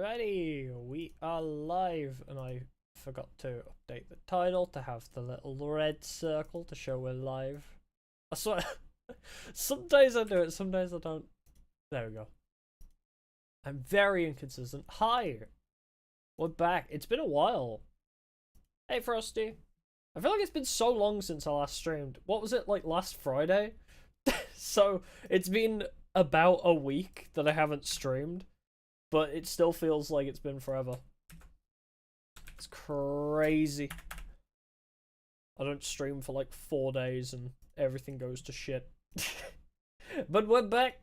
Alrighty, we are live, and I forgot to update the title to have the little red circle to show we're live. I swear, sometimes I do it, sometimes I don't. There we go. I'm very inconsistent. Hi, we're back. It's been a while. Hey, Frosty. I feel like it's been so long since I last streamed. What was it, like last Friday? So, it's been about a week that I haven't streamed. But it still feels like it's been forever. It's crazy. I don't stream for like 4 days and everything goes to shit. But we're back.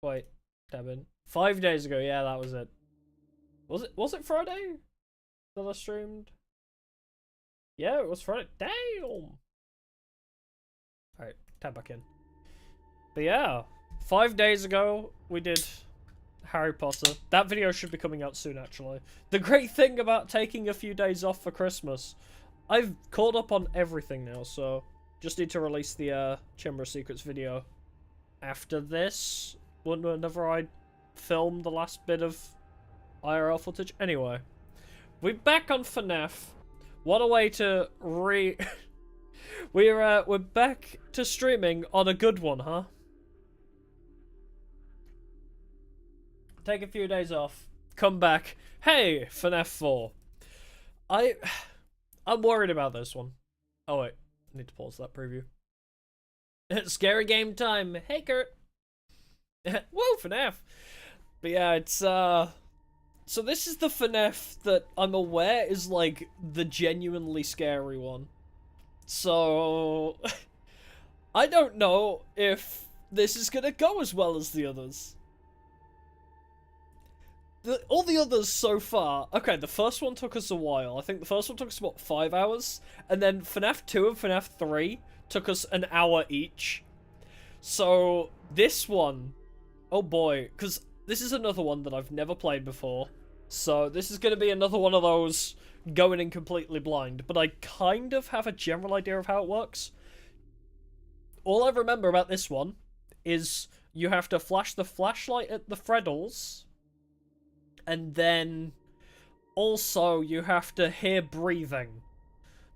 Wait, tab in. 5 days ago, yeah, that was it. Was it Friday that I streamed? Yeah, it was Friday. Damn! Alright, tab back in. But yeah, 5 days ago, we did Harry Potter. That video should be coming out soon, actually. The great thing about taking a few days off for Christmas, I've caught up on everything now, so just need to release the Chamber of Secrets video after this, whenever I film the last bit of IRL footage. Anyway, we're back on FNAF. What a way to we're back to streaming on a good one, huh? Take a few days off. Come back. Hey, FNAF 4. I'm worried about this one. Oh wait, I need to pause that preview. Scary game time. Hey, Kurt. Whoa, FNAF. But yeah, it's so this is the FNAF that I'm aware is like the genuinely scary one. So I don't know if this is gonna go as well as the others. All the others so far, okay, the first one took us a while. I think the first one took us, what, 5 hours? And then FNAF 2 and FNAF 3 took us an hour each. So, this one, oh boy, because this is another one that I've never played before. So, this is going to be another one of those going in completely blind. But I kind of have a general idea of how it works. All I remember about this one is you have to flash the flashlight at the Freddles. And then, also, you have to hear breathing.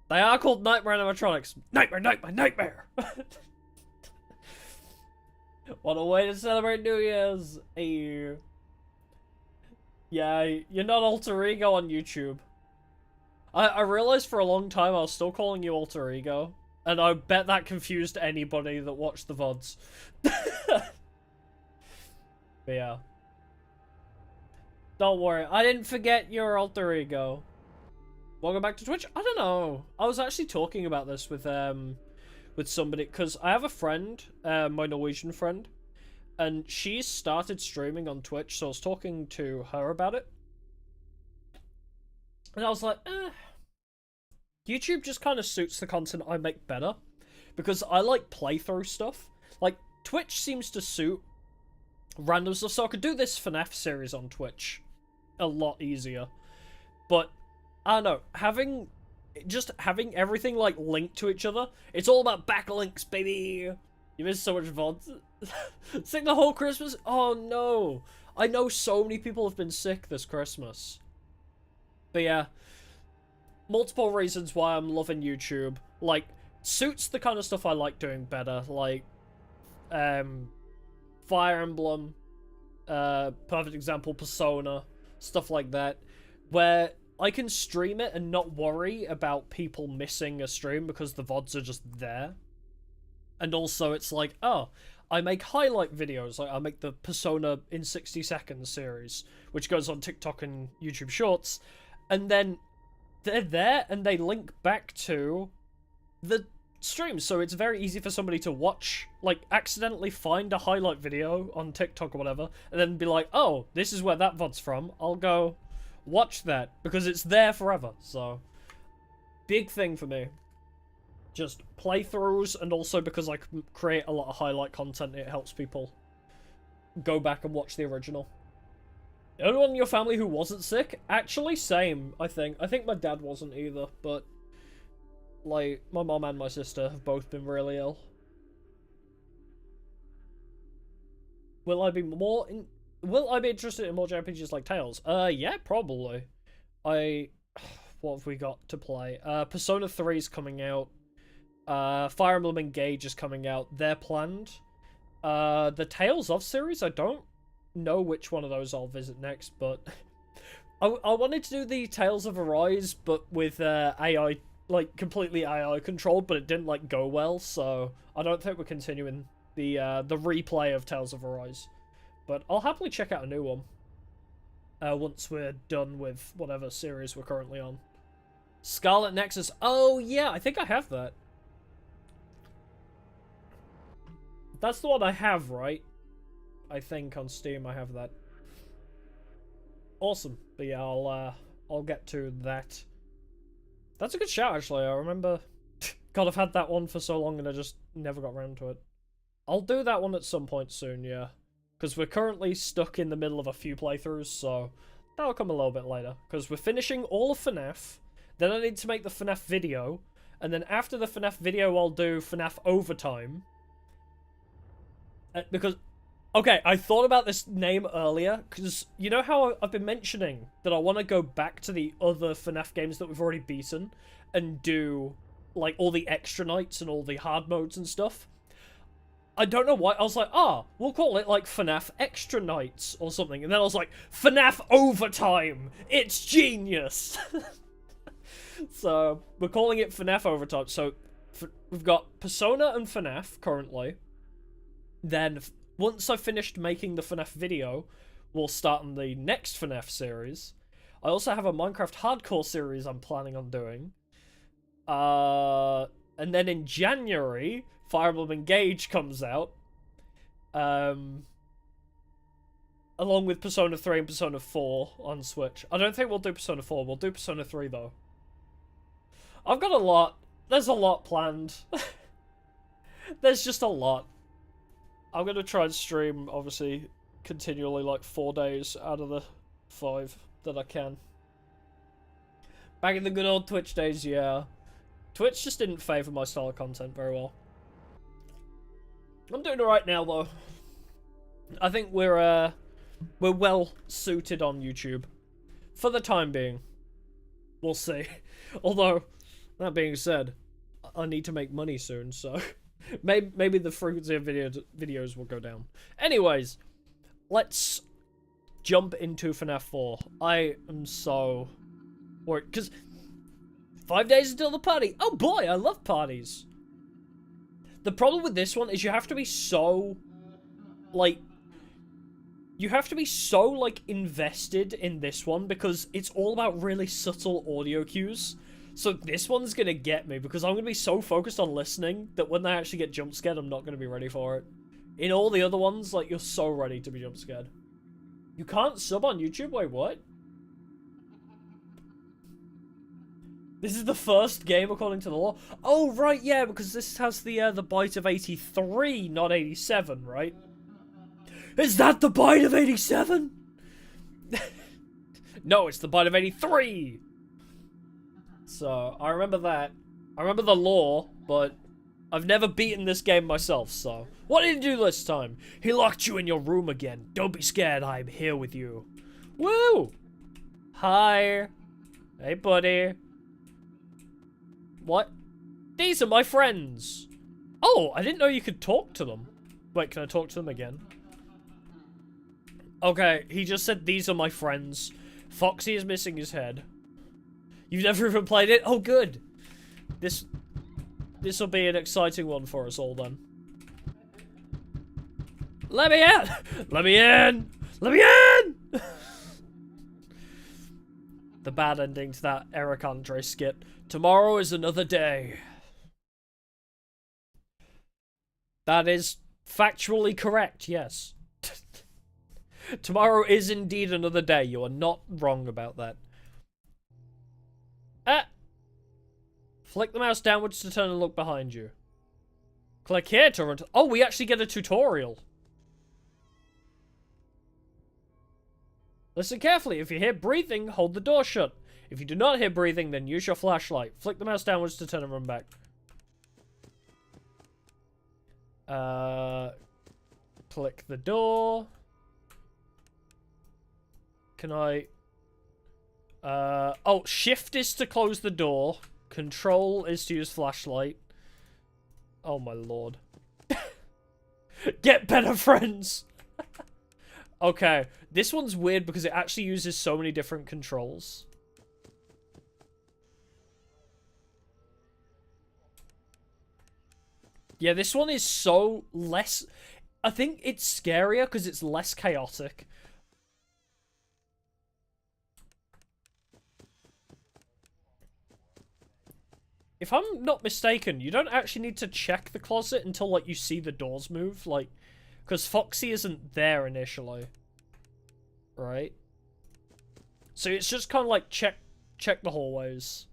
They are called nightmare animatronics. Nightmare, nightmare, nightmare! What a way to celebrate New Year's! Hey. Yeah, you're not Alter Ego on YouTube. I realized for a long time I was still calling you Alter Ego. And I bet that confused anybody that watched the VODs. But yeah. Don't worry, I didn't forget your alter ego. Welcome back to Twitch? I don't know. I was actually talking about this with somebody, because I have a friend, my Norwegian friend, and she started streaming on Twitch, so I was talking to her about it. And I was like, YouTube just kind of suits the content I make better, because I like playthrough stuff. Like, Twitch seems to suit random stuff, so I could do this FNAF series on Twitch a lot easier. But I don't know, having everything like linked to each other, it's all about backlinks, baby. You missed so much VODs. Sick the whole Christmas? Oh no, I know so many people have been sick this Christmas. But yeah, multiple reasons why I'm loving YouTube. Like, suits the kind of stuff I like doing better, like Fire Emblem, perfect example, Persona, stuff like that, where I can stream it and not worry about people missing a stream because the VODs are just there. And also it's like, oh, I make highlight videos, like I make the Persona in 60 seconds series, which goes on TikTok and YouTube Shorts, and then they're there and they link back to the streams, so it's very easy for somebody to watch, like, accidentally find a highlight video on TikTok or whatever, and then be like, oh, this is where that VOD's from, I'll go watch that, because it's there forever. So, big thing for me. Just playthroughs, and also because I create a lot of highlight content, it helps people go back and watch the original. Anyone in your family who wasn't sick? Actually, same, I think. I think my dad wasn't either, but like, my mom and my sister have both been really ill. Will I be more Will I be interested in more JRPGs like Tales? Yeah, probably. What have we got to play? Persona 3 is coming out. Fire Emblem Engage is coming out. They're planned. The Tales of series, I don't know which one of those I'll visit next, but I wanted to do the Tales of Arise, but with AI, like completely AI controlled, but it didn't like go well, so I don't think we're continuing the replay of Tales of Arise. But I'll happily check out a new one once we're done with whatever series we're currently on. Scarlet Nexus. Oh yeah, I think I have that. That's the one I have, right? I think on Steam I have that. Awesome. But yeah, I'll get to that. That's a good shout, actually. I remember... God, I've had that one for so long and I just never got around to it. I'll do that one at some point soon, yeah. Because we're currently stuck in the middle of a few playthroughs, so that'll come a little bit later. Because we're finishing all of FNAF, then I need to make the FNAF video, and then after the FNAF video I'll do FNAF Overtime. Because... Okay, I thought about this name earlier, because you know how I've been mentioning that I want to go back to the other FNAF games that we've already beaten and do, like, all the extra nights and all the hard modes and stuff? I don't know why. I was like, we'll call it, like, FNAF Extra Nights or something. And then I was like, FNAF Overtime! It's genius! So, we're calling it FNAF Overtime. So, we've got Persona and FNAF currently. Then... Once I've finished making the FNAF video, we'll start on the next FNAF series. I also have a Minecraft Hardcore series I'm planning on doing. And then in January, Fire Emblem Engage comes out. Along with Persona 3 and Persona 4 on Switch. I don't think we'll do Persona 4, we'll do Persona 3 though. I've got a lot. There's a lot planned. There's just a lot. I'm going to try and stream, obviously, continually, like, 4 days out of the 5 that I can. Back in the good old Twitch days, yeah. Twitch just didn't favour my style of content very well. I'm doing alright now, though. I think we're well suited on YouTube. For the time being. We'll see. Although, that being said, I need to make money soon, so... Maybe the frequency of videos will go down. Anyways, let's jump into FNAF 4. I am so worried, because 5 days until the party. Oh boy, I love parties. The problem with this one is you have to be so, like, invested in this one because it's all about really subtle audio cues. So this one's gonna get me because I'm gonna be so focused on listening that when they actually get jump scared, I'm not gonna be ready for it. In all the other ones, like, you're so ready to be jump scared. You can't sub on YouTube? Wait, what? This is the first game according to the law? Oh, right, yeah, because this has the bite of 83, not 87, right? Is that the bite of 87? No, it's the bite of 83! So, I remember that. I remember the lore, but I've never beaten this game myself, so... What did he do this time? He locked you in your room again. Don't be scared, I'm here with you. Woo! Hi. Hey, buddy. What? These are my friends. Oh, I didn't know you could talk to them. Wait, can I talk to them again? Okay, he just said, these are my friends. Foxy is missing his head. You've never even played it? Oh, good. This will be an exciting one for us all, then. Let me in! Let me in! Let me in! The bad ending to that Eric Andre skit. Tomorrow is another day. That is factually correct, yes. Tomorrow is indeed another day. You are not wrong about that. Flick the mouse downwards to turn and look behind you. Click here to run to... Oh, we actually get a tutorial. Listen carefully. If you hear breathing, hold the door shut. If you do not hear breathing, then use your flashlight. Flick the mouse downwards to turn and run back. Click the door. Can I... oh, shift is to close the door. Control is to use flashlight. Oh my lord. Get better friends! Okay, this one's weird because it actually uses so many different controls. Yeah, this one is so less... I think it's scarier because it's less chaotic. If I'm not mistaken, you don't actually need to check the closet until, like, you see the doors move, like... Because Foxy isn't there initially. Right? So it's just kind of like, check the hallways.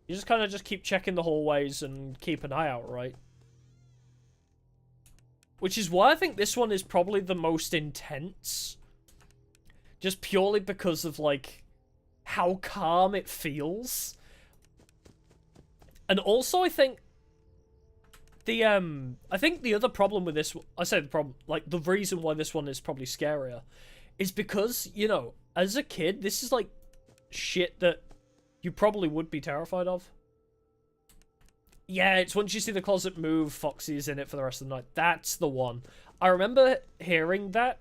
You just kind of just keep checking the hallways and keep an eye out, right? Which is why I think this one is probably the most intense. Just purely because of, like... how calm it feels. And also, I think the other problem with this, I say the problem, like, the reason why this one is probably scarier is because, you know, as a kid, this is, like, shit that you probably would be terrified of. Yeah, it's once you see the closet move, Foxy's in it for the rest of the night. That's the one. I remember hearing that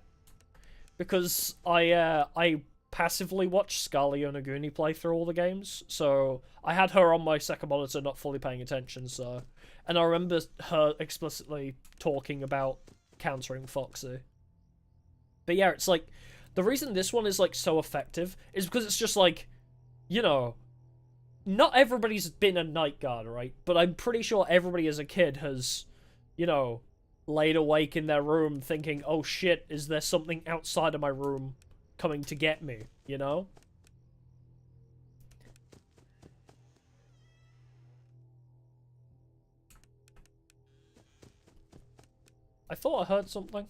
because I passively watched Scarly Onaguni play through all the games, so I had her on my second monitor not fully paying attention, so... And I remember her explicitly talking about countering Foxy. But yeah, it's like, the reason this one is, like, so effective is because it's just like, you know, not everybody's been a night guard, right? But I'm pretty sure everybody as a kid has, you know, laid awake in their room thinking, oh shit, is there something outside of my room coming to get me, you know? I thought I heard something.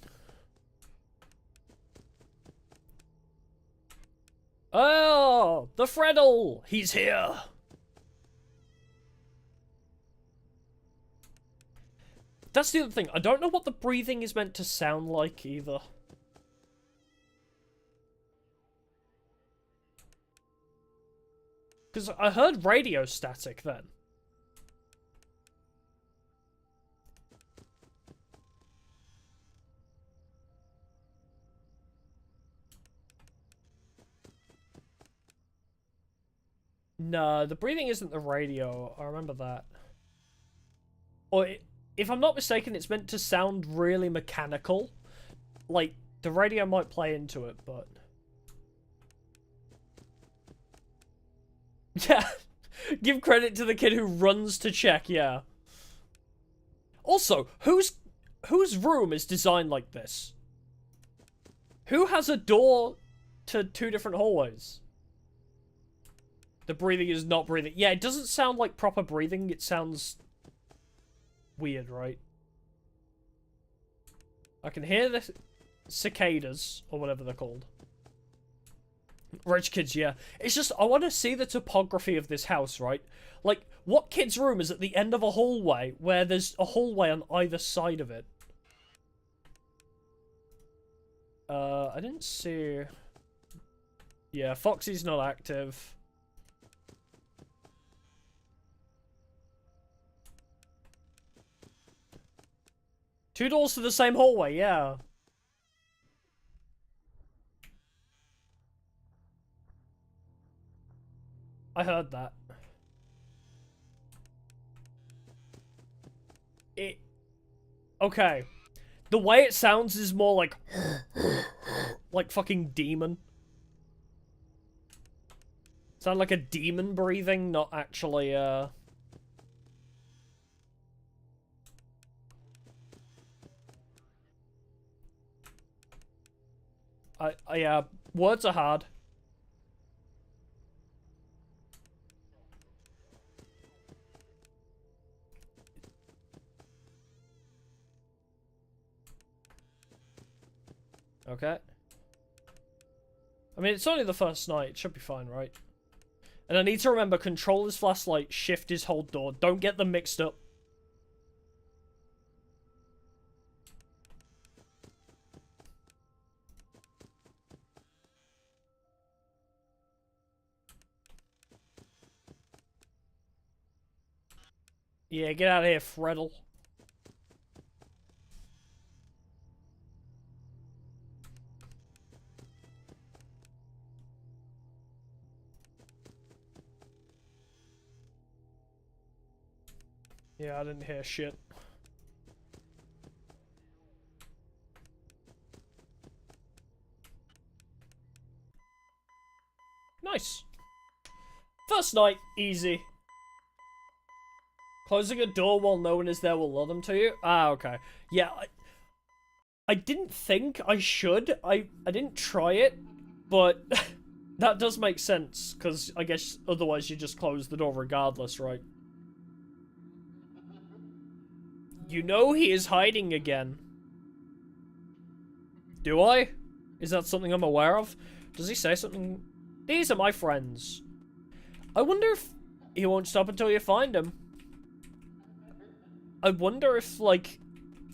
Oh, the Freddle! He's here! That's the other thing. I don't know what the breathing is meant to sound like either. Because I heard radio static then. No, the breathing isn't the radio. I remember that. Or, if I'm not mistaken, it's meant to sound really mechanical. Like, the radio might play into it, but... Yeah. Give credit to the kid who runs to check, yeah. Also, whose room is designed like this? Who has a door to 2 different hallways? The breathing is not breathing. Yeah, it doesn't sound like proper breathing. It sounds weird, right? I can hear the cicadas, or whatever they're called. Rich kids, yeah. It's just, I want to see the topography of this house, right? Like, what kid's room is at the end of a hallway where there's a hallway on either side of it? I didn't see... Yeah, Foxy's not active. Two doors to the same hallway, yeah. I heard that. Okay. The way it sounds is more like... like fucking demon. Sound like a demon breathing, not actually, yeah, words are hard. Okay. I mean, it's only the first night. It should be fine, right? And I need to remember, control is flashlight, shift is hold door. Don't get them mixed up. Yeah, get out of here, Freddle. Yeah, I didn't hear shit. Nice. First night, easy. Closing a door while no one is there will lure them to you? Ah, okay. Yeah, I didn't think I should. I didn't try it, but that does make sense, because I guess otherwise you just close the door regardless, right? You know he is hiding again. Do I? Is that something I'm aware of? Does he say something? These are my friends. I wonder if he won't stop until you find him. I wonder if, like,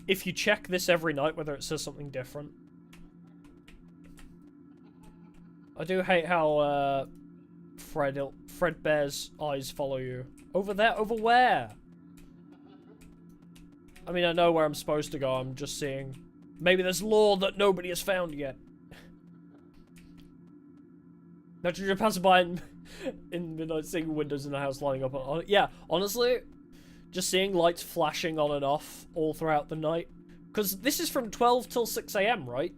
if you check this every night, whether it says something different. I do hate how, Fredbear's eyes follow you. Over there? Over where? I mean, I know where I'm supposed to go, I'm just seeing... Maybe there's lore that nobody has found yet. Imagine you're passing by in midnight, seeing windows in the house lighting up. Yeah, honestly, just seeing lights flashing on and off all throughout the night. Because this is from 12 till 6 AM, right?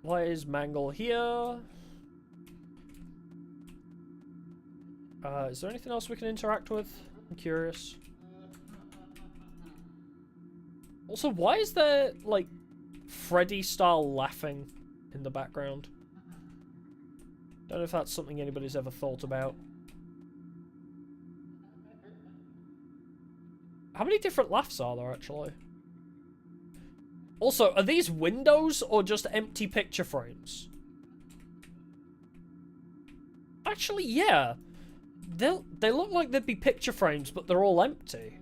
Why is Mangle here? Is there anything else we can interact with? I'm curious. Also, why is there, like, Freddy-style laughing in the background? Don't know if that's something anybody's ever thought about. How many different laughs are there, actually? Also, are these windows or just empty picture frames? Actually, yeah. They look like they'd be picture frames, but they're all empty.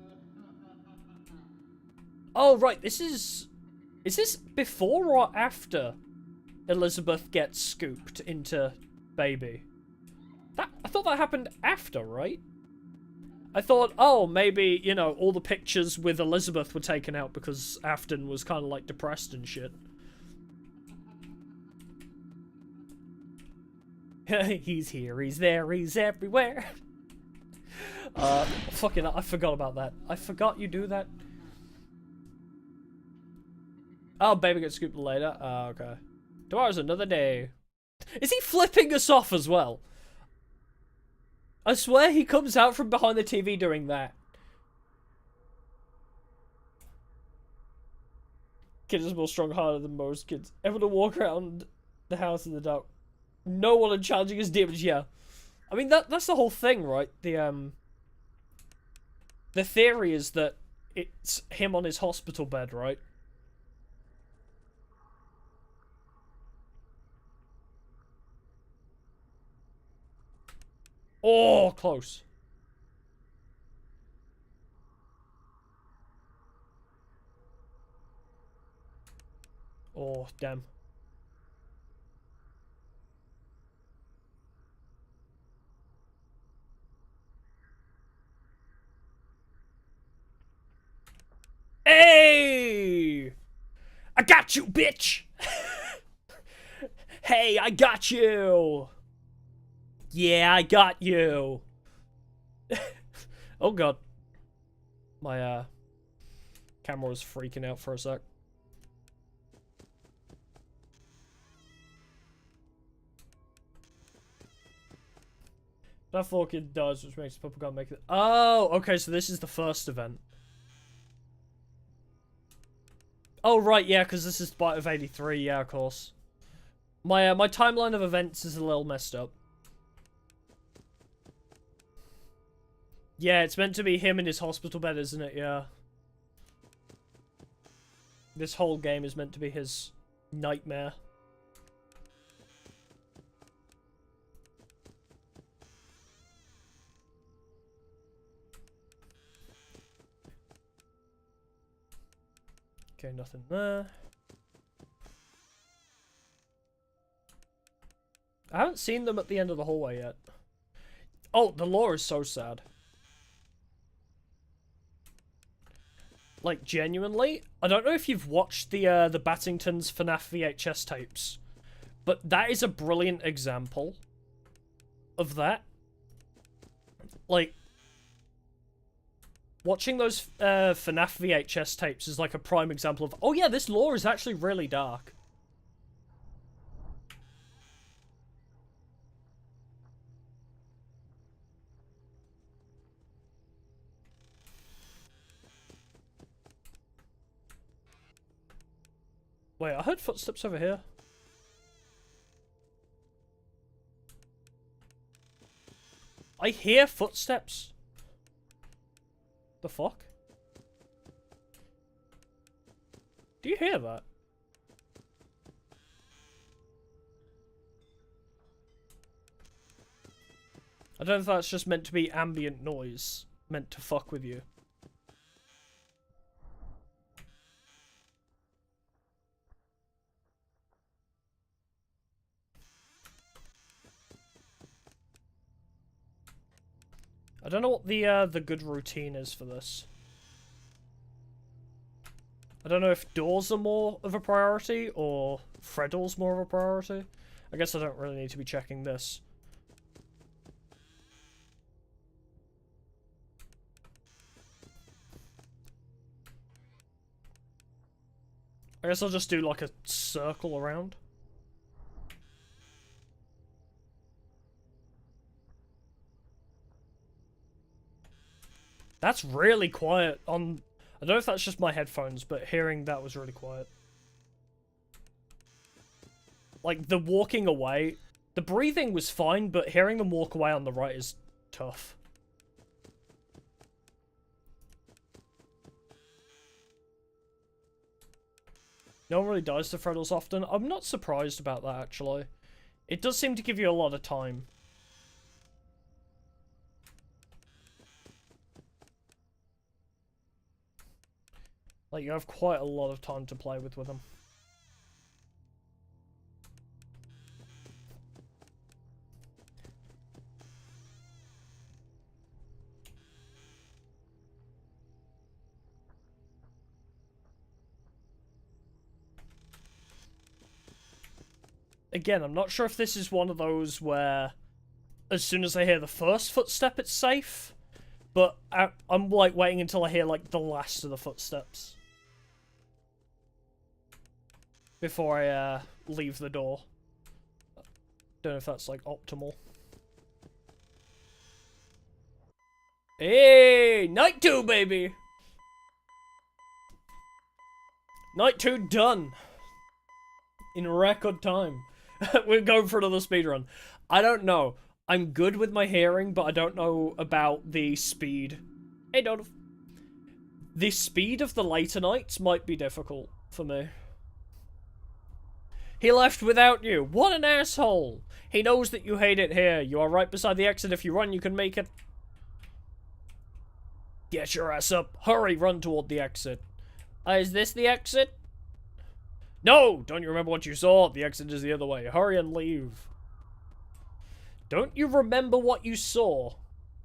Oh, right, this is... Is this before or after Elizabeth gets scooped into baby? I thought that happened after, right? I thought, oh, maybe, you know, all the pictures with Elizabeth were taken out because Afton was kind of, like, depressed and shit. He's here, he's there, he's everywhere. Fucking, I forgot about that. I forgot you do that. Oh, baby gets scooped later. Oh, okay. Tomorrow's another day. Is he flipping us off as well? I swear he comes out from behind the TV doing that. Kid is more strong-hearted than most kids. Able to walk around the house in the dark. No one and challenging his demons, yeah. I mean, that's the whole thing, right? The theory is that it's him on his hospital bed, right? Oh, close. Oh, damn. Hey! I got you, bitch! Hey, I got you! Yeah, I got you! Oh god. My, camera was freaking out for a sec. That forked does, which makes the purple gun make it. Oh, okay, so this is the first event. Oh, right, yeah, because this is Bite of 83, yeah, of course. My timeline of events is a little messed up. Yeah, it's meant to be him in his hospital bed, isn't it? Yeah. This whole game is meant to be his nightmare. Okay, nothing there. I haven't seen them at the end of the hallway yet. Oh, the lore is so sad. Like, genuinely, I don't know if you've watched the Battingtons FNAF VHS tapes, but that is a brilliant example of that. Like, watching those FNAF VHS tapes is like a prime example of, oh yeah, this lore is actually really dark. Wait, I heard footsteps over here. I hear footsteps. The fuck? Do you hear that? I don't know if that's just meant to be ambient noise, meant to fuck with you. I don't know what the good routine is for this. I don't know if doors are more of a priority or Freddle's more of a priority. I guess I don't really need to be checking this. I guess I'll just do like a circle around. That's really quiet on... I don't know if that's just my headphones, but hearing that was really quiet. Like, the walking away... The breathing was fine, but hearing them walk away on the right is tough. No one really dies to Freddles often. I'm not surprised about that, actually. It does seem to give you a lot of time. Like, you have quite a lot of time to play with them. Again, I'm not sure if this is one of those where as soon as I hear the first footstep, it's safe. But I'm, like, waiting until I hear, like, the last of the footsteps before I, leave the door. Don't know if that's, like, optimal. Hey! Night 2, baby! Night 2 done! In record time. We're going for another speedrun. I don't know. I'm good with my hearing, but I don't know about the speed. Hey, Donald. The speed of the later nights might be difficult for me. He left without you. What an asshole. He knows that you hate it here. You are right beside the exit. If you run, you can make it. Get your ass up. Hurry, run toward the exit. Is this the exit? No! Don't you remember what you saw? The exit is the other way. Hurry and leave. Don't you remember what you saw?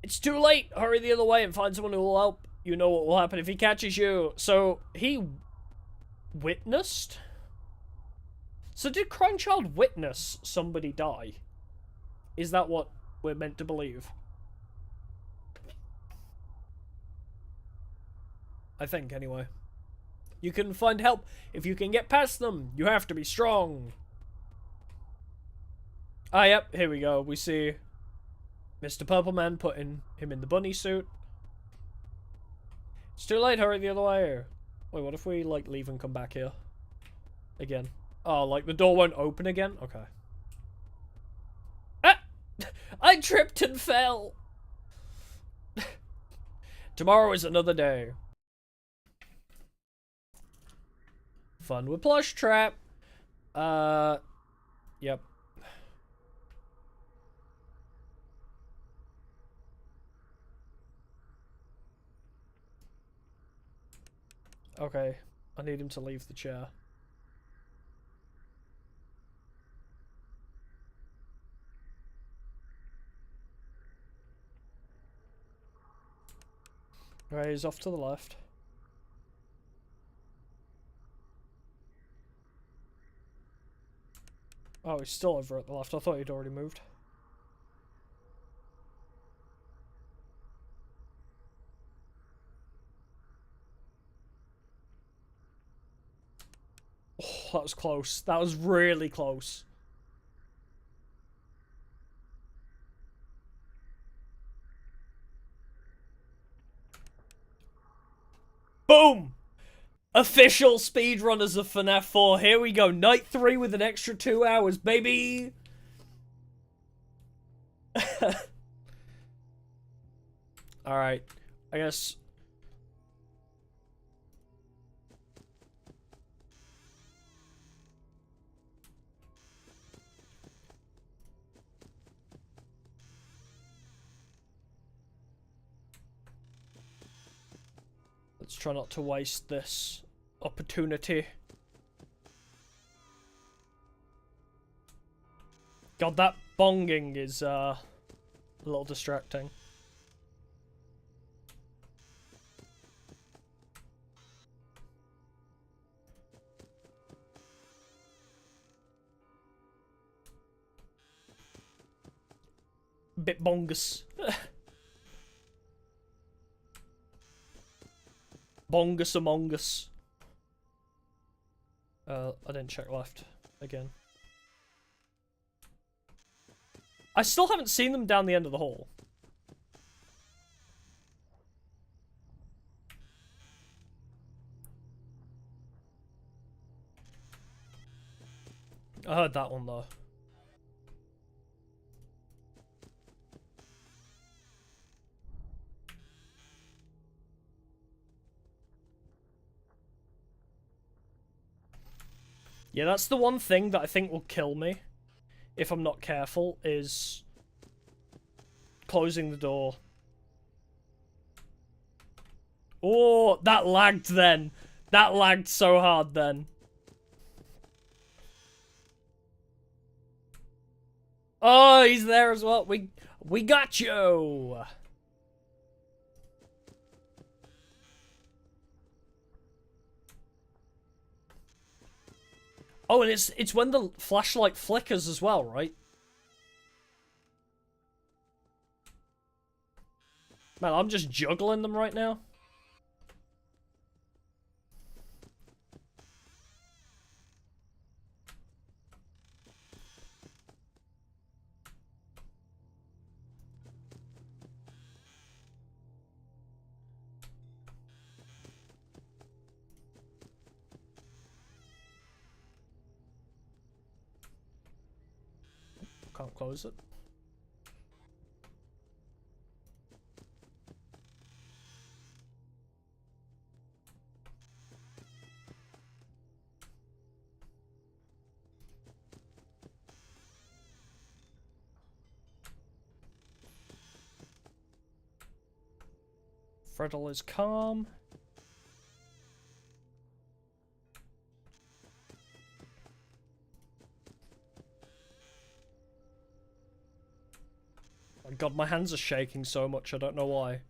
It's too late. Hurry the other way and find someone who will help. You know what will happen if he catches you. So, he witnessed? So did Crying Child witness somebody die? Is that what we're meant to believe? I think, anyway. You can find help if you can get past them. You have to be strong. Ah, yep, here we go. We see Mr. Purple Man putting him in the bunny suit. It's too late, hurry the other way. Wait, what if we, like, leave and come back here? Again. Oh, like, the door won't open again? Okay. Ah! I tripped and fell! Tomorrow is another day. Fun with Plush Trap. Yep. Okay, I need him to leave the chair. Okay, he's off to the left. Oh, he's still over at the left. I thought he'd already moved. Oh, that was close. That was really close. Boom! Official speedrunners of FNAF 4. Here we go. Night 3 with an extra 2 hours, baby! Alright. I guess... let's try not to waste this opportunity. God, that bonging is a little distracting. Bit bongus. Bongus among us. I didn't check left again. I still haven't seen them down the end of the hall. I heard that one though. Yeah, that's the one thing that I think will kill me if I'm not careful, is closing the door. Oh, that lagged then. That lagged so hard then. Oh, he's there as well. We got you. Oh, and it's when the flashlight flickers as well, right? Man, I'm just juggling them right now. Can't close it. Freddle is calm. Oh God, my hands are shaking so much, I don't know why.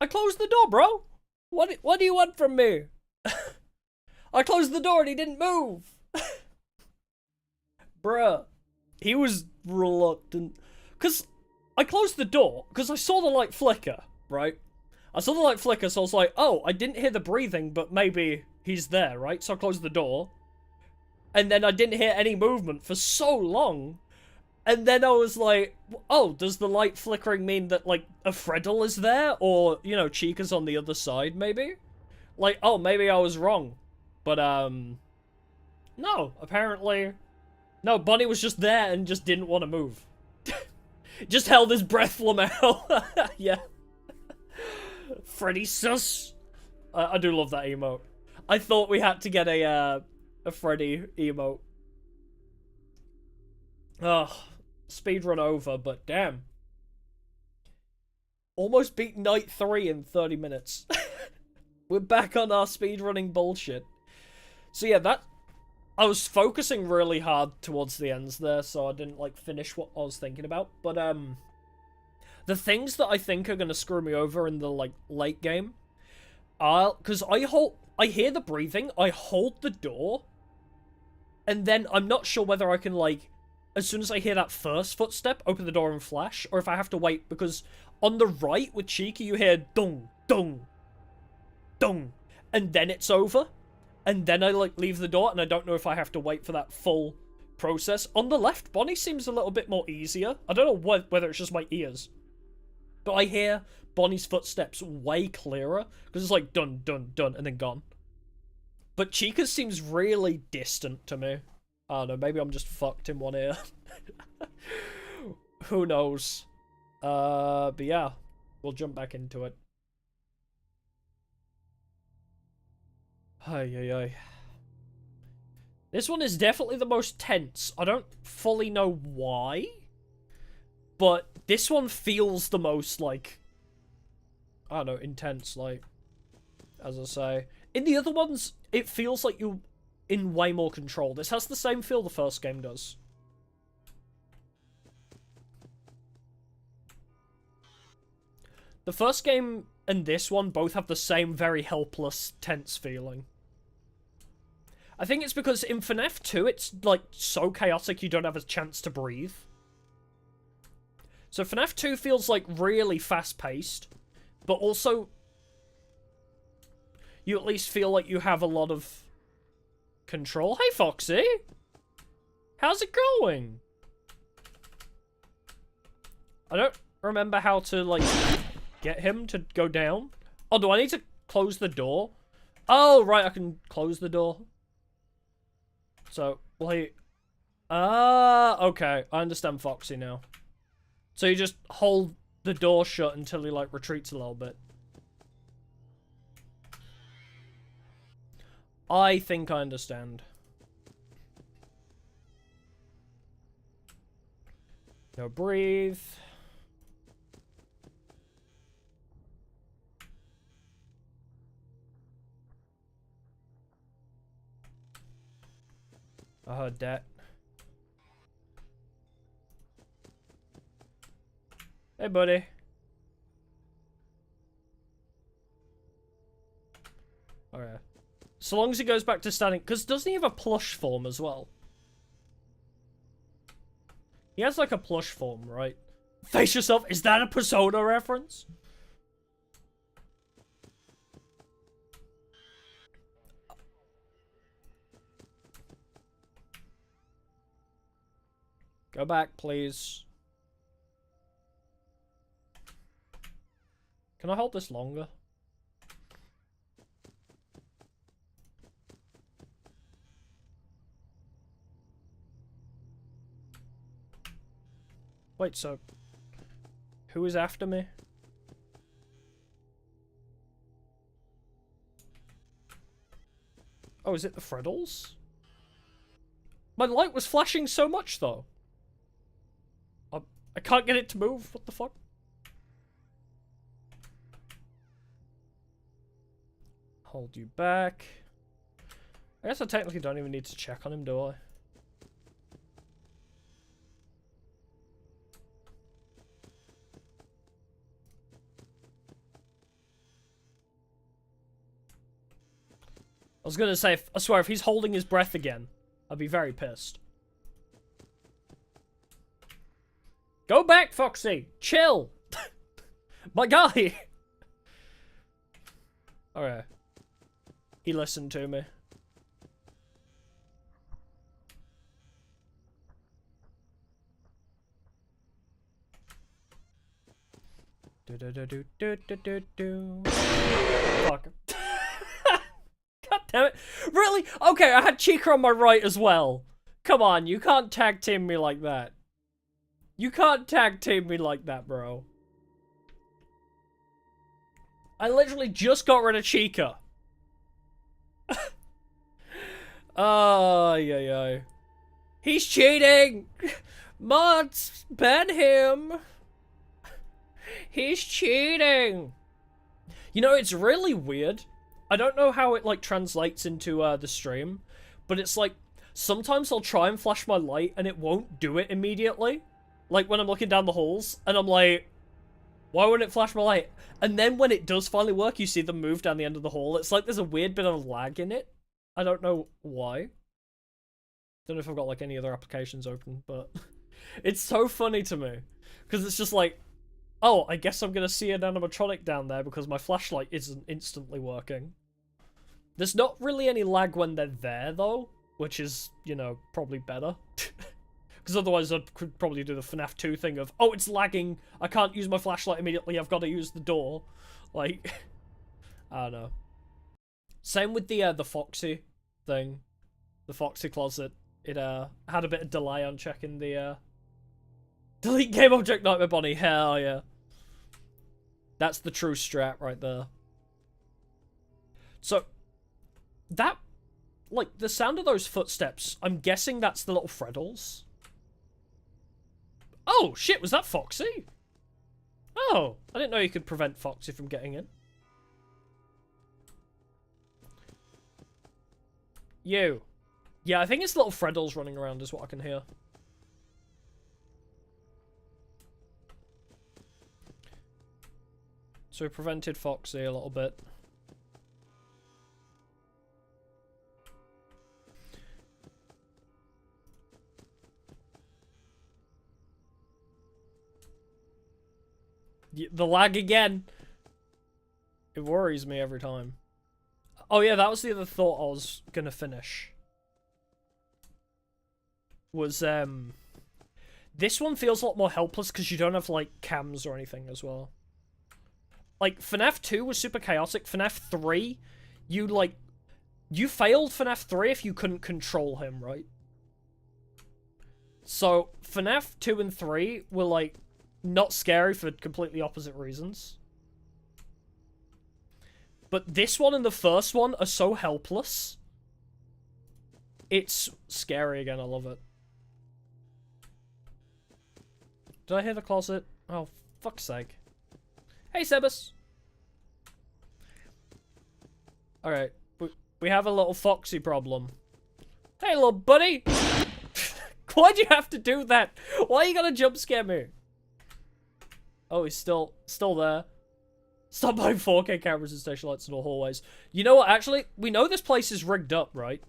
I closed the door, bro! What do you want from me? I closed the door and he didn't move! Bruh. He was reluctant. Because I closed the door, because I saw the light flicker, right? I saw the light flicker, so I was like, oh, I didn't hear the breathing, but maybe he's there, right? So I closed the door. And then I didn't hear any movement for so long. And then I was like, oh, does the light flickering mean that, like, a Freddle is there? Or, you know, Chica's on the other side, maybe? Like, oh, maybe I was wrong. But, no, apparently... No, Bunny was just there and just didn't want to move. Just held his breath, Lamau. Yeah. Freddy sus. I do love that emote. I thought we had to get a Freddy emote. Ugh. Speedrun over, but damn. Almost beat night 3 in 30 minutes. We're back on our speedrunning bullshit. So yeah, I was focusing really hard towards the ends there, so I didn't, like, finish what I was thinking about. But, the things that I think are gonna screw me over in the, like, late game are... Because I hear the breathing, I hold the door, and then I'm not sure whether I can, like, as soon as I hear that first footstep, open the door and flash, or if I have to wait, because on the right with Chica, you hear dung, dung, dung, and then it's over. And then I, like, leave the door, and I don't know if I have to wait for that full process. On the left, Bonnie seems a little bit more easier. I don't know whether it's just my ears. But I hear Bonnie's footsteps way clearer, because it's like dun, dun, dun, and then gone. But Chica's seems really distant to me. I don't know, maybe I'm just fucked in one ear. Who knows? But yeah, we'll jump back into it. Ay, ay, ay. This one is definitely the most tense. I don't fully know why, but this one feels the most, like, I don't know, intense, like, as I say. In the other ones, it feels like you're in way more control. This has the same feel the first game does. The first game and this one both have the same very helpless, tense feeling. I think it's because in FNAF 2, it's, like, so chaotic you don't have a chance to breathe. So FNAF 2 feels, like, really fast-paced, but also you at least feel like you have a lot of control. Hey, Foxy! How's it going? I don't remember how to, like, get him to go down. Oh, do I need to close the door? Oh, right, I can close the door. So, will he... okay. I understand Foxy now. So you just hold the door shut until he, like, retreats a little bit. I think I understand. No, breathe. I heard that. Hey, buddy. Okay. So long as he goes back to standing... Because doesn't he have a plush form as well? He has, like, a plush form, right? Face yourself. Is that a Persona reference? Go back, please. Can I hold this longer? Wait, so... Who is after me? Oh, is it the Freddles? My light was flashing so much, though. I can't get it to move. What the fuck? Hold you back. I guess I technically don't even need to check on him, do I? I was gonna say, I swear, if he's holding his breath again, I'd be very pissed. Go back, Foxy! Chill! My guy! Okay. He listened to me. Fuck. God damn it. Really? Okay, I had Chica on my right as well. Come on, you can't tag team me like that. You can't tag team me like that, bro. I literally just got rid of Chica. Oh, yeah. He's cheating! Mods, ban him! He's cheating! You know, it's really weird. I don't know how it, like, translates into, the stream. But it's like, sometimes I'll try and flash my light and it won't do it immediately. Like when I'm looking down the halls and I'm like, why wouldn't it flash my light? And then when it does finally work, you see them move down the end of the hall. It's like there's a weird bit of lag in it. I don't know why. Don't know if I've got like any other applications open, but it's so funny to me. Because it's just like, oh, I guess I'm going to see an animatronic down there because my flashlight isn't instantly working. There's not really any lag when they're there, though, which is, you know, probably better. Because otherwise I could probably do the FNAF 2 thing of, oh, it's lagging, I can't use my flashlight immediately, I've got to use the door. Like, I don't know. Same with the Foxy thing. The Foxy closet. It had a bit of delay on checking the delete game object Nightmare Bonnie. Hell yeah. That's the true strat right there. So, that, like, the sound of those footsteps, I'm guessing that's the little Freddles. Oh, shit, was that Foxy? Oh, I didn't know you could prevent Foxy from getting in. You. Yeah, I think it's little Freddles running around is what I can hear. So we prevented Foxy a little bit. The lag again. It worries me every time. Oh yeah, that was the other thought I was gonna finish. Was, this one feels a lot more helpless because you don't have, like, cams or anything as well. Like, FNAF 2 was super chaotic. FNAF 3, you failed FNAF 3 if you couldn't control him, right? So, FNAF 2 and 3 were, like, not scary for completely opposite reasons. But this one and the first one are so helpless. It's scary again, I love it. Did I hear the closet? Oh, fuck's sake. Hey, Sebus! Alright, we have a little Foxy problem. Hey, little buddy! Why'd you have to do that? Why are you gonna jump scare me? Oh, he's still there. Stop buying 4K cameras and station lights in all hallways. You know what, actually? We know this place is rigged up, right?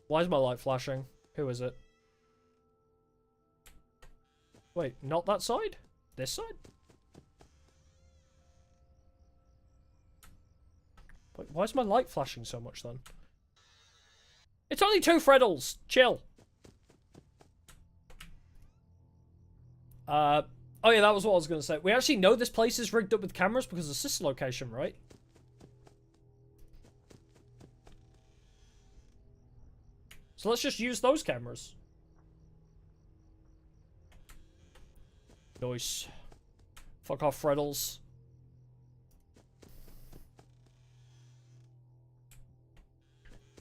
Why is my light flashing? Who is it? Wait, not that side? This side? Wait, why is my light flashing so much then? It's only 2 Freddles! Chill! Oh yeah, that was what I was going to say. We actually know this place is rigged up with cameras because of sister location, right? So let's just use those cameras. Nice. Fuck off, Freddles.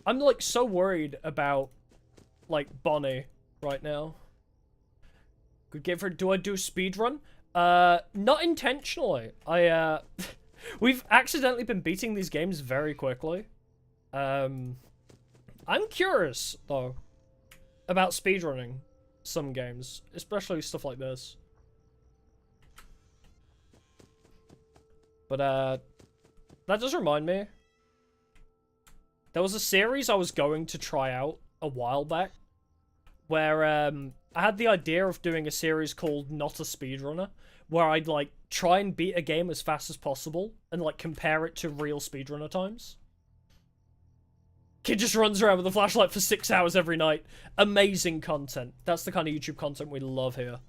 I'm, like, so worried about, like, Bonnie right now. Good game for... Do I do speedrun? Not intentionally. We've accidentally been beating these games very quickly. I'm curious, though, about speedrunning some games. Especially stuff like this. But, that does remind me. There was a series I was going to try out a while back. Where, I had the idea of doing a series called Not a Speedrunner. Where I'd, like, try and beat a game as fast as possible. And, like, compare it to real speedrunner times. Kid just runs around with a flashlight for 6 hours every night. Amazing content. That's the kind of YouTube content we love here.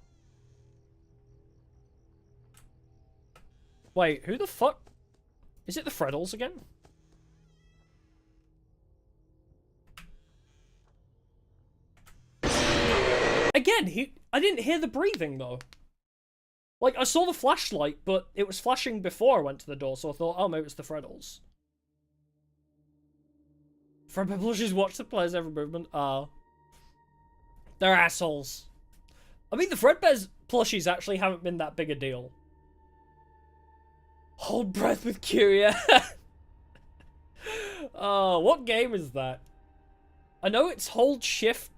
Wait, who the fuck? Is it the Freddles again? Again, I didn't hear the breathing, though. Like, I saw the flashlight, but it was flashing before I went to the door, so I thought, oh, maybe it's the Freddles. Fredbear plushies watch the players' every movement. They're assholes. I mean, the Fredbear's plushies actually haven't been that big a deal. Hold breath with Curia. Oh, what game is that? I know it's hold shift.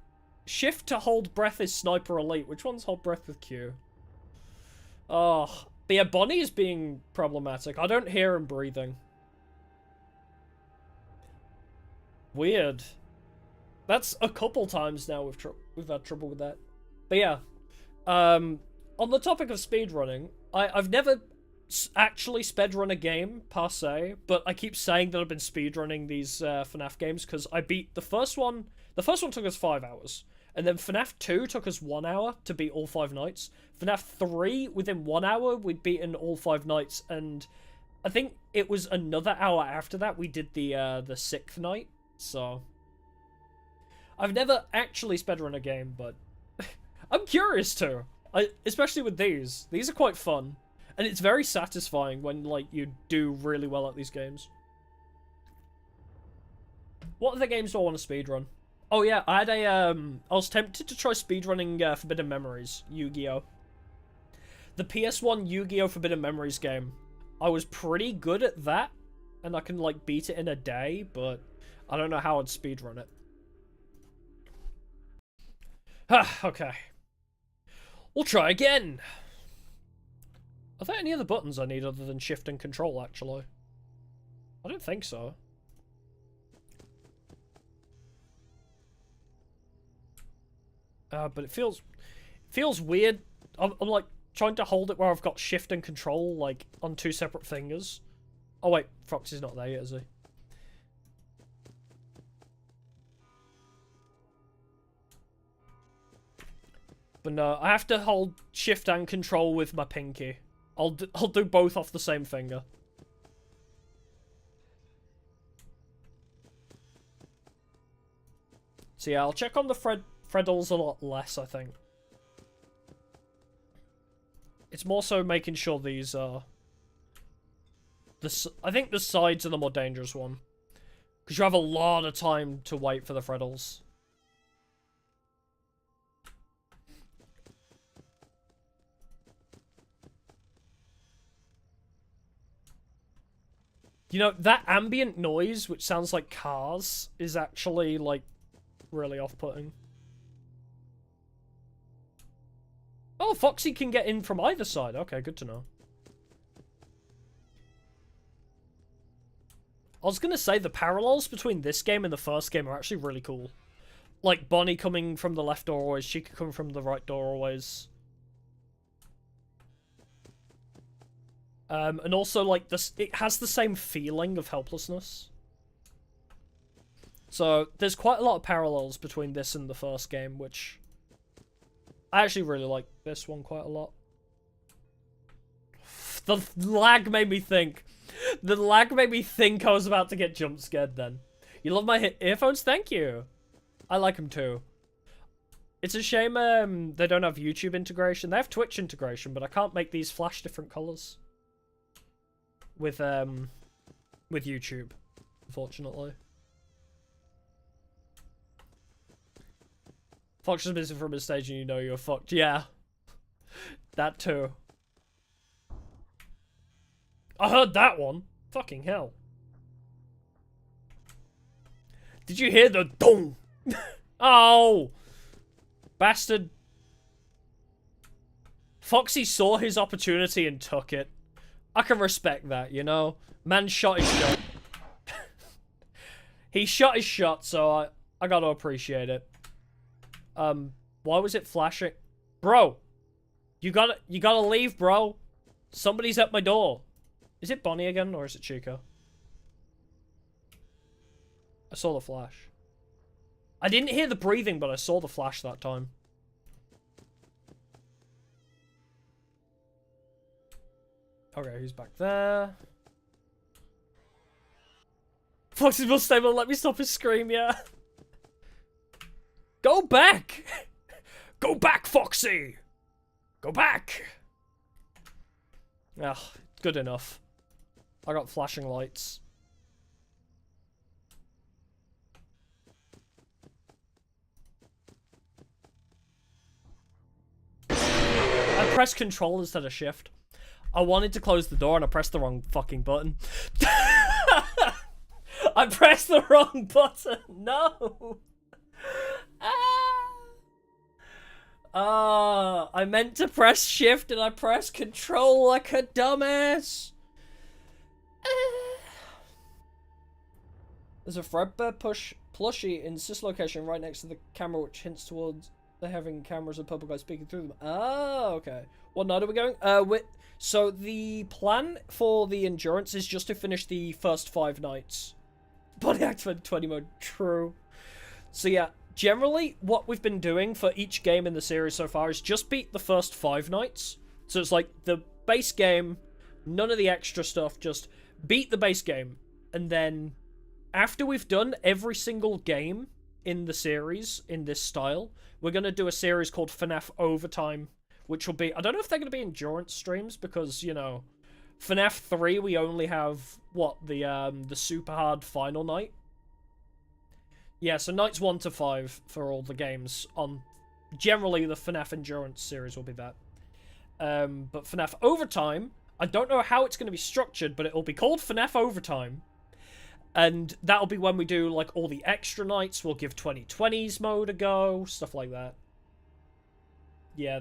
Shift to hold breath is Sniper Elite. Which one's hold breath with Q? Oh, but yeah, Bonnie is being problematic. I don't hear him breathing. Weird. That's a couple times now we've had trouble with that. But yeah, on the topic of speedrunning, I've never actually speedrun a game per se, but I keep saying that I've been speedrunning these FNAF games because I beat the first one. The first one took us 5 hours, and then FNAF 2 took us 1 hour to beat all 5 nights. FNAF 3, within 1 hour, we'd beaten all 5 nights, and I think it was another hour after that we did the 6th night. So I've never actually speedrun a game, but I'm curious to. Especially with these. These are quite fun. And it's very satisfying when, like, you do really well at these games. What other games do I want to speedrun? Oh yeah, I had I was tempted to try speedrunning Forbidden Memories, Yu-Gi-Oh! The PS1 Yu-Gi-Oh! Forbidden Memories game. I was pretty good at that, and I can, like, beat it in a day, but I don't know how I'd speedrun it. Okay. We'll try again. Are there any other buttons I need other than shift and control, actually? I don't think so. But it feels weird. I'm like trying to hold it where I've got shift and control like on 2 separate fingers. Oh wait, Foxy's not there yet, is he? But no, I have to hold shift and control with my pinky. I'll do both off the same finger. So yeah, I'll check on the Freddles a lot less, I think. It's more so making sure these are... I think the sides are the more dangerous one. Because you have a lot of time to wait for the Freddles. You know, that ambient noise, which sounds like cars, is actually, like, really off-putting. Oh, Foxy can get in from either side. Okay, good to know. I was gonna say, the parallels between this game and the first game are actually really cool. Like, Bonnie coming from the left door always, she could come from the right door always. And also, like, it has the same feeling of helplessness. So, there's quite a lot of parallels between this and the first game, which... I actually really like this one quite a lot. The lag made me think. The lag made me think I was about to get jump scared then. You love my earphones? Thank you. I like them too. It's a shame they don't have YouTube integration. They have Twitch integration, but I can't make these flash different colors. With YouTube, unfortunately. Fox is missing from his stage and you know you're fucked. Yeah. That too. I heard that one. Fucking hell. Did you hear the dong? Oh! Bastard. Foxy saw his opportunity and took it. I can respect that, you know? Man shot his shot. He shot his shot, so I gotta appreciate it. Why was it flashing? Bro! You gotta leave, bro. Somebody's at my door. Is it Bonnie again, or is it Chica? I saw the flash. I didn't hear the breathing, but I saw the flash that time. Okay, who's back there? Foxy's more stable, let me stop his scream, yeah. Go back! Go back, Foxy! Go back! Ugh, good enough. I got flashing lights. I pressed control instead of shift. I wanted to close the door and I pressed the wrong fucking button. I pressed the wrong button! No! I meant to press shift and I pressed control like a dumbass. There's a Fredbear plushie in this location right next to the camera, which hints towards they having cameras and purple guys speaking through them. Oh, okay. What night are we going? So the plan for the endurance is just to finish the first 5 nights. Body activated 20 mode. True. So yeah, generally what we've been doing for each game in the series so far is just beat the first 5 nights. So it's like the base game, none of the extra stuff, just beat the base game. And then after we've done every single game in the series in this style, we're going to do a series called FNAF Overtime, which will be, I don't know if they're going to be endurance streams because, you know, FNAF 3 we only have what, the super hard final night. Yeah, so nights 1 to 5 for all the games on generally the FNAF endurance series will be that. But FNAF Overtime, I don't know how it's going to be structured, but it'll be called FNAF Overtime. And that'll be when we do, like, all the extra nights. We'll give 2020s mode a go, stuff like that. Yeah,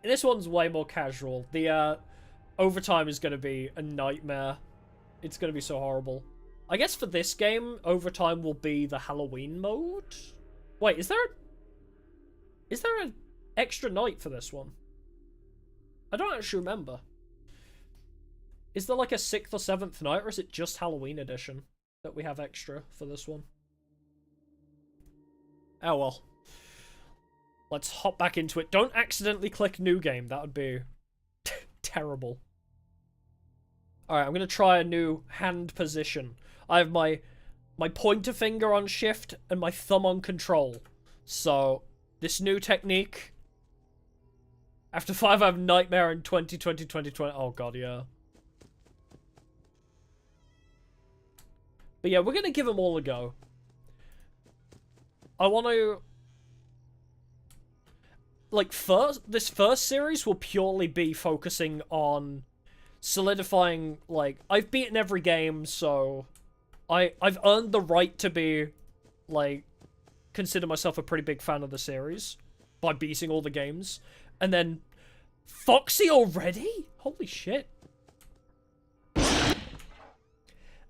this one's way more casual. The, Overtime is going to be a nightmare. It's going to be so horrible. I guess for this game, Overtime will be the Halloween mode? Wait, is there an extra night for this one? I don't actually remember. Is there, like, a 6th or 7th night, or is it just Halloween edition that we have extra for this one? Oh well. Let's hop back into it. Don't accidentally click new game. That would be terrible. Alright, I'm going to try a new hand position. I have my pointer finger on shift and my thumb on control. So, this new technique. After 5 I have Nightmare in 2020. Oh god, yeah. But yeah, we're going to give them all a go. I want to... Like, this first series will purely be focusing on solidifying, like... I've beaten every game, so... I've earned the right to be, like... Consider myself a pretty big fan of the series. By beating all the games. And then... Foxy already? Holy shit.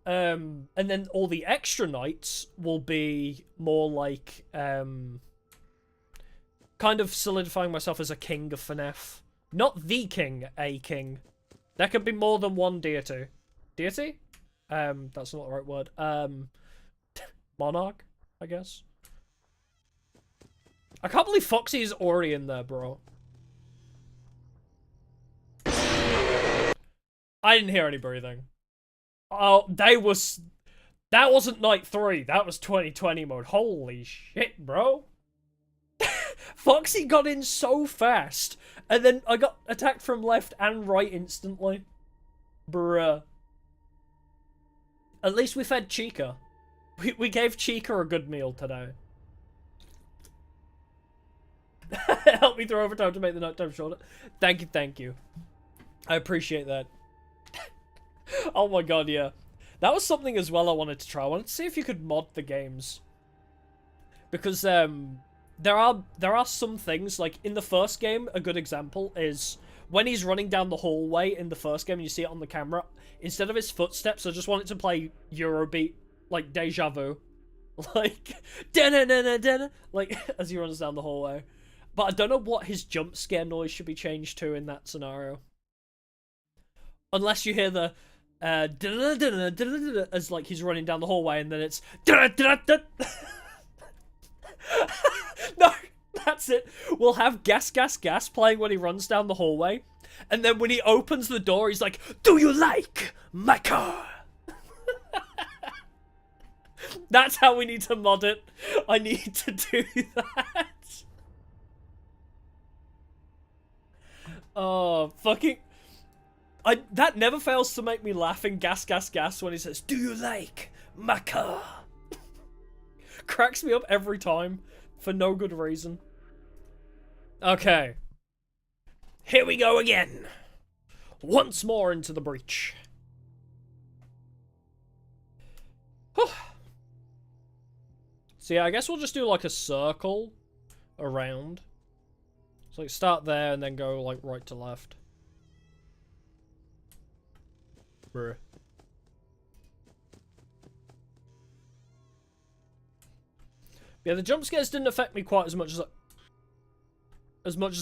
And then all the extra nights will be more like, kind of solidifying myself as a king of FNAF. Not the king, a king. There can be more than one deity. Deity? That's not the right word. Monarch, I guess. I can't believe Foxy is already in there, bro. I didn't hear any breathing. Oh, that wasn't night 3. That was 2020 mode. Holy shit, bro. Foxy got in so fast. And then I got attacked from left and right instantly. Bruh. At least we fed Chica. We gave Chica a good meal today. Help me through overtime to make the night time shorter. Thank you. I appreciate that. Oh my god, yeah. That was something as well I wanted to try. I wanted to see if you could mod the games. Because, there are some things, like, in the first game, a good example is when he's running down the hallway in the first game and you see it on the camera, instead of his footsteps, I just want it to play Eurobeat, like, Deja Vu. Like, da-na-na-na-na-na, like, as he runs down the hallway. But I don't know what his jump scare noise should be changed to in that scenario. Unless you hear the as like he's running down the hallway and then it's no, that's it. We'll have gas playing when he runs down the hallway, and then when he opens the door he's like, "Do you like my car?" That's how we need to mod it. I need to do that. Oh, fucking... that never fails to make me laugh in gas when he says, "Do you like my car?" Cracks me up every time, for no good reason. Okay. Here we go again. Once more into the breach. So yeah, I guess we'll just do like a circle around. So like start there and then go like right to left. Bruh. Yeah, the jump scares didn't affect me quite as much as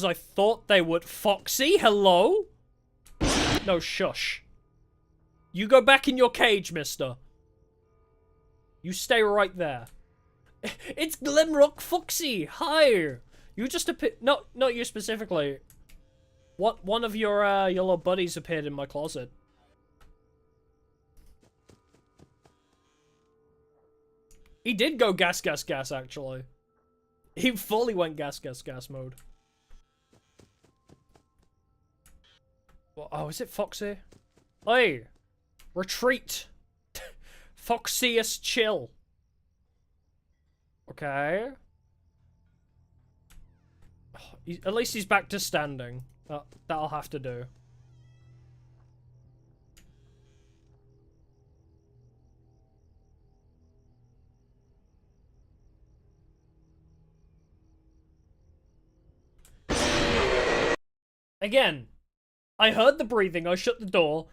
I thought they would. Foxy, hello? No, shush. You go back in your cage, mister. You stay right there. It's Glenrock Foxy. Hi. You just appeared. Not you specifically. What? One of your little buddies appeared in my closet. He did go gas, gas, gas, actually. He fully went gas, gas, gas mode. Well, oh, is it Foxy? Hey! Retreat! Foxiest chill. Okay. Oh, at least he's back to standing. That'll have to do. Again, I heard the breathing, I shut the door.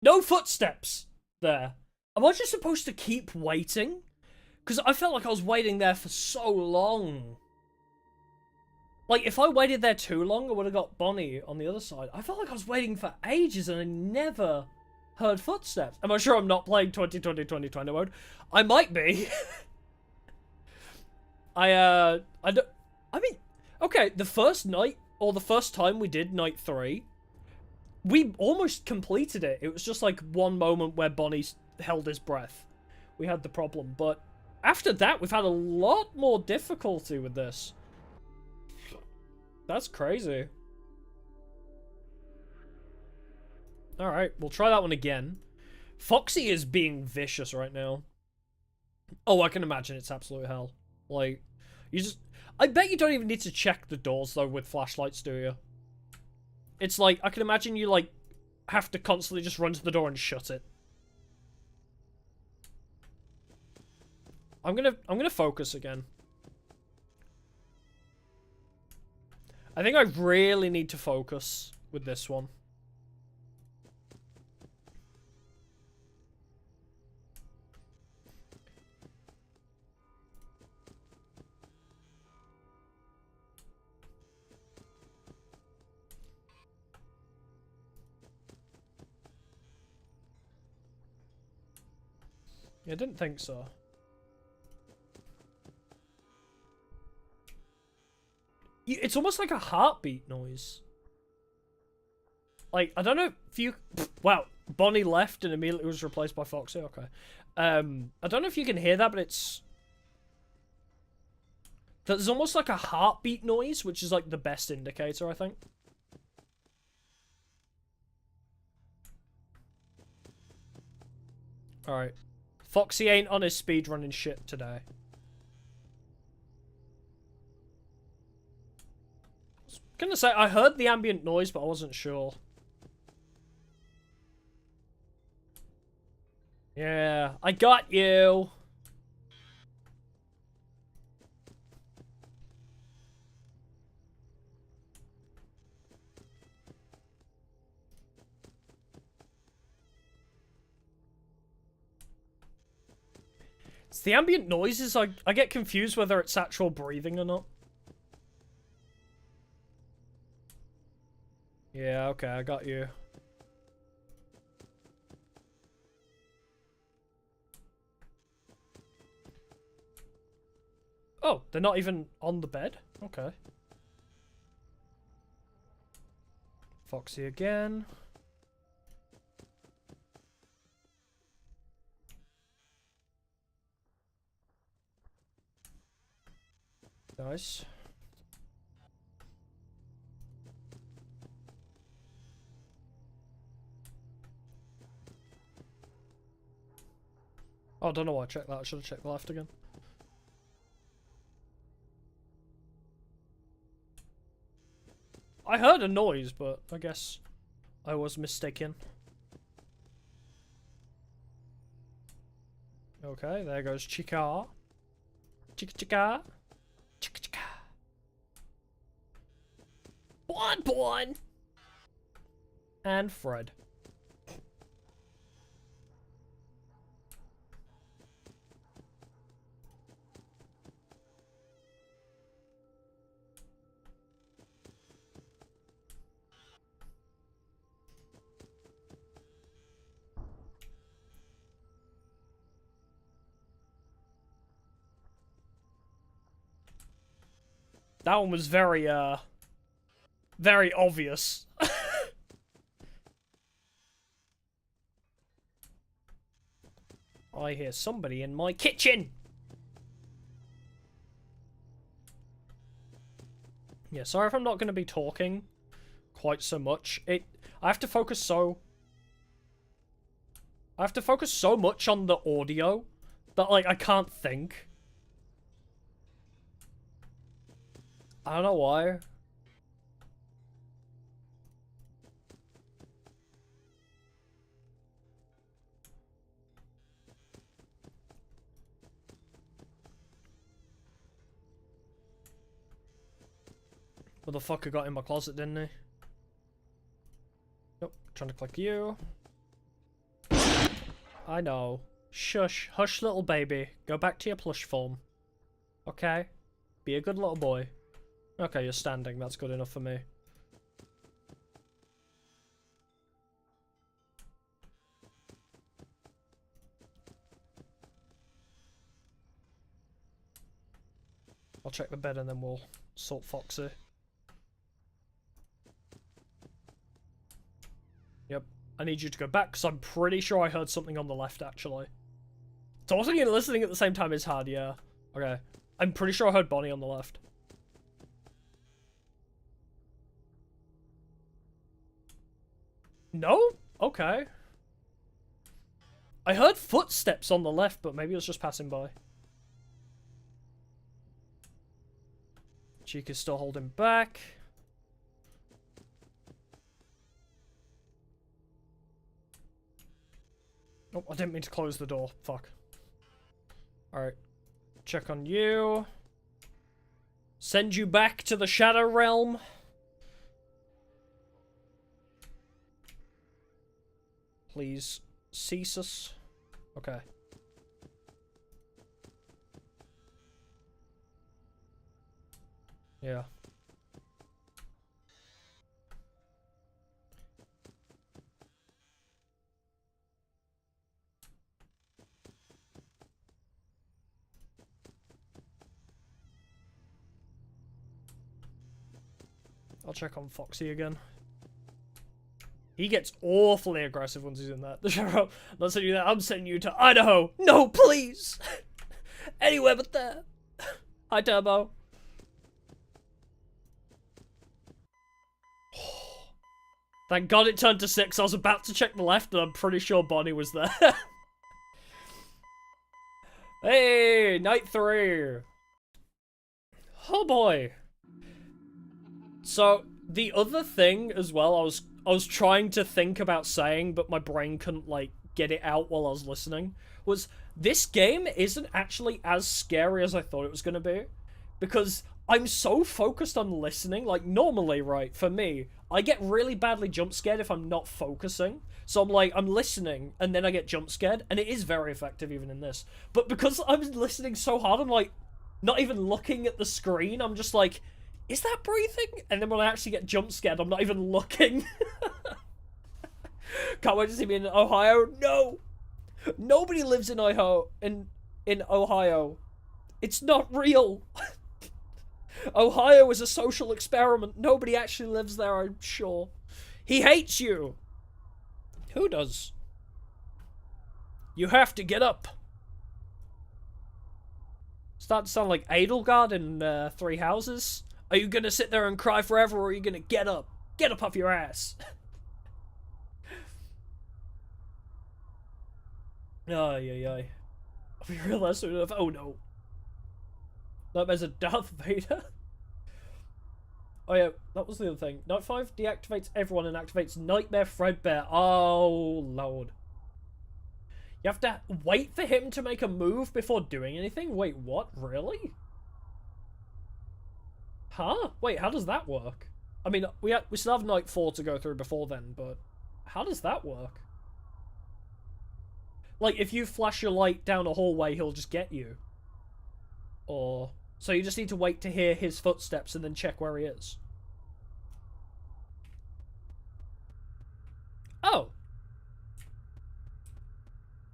No footsteps there. Am I just supposed to keep waiting? Because I felt like I was waiting there for so long. Like, if I waited there too long, I would have got Bonnie on the other side. I felt like I was waiting for ages and I never heard footsteps. Am I sure I'm not playing 2020 mode? I might be. I mean, okay, the first night, or the first time we did night 3, we almost completed it. It was just like one moment where Bonnie held his breath. We had the problem, but after that, we've had a lot more difficulty with this. That's crazy. Alright, we'll try that one again. Foxy is being vicious right now. Oh, I can imagine it's absolute hell. Like, you just... I bet you don't even need to check the doors, though, with flashlights, do you? It's like, I can imagine you, like, have to constantly just run to the door and shut it. I'm gonna focus again. I think I really need to focus with this one. Yeah, I didn't think so. It's almost like a heartbeat noise. Like, I don't know if you... Wow, Bonnie left and immediately was replaced by Foxy. Okay. I don't know if you can hear that, but it's... There's almost like a heartbeat noise, which is like the best indicator, I think. Alright. Foxy ain't on his speedrunning shit today. I was gonna say, I heard the ambient noise, but I wasn't sure. Yeah, I got you. It's the ambient noises. I get confused whether it's actual breathing or not. Yeah, okay, I got you. Oh, they're not even on the bed? Okay. Foxy again. Nice. Oh, I don't know why I checked that. I should have checked the left again. I heard a noise, but I guess I was mistaken. Okay, there goes Chica. Chica Chica. Chica Chica. Bon! And Fred. That one was very obvious. I hear somebody in my kitchen! Yeah, sorry if I'm not going to be talking quite so much. I have to focus so much on the audio that, like, I can't think. I don't know why. Motherfucker got in my closet, didn't he? Nope, trying to click you. I know. Shush. Hush, little baby. Go back to your plush form. Okay? Be a good little boy. Okay, you're standing. That's good enough for me. I'll check the bed and then we'll sort Foxy. Yep. I need you to go back because I'm pretty sure I heard something on the left, actually. Talking and listening at the same time is hard, yeah. Okay. I'm pretty sure I heard Bonnie on the left. No? Okay. I heard footsteps on the left, but maybe it was just passing by. Chica's still holding back. Oh, I didn't mean to close the door. Fuck. Alright. Check on you. Send you back to the Shadow Realm. Please cease us. Okay. Yeah. I'll check on Foxy again. He gets awfully aggressive once he's in that. The sheriff, I'm not sending you that. I'm sending you to Idaho. No, please. Anywhere but there. Hi, Turbo. Thank God it turned to 6. I was about to check the left, and I'm pretty sure Bonnie was there. Hey, night 3. Oh boy. So the other thing as well, I was trying to think about saying, but my brain couldn't like get it out while I was listening, was this game isn't actually as scary as I thought it was going to be, because I'm so focused on listening. Like normally, right, for me, I get really badly jump scared if I'm not focusing. So I'm listening and then I get jump scared, and it is very effective even in this. But because I'm listening so hard, I'm like not even looking at the screen. I'm just like, is that breathing? And then when I actually get jump scared, I'm not even looking. Can't wait to see me in Ohio. No, nobody lives in Ohio. In Ohio, it's not real. Ohio is a social experiment. Nobody actually lives there, I'm sure. He hates you. Who does? You have to get up. Starting to sound like Edelgard in Three Houses. Are you gonna sit there and cry forever, or are you gonna get up? Get up off your ass. Ay. We realized soon enough. Oh no. Nightmares of Darth Vader. Oh yeah, that was the other thing. Night 5 deactivates everyone and activates Nightmare Fredbear. Oh lord. You have to wait for him to make a move before doing anything? Wait, what? Really? Huh? Wait, how does that work? I mean, we still have night 4 to go through before then, but how does that work? Like, if you flash your light down a hallway, he'll just get you. Or... So you just need to wait to hear his footsteps and then check where he is. Oh.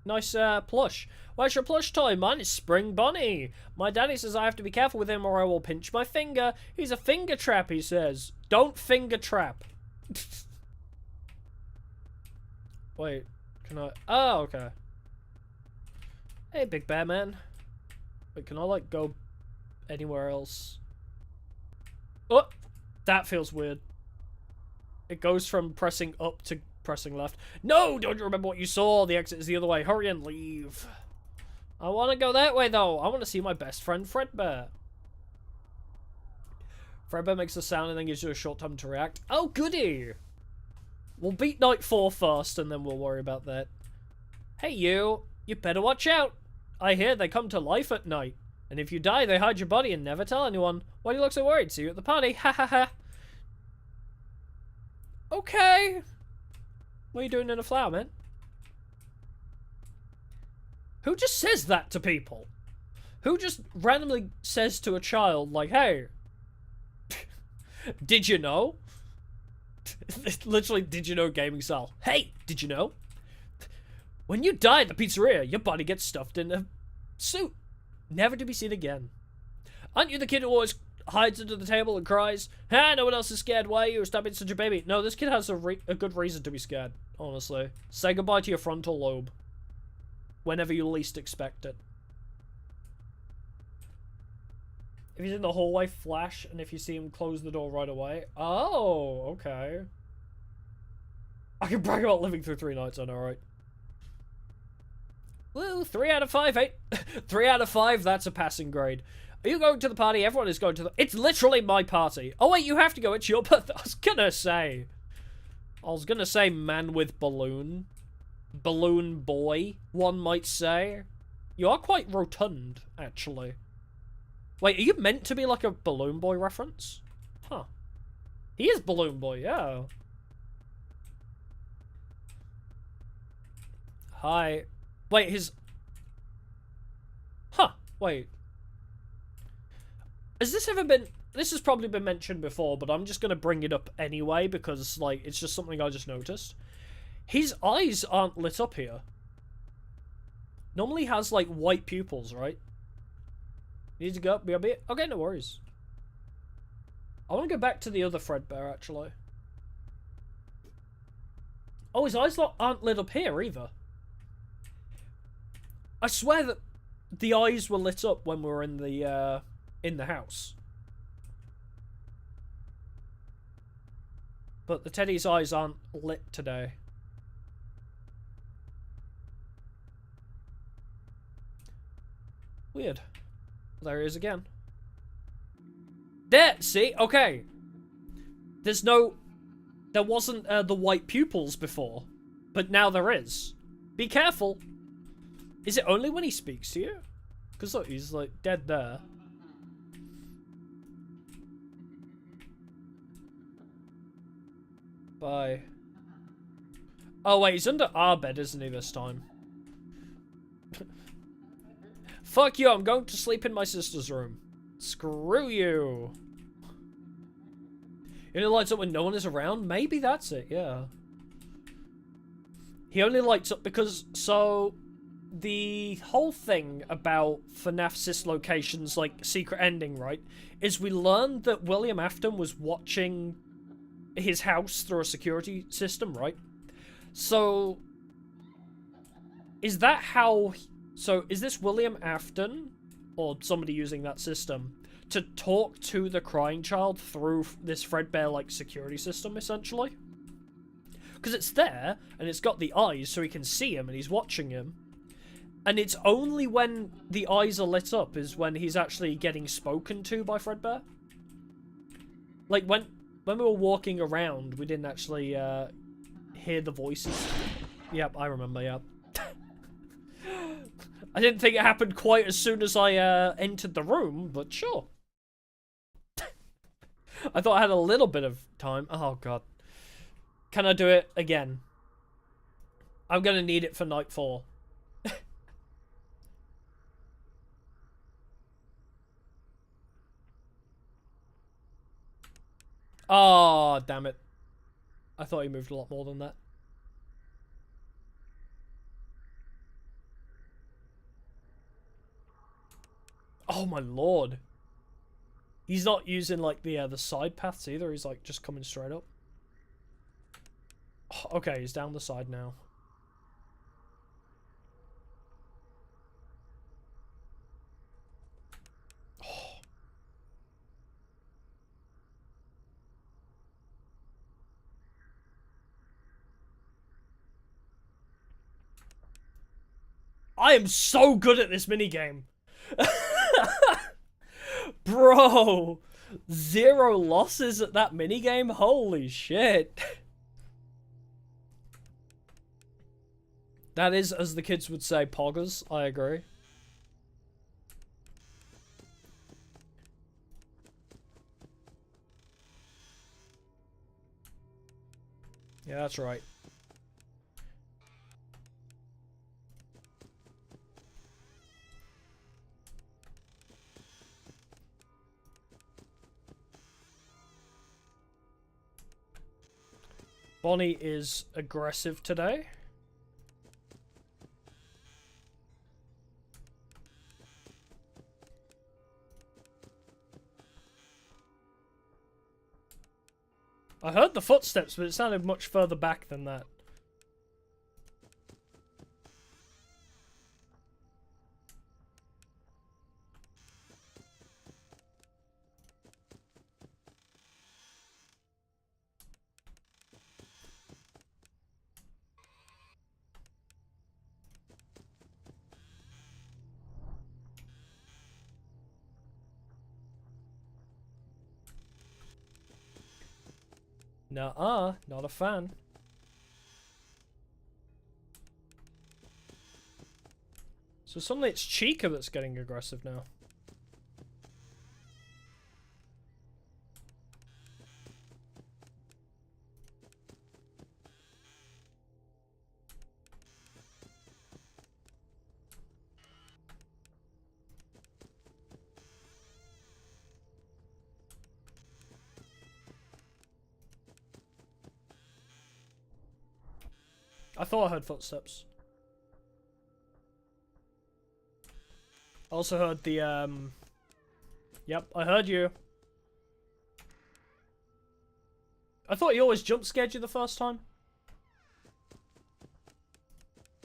Nice plush. Where's your plush toy? Mine is Spring Bunny. My daddy says I have to be careful with him or I will pinch my finger. He's a finger trap, he says. Don't finger trap. Wait, can I... Oh, okay. Hey, Big Bear Man. Wait, can I, like, go anywhere else? Oh! That feels weird. It goes from pressing up to pressing left. No! Don't you remember what you saw? The exit is the other way. Hurry and leave. I want to go that way, though. I want to see my best friend, Fredbear. Fredbear makes a sound and then gives you a short time to react. Oh, goody! We'll beat night 4 first, and then we'll worry about that. Hey, you. You better watch out. I hear they come to life at night. And if you die, they hide your body and never tell anyone. Why do you look so worried? See you at the party. Ha ha ha. Okay. What are you doing in a flower, man? Who just says that to people? Who just randomly says to a child, like, hey, did you know? Literally, did you know gaming style. Hey, did you know? When you die at the pizzeria, your body gets stuffed in a suit. Never to be seen again. Aren't you the kid who always hides under the table and cries, "Ah, no one else is scared. Why are you? Stop being such a baby." No, this kid has a good reason to be scared, honestly. Say goodbye to your frontal lobe. Whenever you least expect it. If he's in the hallway, flash, and if you see him, close the door right away. Oh, okay. I can brag about living through 3 nights, I know, right? Woo, 3 out of 5, 8. 3 out of 5, that's a passing grade. Are you going to the party? Everyone is going to the... It's literally my party. Oh, wait, you have to go. It's your birthday. I was gonna say man with balloon. Balloon boy, one might say. You are quite rotund, actually. Wait, are you meant to be like a Balloon Boy reference? Huh. He is Balloon Boy, yeah. Hi. Wait, his... Huh, wait. Has this ever been... This has probably been mentioned before, but I'm just going to bring it up anyway because, like, it's just something I just noticed. His eyes aren't lit up here. Normally has, like, white pupils, right? Need to go up, BRB? Okay, no worries. I want to go back to the other Fredbear, actually. Oh, his eyes aren't lit up here, either. I swear that the eyes were lit up when we were in the house. But the teddy's eyes aren't lit today. Weird. There he is again. There! See? Okay. There's no... There wasn't the white pupils before. But now there is. Be careful. Is it only when he speaks to you? Because look, he's like dead there. Bye. Oh wait, he's under our bed, isn't he, this time? Fuck you, I'm going to sleep in my sister's room. Screw you. He only lights up when no one is around? Maybe that's it, yeah. He only lights up because, so... The whole thing about FNAF Sis Location's, like, secret ending, right? Is we learned that William Afton was watching his house through a security system, right? So... Is that how... So, is this William Afton, or somebody using that system, to talk to the crying child through this Fredbear, like, security system, essentially? Because it's there, and it's got the eyes, so he can see him, and he's watching him. And it's only when the eyes are lit up is when he's actually getting spoken to by Fredbear. Like, when we were walking around, we didn't actually, hear the voices. Yep, I remember, yep. I didn't think it happened quite as soon as I entered the room, but sure. I thought I had a little bit of time. Oh, God. Can I do it again? I'm going to need it for night 4. Oh, damn it. I thought he moved a lot more than that. Oh, my lord. He's not using, like, the side paths either. He's, like, just coming straight up. Oh, okay, he's down the side now. Oh. I am so good at this minigame. Bro, 0 losses at that minigame? Holy shit. That is, as the kids would say, poggers. I agree. Yeah, that's right. Bonnie is aggressive today. I heard the footsteps, but it sounded much further back than that. Nuh-uh, not a fan. So suddenly it's Chica that's getting aggressive now. I thought I heard footsteps. I also heard the, Yep, I heard you. I thought he always jump scared you the first time.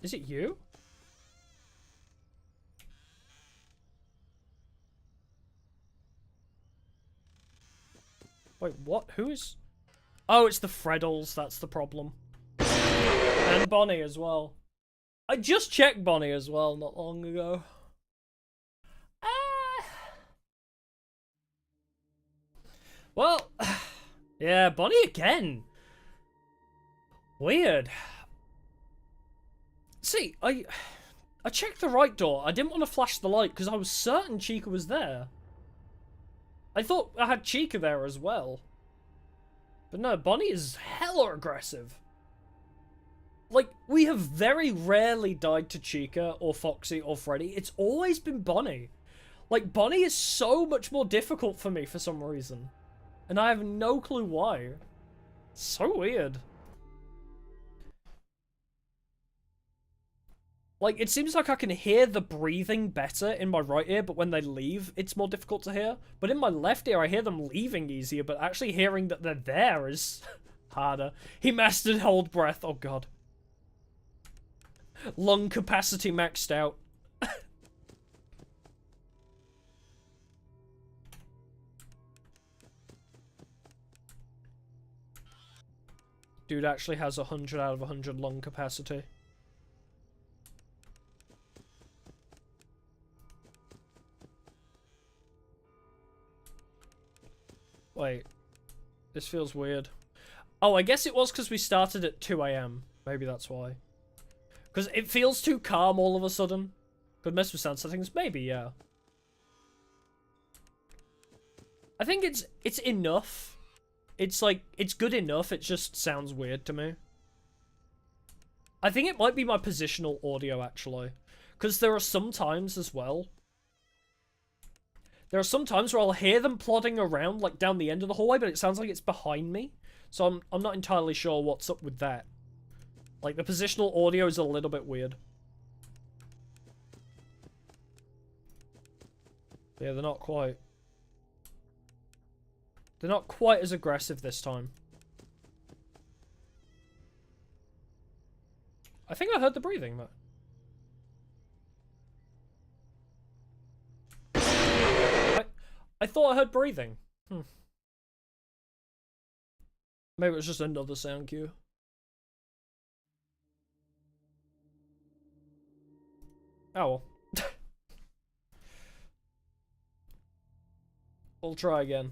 Is it you? Wait, what? Who is... Oh, it's the Freddles, that's the problem. And Bonnie as well. I just checked Bonnie as well not long ago. Well, yeah, Bonnie again. Weird. See, I checked the right door. I didn't want to flash the light because I was certain Chica was there. I thought I had Chica there as well. But no, Bonnie is hella aggressive. Like, we have very rarely died to Chica or Foxy or Freddy. It's always been Bonnie. Like, Bonnie is so much more difficult for me for some reason. And I have no clue why. So weird. Like, it seems like I can hear the breathing better in my right ear, but when they leave, it's more difficult to hear. But in my left ear, I hear them leaving easier, but actually hearing that they're there is harder. He mastered hold breath. Oh, God. Lung capacity maxed out. Dude actually has 100 out of 100 lung capacity. Wait. This feels weird. Oh, I guess it was because we started at 2 AM. Maybe that's why. Because it feels too calm all of a sudden. Could mess with sound settings? Maybe, yeah. I think it's enough. It's like, it's good enough, it just sounds weird to me. I think it might be my positional audio, actually. Because there are some times as well. There are some times where I'll hear them plodding around, like, down the end of the hallway, but it sounds like it's behind me. So I'm not entirely sure what's up with that. Like, the positional audio is a little bit weird. Yeah, they're not quite. They're not quite as aggressive this time. I think I heard the breathing, but... I thought I heard breathing. Maybe it was just another sound cue. Oh well. We'll try again.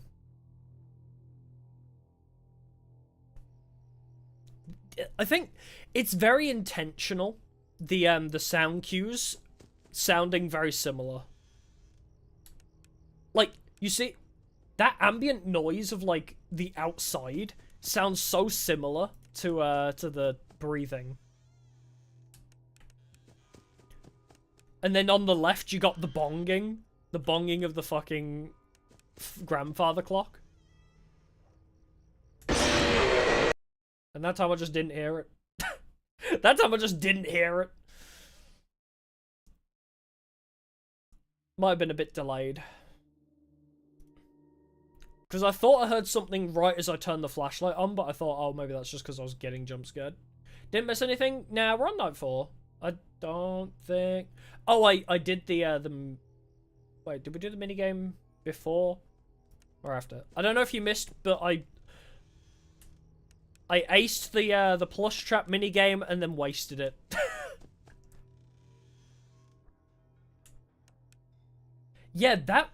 I think it's very intentional. The sound cues sounding very similar. Like, you see, that ambient noise of like the outside sounds so similar to the breathing. And then on the left you got the bonging of the fucking grandfather clock. And that time I just didn't hear it. That time I just didn't hear it. Might have been a bit delayed. Because I thought I heard something right as I turned the flashlight on, but I thought, oh, maybe that's just because I was getting jump scared. Didn't miss anything? Nah, we're on night 4. I don't think... Oh, I did the... Wait, did we do the minigame before or after? I don't know if you missed, but I aced the plush trap minigame and then wasted it. Yeah, that...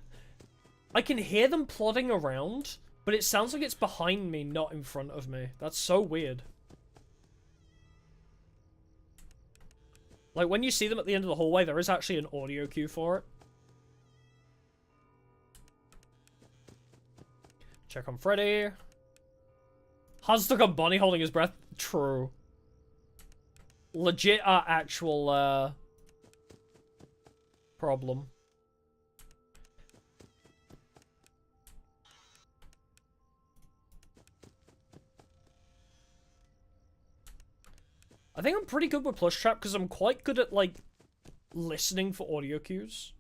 I can hear them plodding around, but it sounds like it's behind me, not in front of me. That's so weird. Like, when you see them at the end of the hallway, there is actually an audio cue for it. Check on Freddy. Hans stuck on Bonnie holding his breath. True. Legit our actual, problem. I think I'm pretty good with plush trap because I'm quite good at, like, listening for audio cues.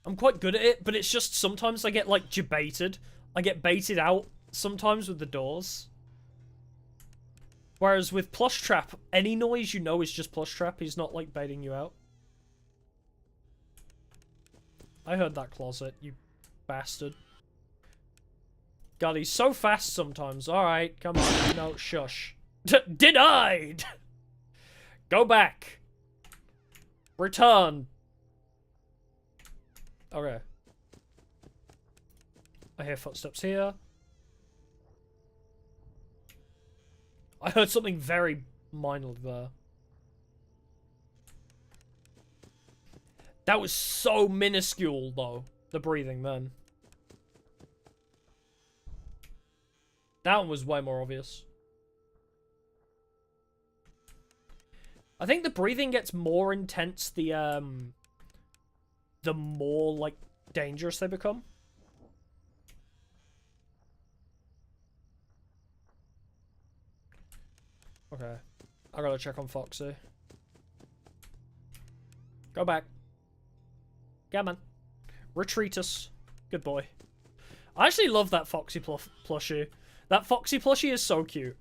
I'm quite good at it, but it's just sometimes I get, like, baited. I get baited out sometimes with the doors. Whereas with plush trap, any noise you know is just plush trap. He's not, like, baiting you out. I heard that closet, you bastard. God, he's so fast sometimes. Alright, come on. No, shush. Denied! Go back. Return. Okay. I hear footsteps here. I heard something very minor there. That was so minuscule, though. The breathing, then. That one was way more obvious. I think the breathing gets more intense the more, like, dangerous they become. Okay. I gotta check on Foxy. Go back. Come on. Retreat us. Good boy. I actually love that Foxy plushie. That Foxy plushie is so cute.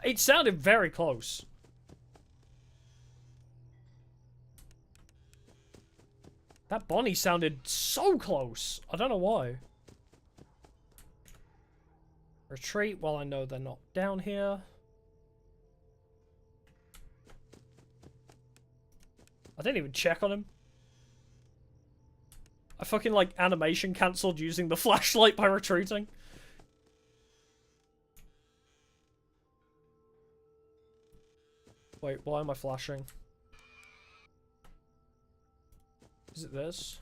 It sounded very close. That Bonnie sounded so close. I don't know why. Retreat while I know they're not down here. I didn't even check on him. I fucking, like, animation cancelled using the flashlight by retreating. Wait, Wait, why am I flashing? Is it this?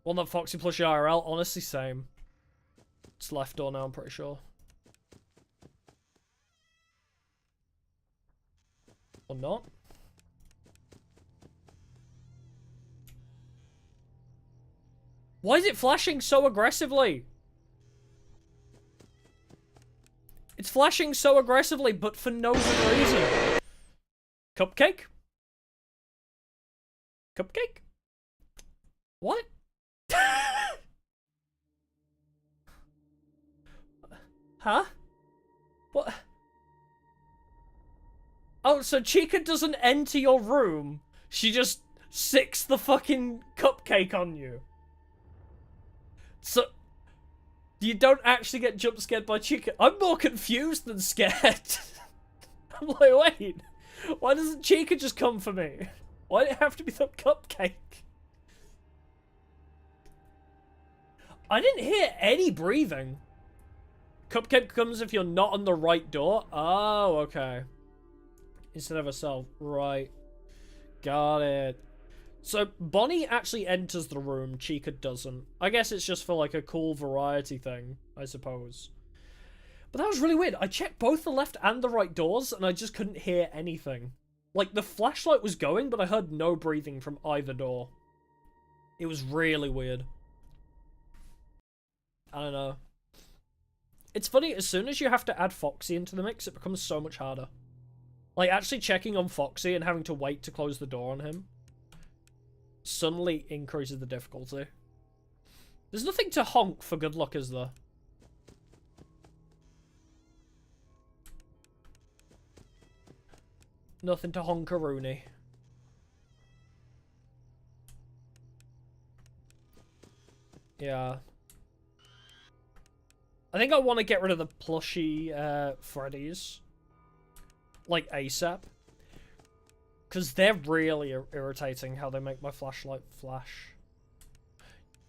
One that Foxy plushie IRL? Honestly, same. It's left door now, I'm pretty sure. Or not? Why is it flashing so aggressively? It's flashing so aggressively, but for no good reason. Cupcake? Cupcake? What? Huh? What? Oh, so Chica doesn't enter your room. She just sicks the fucking cupcake on you. So, you don't actually get jump scared by Chica. I'm more confused than scared. I'm like, wait. Why doesn't Chica just come for me? Why did it have to be the cupcake? I didn't hear any breathing. Cupcake comes if you're not on the right door. Oh, okay. Instead of herself. Right. Got it. So, Bonnie actually enters the room. Chica doesn't. I guess it's just for, like, a cool variety thing, I suppose. But that was really weird. I checked both the left and the right doors, and I just couldn't hear anything. Like, the flashlight was going, but I heard no breathing from either door. It was really weird. I don't know. It's funny, as soon as you have to add Foxy into the mix, it becomes so much harder. Like, actually checking on Foxy and having to wait to close the door on him suddenly increases the difficulty. There's nothing to honk for good luck, is there? Nothing to honk-a-rooney. Yeah. I think I want to get rid of the plushy Freddies. Like, ASAP. Because they're really irritating how they make my flashlight flash.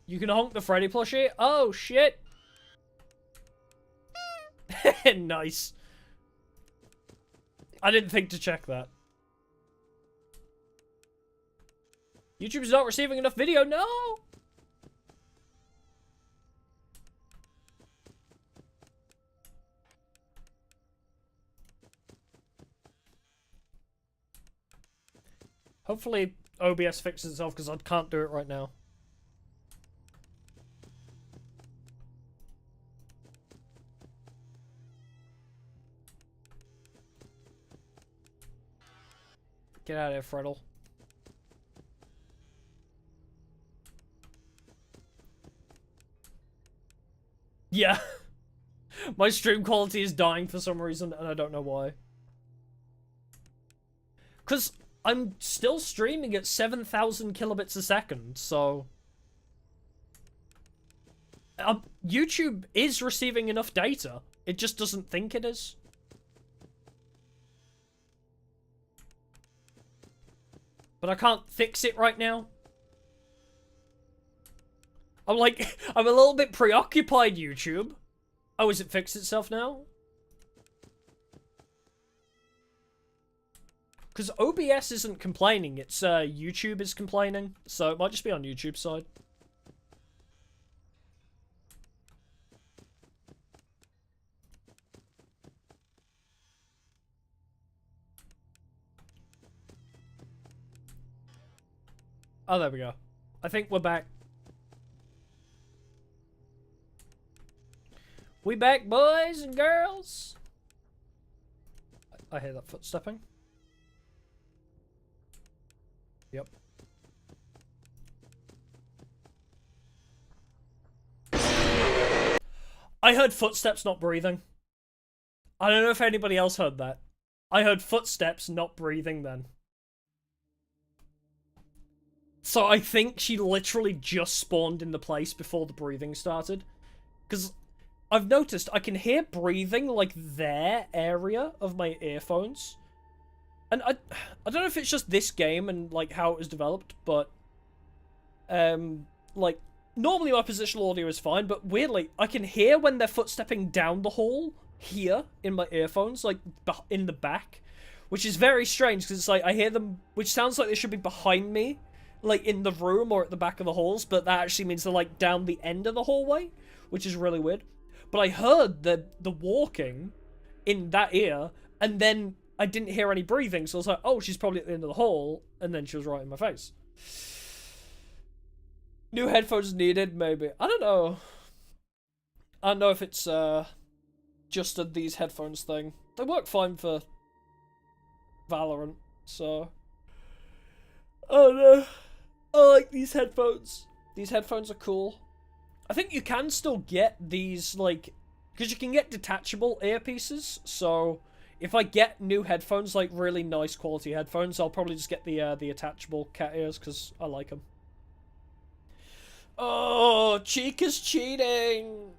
You can honk the Freddy plushie? Oh, shit! Nice. I didn't think to check that. YouTube's not receiving enough video? No! Hopefully OBS fixes itself because I can't do it right now. Get out of here, Freddle. Yeah. My stream quality is dying for some reason, and I don't know why. Because I'm still streaming at 7,000 kilobits a second, so... YouTube is receiving enough data. It just doesn't think it is. But I can't fix it right now. I'm like, I'm a little bit preoccupied, YouTube. Oh, has it fixed itself now? Because OBS isn't complaining, it's YouTube is complaining. So it might just be on YouTube's side. Oh, there we go. I think we're back. We back, boys and girls. I hear that footstepping. Yep. I heard footsteps, not breathing. I don't know if anybody else heard that. I heard footsteps, not breathing then. So I think she literally just spawned in the place before the breathing started. Because I've noticed I can hear breathing, like, their area of my earphones. And I don't know if it's just this game and, like, how it was developed, but... like, normally my positional audio is fine, but weirdly, I can hear when they're footstepping down the hall, here, in my earphones, like, in the back. which is very strange because it's like I hear them, which sounds like they should be behind me, like in the room or at the back of the halls, but that actually means they're like down the end of the hallway, which is really weird. But I heard the walking in that ear, and then I didn't hear any breathing, so I was like, oh, she's probably at the end of the hall, and then she was right in my face. New headphones needed, maybe. I don't know. I don't know if it's just these headphones thing. They work fine for Valorant, so oh no, I like these headphones. These headphones are cool. I think you can still get these, like, because you can get detachable earpieces, so if I get new headphones, like really nice quality headphones, I'll probably just get the attachable cat ears because I like them. Oh, Chica's cheating.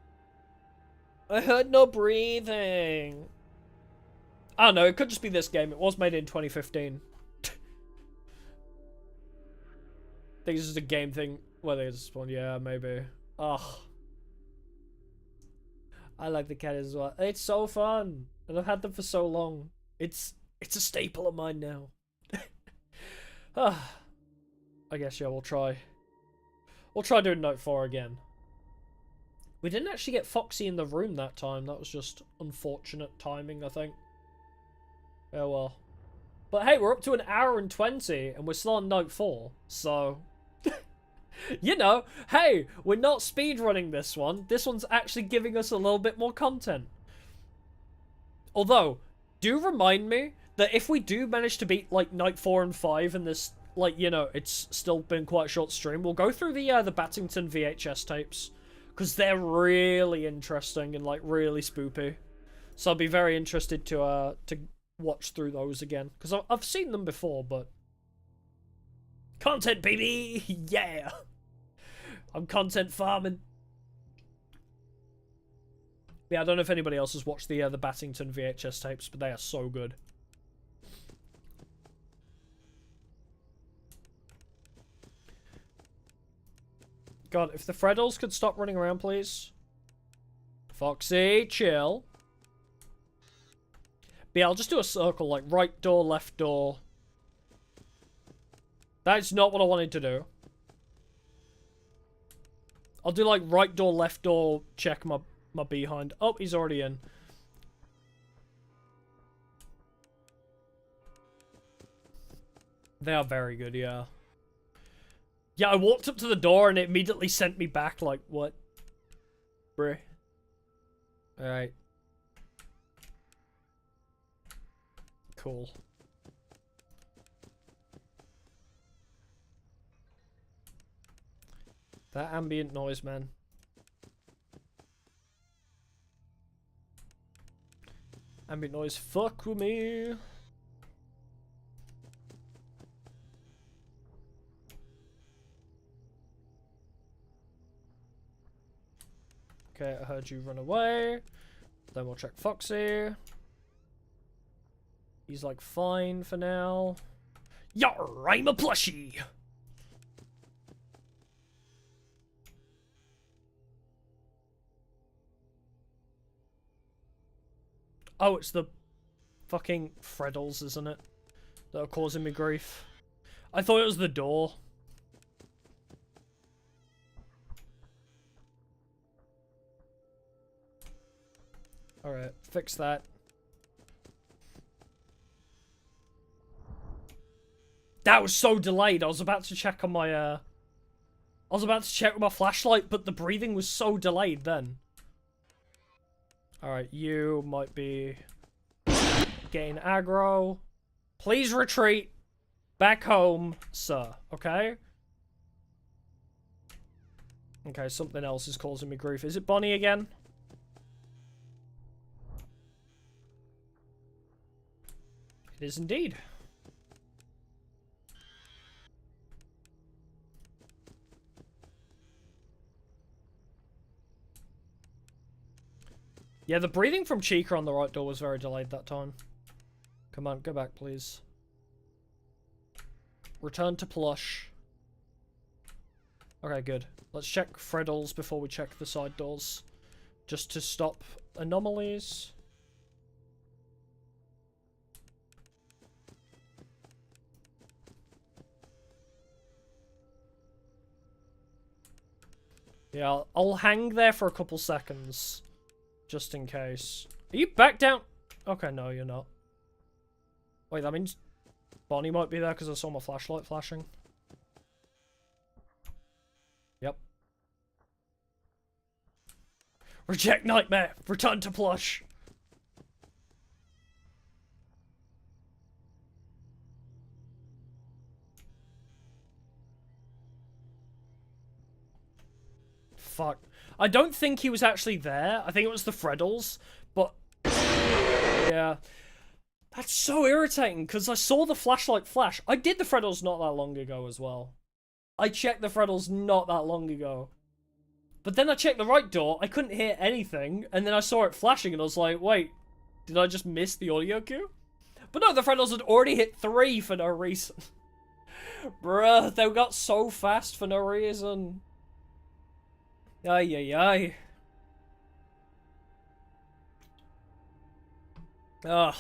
I heard no breathing. I don't know, it could just be this game. It was made in 2015. I think this is a game thing. Well, there's this one. Yeah, maybe. Ugh. I like the cat as well. It's so fun. And I've had them for so long. It's a staple of mine now. I guess, yeah, we'll try. We'll try doing Note 4 again. We didn't actually get Foxy in the room that time. That was just unfortunate timing, I think. Oh well. But hey, we're up to 1 hour and 20, and we're still on Note 4, so... you know, hey, we're not speedrunning this one. This one's actually giving us a little bit more content. Although, do remind me that if we do manage to beat, like, Night 4 and 5 and this, like, you know, it's still been quite a short stream, we'll go through the Battington VHS tapes. Because they're really interesting and, like, really spoopy. So I'll be very interested to watch through those again. Because I've seen them before, but... Content, baby! Yeah! I'm content farming. Yeah, I don't know if anybody else has watched the Battington VHS tapes, but they are so good. God, if the Freddles could stop running around, please. Foxy, chill. But yeah, I'll just do a circle, like right door, left door. That's not what I wanted to do. I'll do like right door, left door, check my behind. Oh, he's already in. They are very good, yeah. Yeah, I walked up to the door and it immediately sent me back, like, what? Bruh. Alright. Cool. That ambient noise, man. Ambient noise, fuck with me. Okay, I heard you run away. Then we'll check Foxy. He's like fine for now. Yarr, I'm a plushie. Oh, it's the fucking Freddles, isn't it? That are causing me grief. I thought it was the door. Alright, fix that. That was so delayed. I was about to check on my, I was about to check with my flashlight, but the breathing was so delayed then. Alright, you might be getting aggro. Please retreat back home, sir. Okay? Okay, something else is causing me grief. Is it Bonnie again? It is indeed. Yeah, the breathing from Chica on the right door was very delayed that time. Come on, go back, please. Return to plush. Okay, good. Let's check Freddles before we check the side doors. Just to stop anomalies. Yeah, I'll hang there for a couple seconds. Just in case. Are you back down? Okay, no, you're not. Wait, that means Bonnie might be there because I saw my flashlight flashing. Yep. Reject nightmare. Return to plush. Fuck. I don't think he was actually there. I think it was the Freddles. But yeah. That's so irritating because I saw the flashlight flash. I did the Freddles not that long ago as well. I checked the Freddles not that long ago. But then I checked the right door, I couldn't hear anything, and then I saw it flashing and I was like, wait, did I just miss the audio cue? But no, the Freddles had already hit 3 for no reason. Bruh, they got so fast for no reason. Ay, ay, ay. Ugh.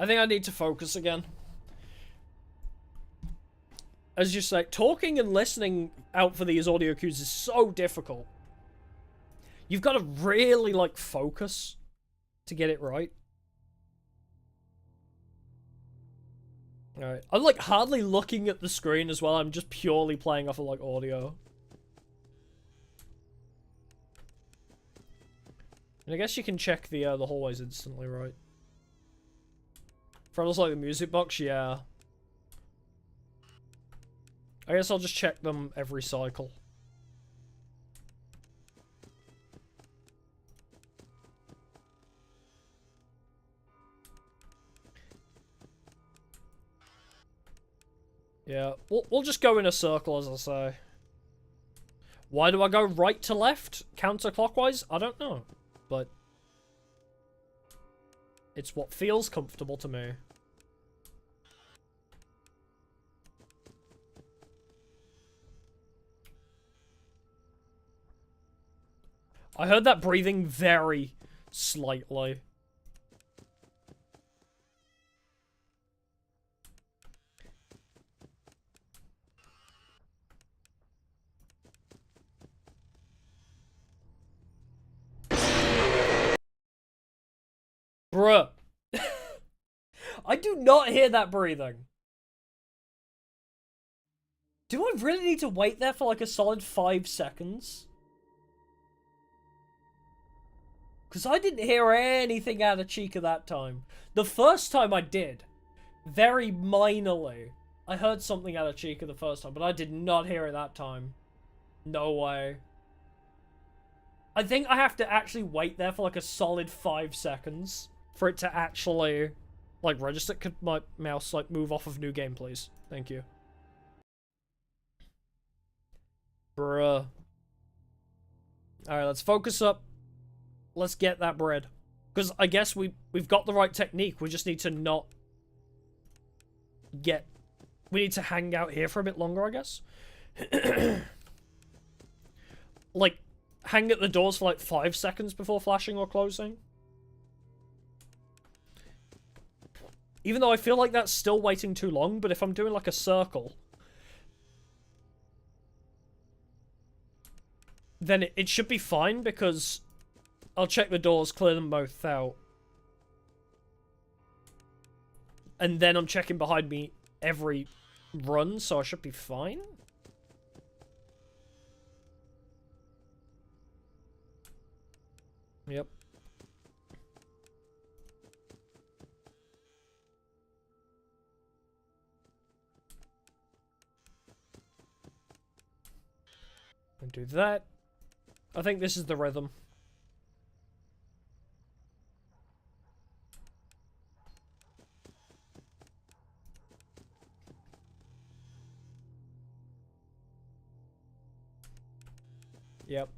I think I need to focus again. As you say, talking and listening out for these audio cues is so difficult. You've got to really, like, focus to get it right. Alright. I'm, like, hardly looking at the screen as well. I'm just purely playing off of, like, audio. And I guess you can check the hallways instantly, right? For almost like the music box, yeah. I guess I'll just check them every cycle. Yeah, we'll just go in a circle, as I say. Why do I go right to left, counterclockwise? I don't know, but it's what feels comfortable to me. I heard that breathing very slightly. Bruh. I do not hear that breathing. Do I really need to wait there for like a solid 5 seconds? Because I didn't hear anything out of Chica that time. The first time I did. Very minorly. I heard something out of Chica the first time, but I did not hear it that time. No way. I think I have to actually wait there for like a solid 5 seconds for it to actually, like, register. Could my mouse, like, move off of new game, please? Thank you. Bruh. Alright, let's focus up. Let's get that bread. Because I guess we've got the right technique. We just need to not get... We need to hang out here for a bit longer, I guess. Like, hang at the doors for like 5 seconds before flashing or closing. Even though I feel like that's still waiting too long, but if I'm doing like a circle, then it should be fine because I'll check the doors, clear them both out. And then I'm checking behind me every run, so I should be fine. Yep. And do that. I think this is the rhythm. Yep.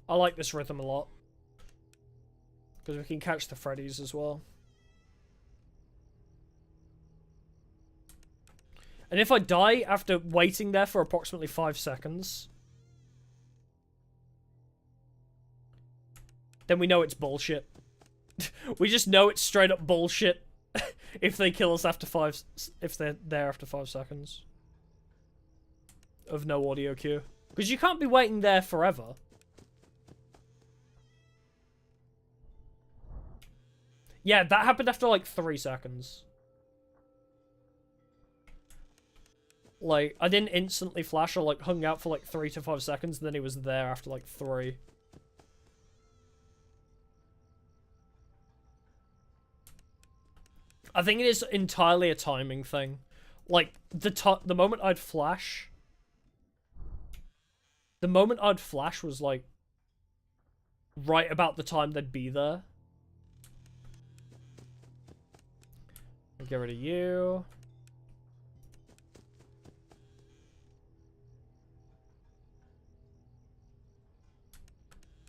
I like this rhythm a lot. Because we can catch the Freddies as well. And if I die after waiting there for approximately 5 seconds, then we know it's bullshit. We just know it's straight up bullshit if they kill us after if they're there after 5 seconds of no audio cue. Because you can't be waiting there forever. Yeah, that happened after like 3 seconds. Like, I didn't instantly flash or like hung out for like 3 to 5 seconds, and then he was there after like 3. I think it is entirely a timing thing. Like, the moment I'd flash... The moment I'd flash was like... right about the time they'd be there. I'll get rid of you.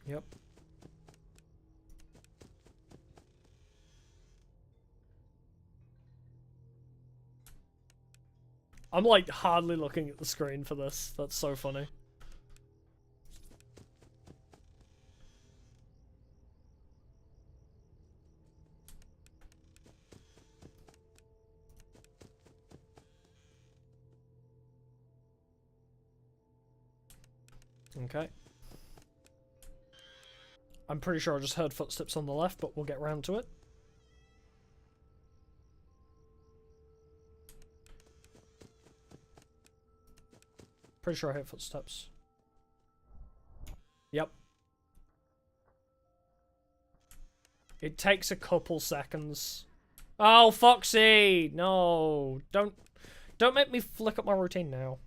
Yep. I'm like hardly looking at the screen for this. That's so funny. Okay. I'm pretty sure I just heard footsteps on the left, but we'll get round to it. Pretty sure I heard footsteps. Yep. It takes a couple seconds. Oh, Foxy! No. Don't make me flick up my routine now.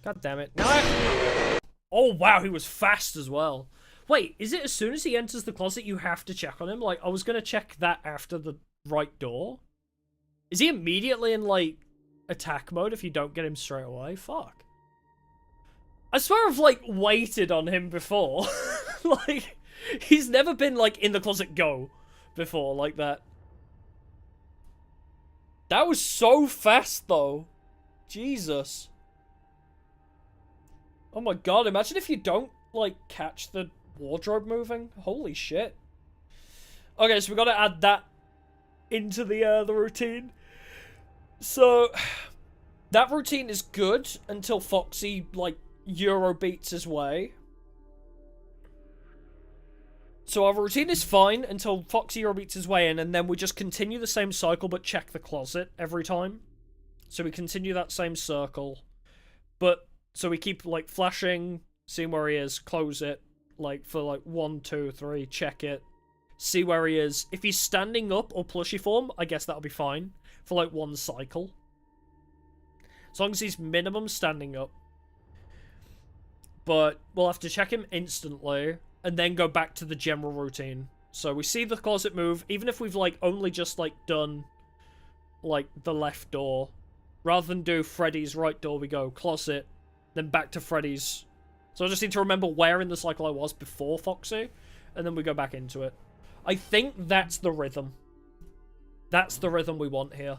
God damn it. No! Oh, wow, he was fast as well. Wait, is it as soon as he enters the closet you have to check on him? Like, I was gonna check that after the right door. Is he immediately in, like, attack mode if you don't get him straight away? Fuck. I swear I've, like, waited on him before. Like, he's never been, like, in the closet, go, before, like that. That was so fast, though. Jesus. Oh my god, imagine if you don't, like, catch the wardrobe moving. Holy shit. Okay, so we gotta add that into the routine. So, that routine is good until Foxy, like, Eurobeats his way. So our routine is fine until Foxy Eurobeats his way in, and then we just continue the same cycle but check the closet every time. So we continue that same circle. But, so we keep, like, flashing, seeing where he is, close it, like, for, like, 1, 2, 3, check it, see where he is. If he's standing up or plushie form, I guess that'll be fine for, like, 1 cycle. As long as he's minimum standing up. But we'll have to check him instantly, and then go back to the general routine. So we see the closet move, even if we've, like, only just, like, done, like, the left door. Rather than do Freddy's right door, we go closet, then back to Freddy's. So I just need to remember where in the cycle I was before Foxy, and then we go back into it. I think that's the rhythm. That's the rhythm we want here.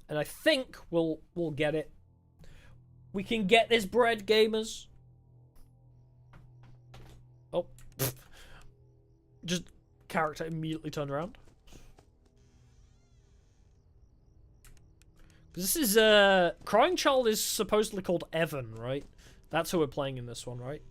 And I think we'll get it. We can get this bread, gamers. Oh. Just character immediately turned around. This is, Crying Child is supposedly called Evan, right? That's who we're playing in this one, right?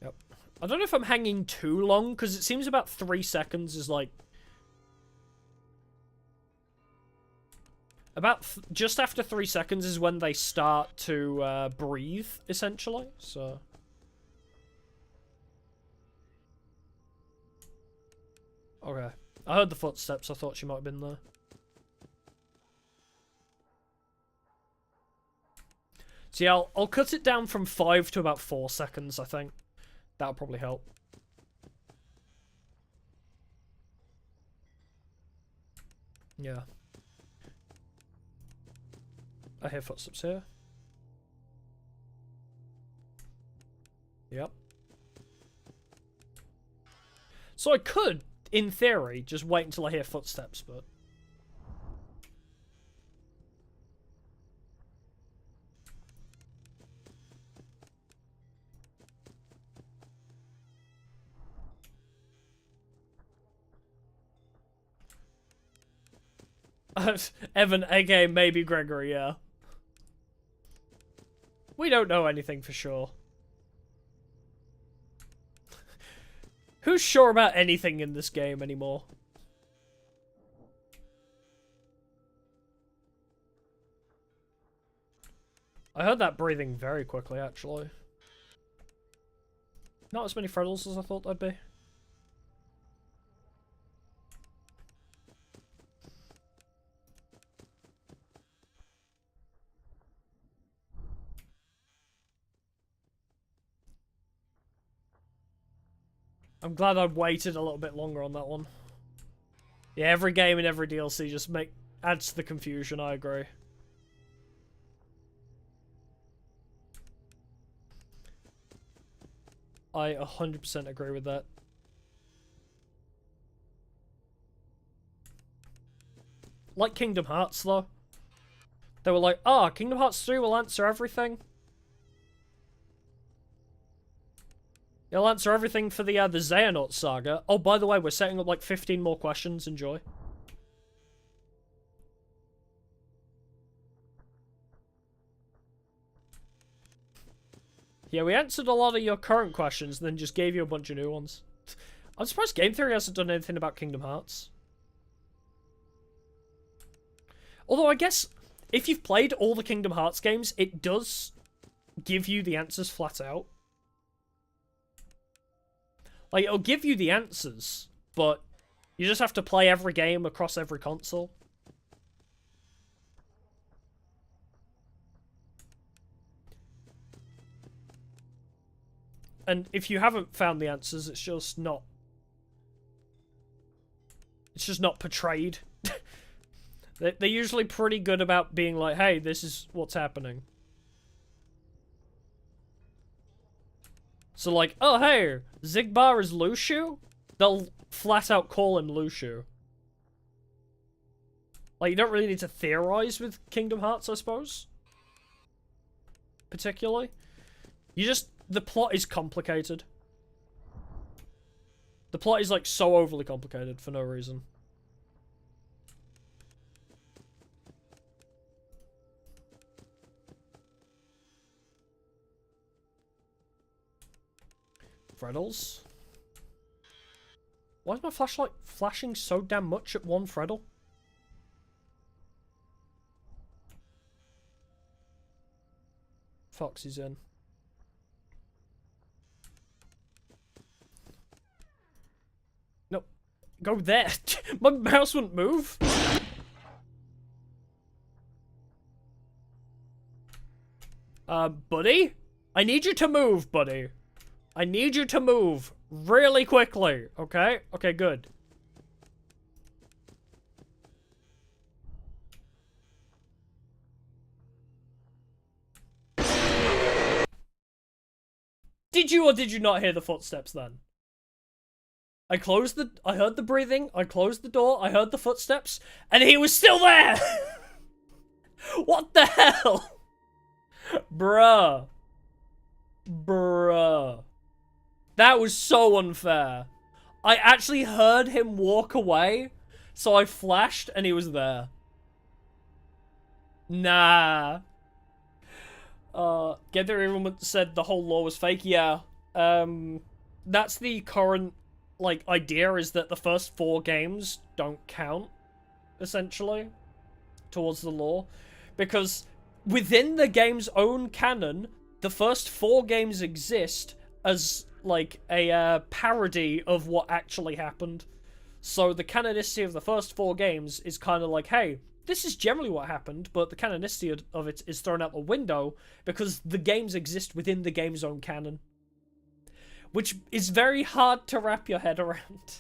Yep. I don't know if I'm hanging too long, because it seems about 3 seconds is, like... About just after 3 seconds is when they start to breathe, essentially. So, okay. I heard the footsteps. I thought she might have been there. So yeah, I'll cut it down from 5 to about 4 seconds. I think that'll probably help. Yeah. I hear footsteps here. Yep. So I could, in theory, just wait until I hear footsteps, but... Evan, aka maybe Gregory, yeah. We don't know anything for sure. Who's sure about anything in this game anymore? I heard that breathing very quickly, actually. Not as many Freddles as I thought there'd be. I'm glad I waited a little bit longer on that one. Yeah, every game and every DLC just adds to the confusion, I agree. I 100% agree with that. Like Kingdom Hearts, though. They were like, ah, Kingdom Hearts 3 will answer everything. It'll answer everything for the Xehanort saga. Oh, by the way, we're setting up like 15 more questions. Enjoy. Yeah, we answered a lot of your current questions and then just gave you a bunch of new ones. I'm surprised Game Theory hasn't done anything about Kingdom Hearts. Although, I guess, if you've played all the Kingdom Hearts games, it does give you the answers flat out. Like, it'll give you the answers, but you just have to play every game across every console. And if you haven't found the answers, it's just not portrayed. They're usually pretty good about being like, hey, this is what's happening. So like, oh hey, Zigbar is Lushu? They'll flat out call him Lushu. Like, you don't really need to theorize with Kingdom Hearts, I suppose. Particularly. The plot is complicated. The plot is like so overly complicated for no reason. Freddles? Why is my flashlight flashing so damn much at one Freddle? Foxy's in. No. Go there. My mouse wouldn't move. Buddy? I need you to move, buddy. I need you to move really quickly, okay? Okay, good. Did you or did you not hear the footsteps then? I heard the breathing, I closed the door, I heard the footsteps, and he was still there! What the hell? Bruh. Bruh. That was so unfair. I actually heard him walk away, so I flashed and he was there. Nah. Get there, everyone said the whole lore was fake. Yeah. That's the current, like, idea, is that the first 4 games don't count, essentially, towards the lore. Because within the game's own canon, the first 4 games exist as like a parody of what actually happened. So the canonicity of the first 4 games is kind of like, hey, this is generally what happened, but the canonicity of it is thrown out the window because the games exist within the game's own canon. Which is very hard to wrap your head around.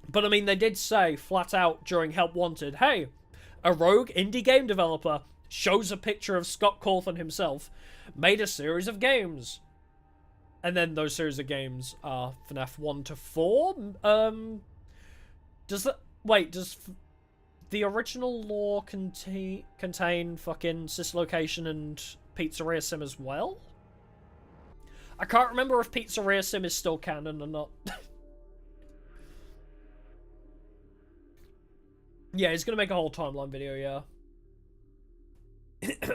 But I mean, they did say flat out during Help Wanted, hey, a rogue indie game developer shows a picture of Scott Cawthon himself, made a series of games. And then those series of games are FNAF 1 to 4. Does the original lore contain fucking Cislocation and Pizzeria Sim as well? I can't remember if Pizzeria Sim is still canon or not. Yeah, he's gonna make a whole timeline video, yeah.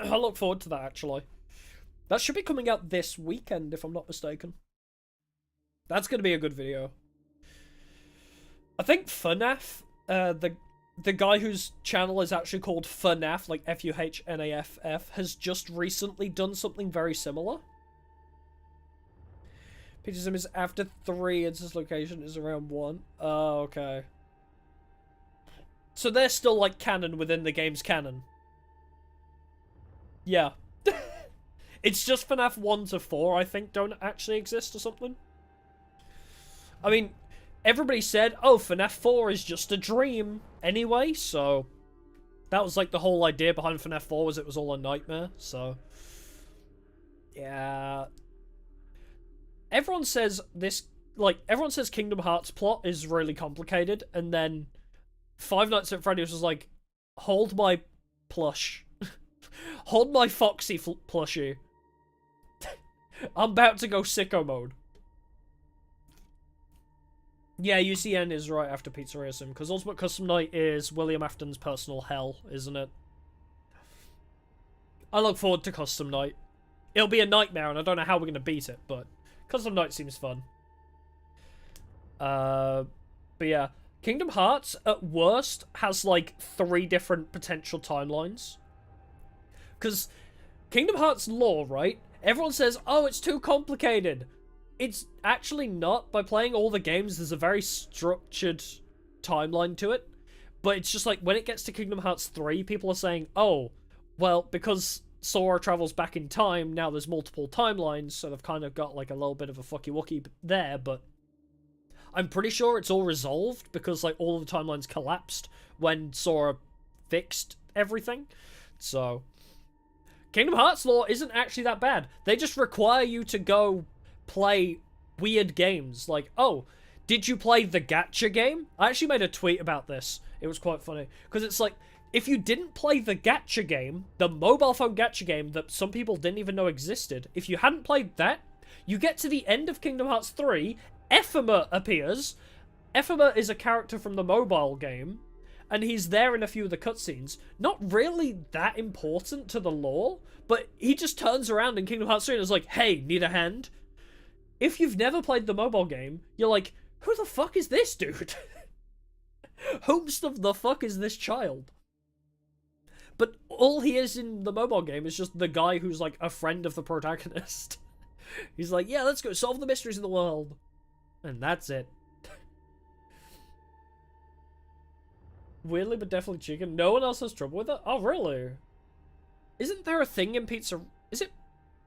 I look forward to that, actually. That should be coming out this weekend, if I'm not mistaken. That's gonna be a good video. I think FNAF, the guy whose channel is actually called FNAF, like FUHNAFF, has just recently done something very similar. Pizza Sim is after 3, and his location is around 1. Oh, okay. So they're still, like, canon within the game's canon. Yeah. It's just FNAF 1 to 4, I think, don't actually exist or something. I mean, everybody said, oh, FNAF 4 is just a dream anyway, so that was like the whole idea behind FNAF 4, was it was all a nightmare, so yeah. Everyone says everyone says Kingdom Hearts plot is really complicated, and then Five Nights at Freddy's was like, hold my plush. Hold my Foxy plushie. I'm about to go sicko mode. Yeah, UCN is right after Pizzeria Sim, because Ultimate Custom Night is William Afton's personal hell, isn't it? I look forward to Custom Night. It'll be a nightmare, and I don't know how we're going to beat it, but Custom Night seems fun. But yeah, Kingdom Hearts, at worst, has, like, 3 different potential timelines. Because Kingdom Hearts lore, right? Everyone says, oh, it's too complicated. It's actually not. By playing all the games, there's a very structured timeline to it. But it's just like, when it gets to Kingdom Hearts 3, people are saying, oh, well, because Sora travels back in time, now there's multiple timelines, so they've kind of got like a little bit of a fucky-wucky there, but I'm pretty sure it's all resolved, because like all of the timelines collapsed when Sora fixed everything. So Kingdom Hearts lore isn't actually that bad. They just require you to go play weird games. Like, oh, did you play the gacha game? I actually made a tweet about this. It was quite funny. Because it's like, if you didn't play the gacha game, the mobile phone gacha game that some people didn't even know existed, if you hadn't played that, you get to the end of Kingdom Hearts 3, Ephema appears. Ephema is a character from the mobile game, and he's there in a few of the cutscenes. Not really that important to the lore, but he just turns around in Kingdom Hearts 3 and is like, hey, need a hand? If you've never played the mobile game, you're like, who the fuck is this dude? Whomst of the fuck is this child? But all he is in the mobile game is just the guy who's like a friend of the protagonist. He's like, yeah, let's go solve the mysteries of the world. And that's it. Weirdly but definitely chicken. No one else has trouble with it? Oh, really? Isn't there a thing in Pizza... Is it...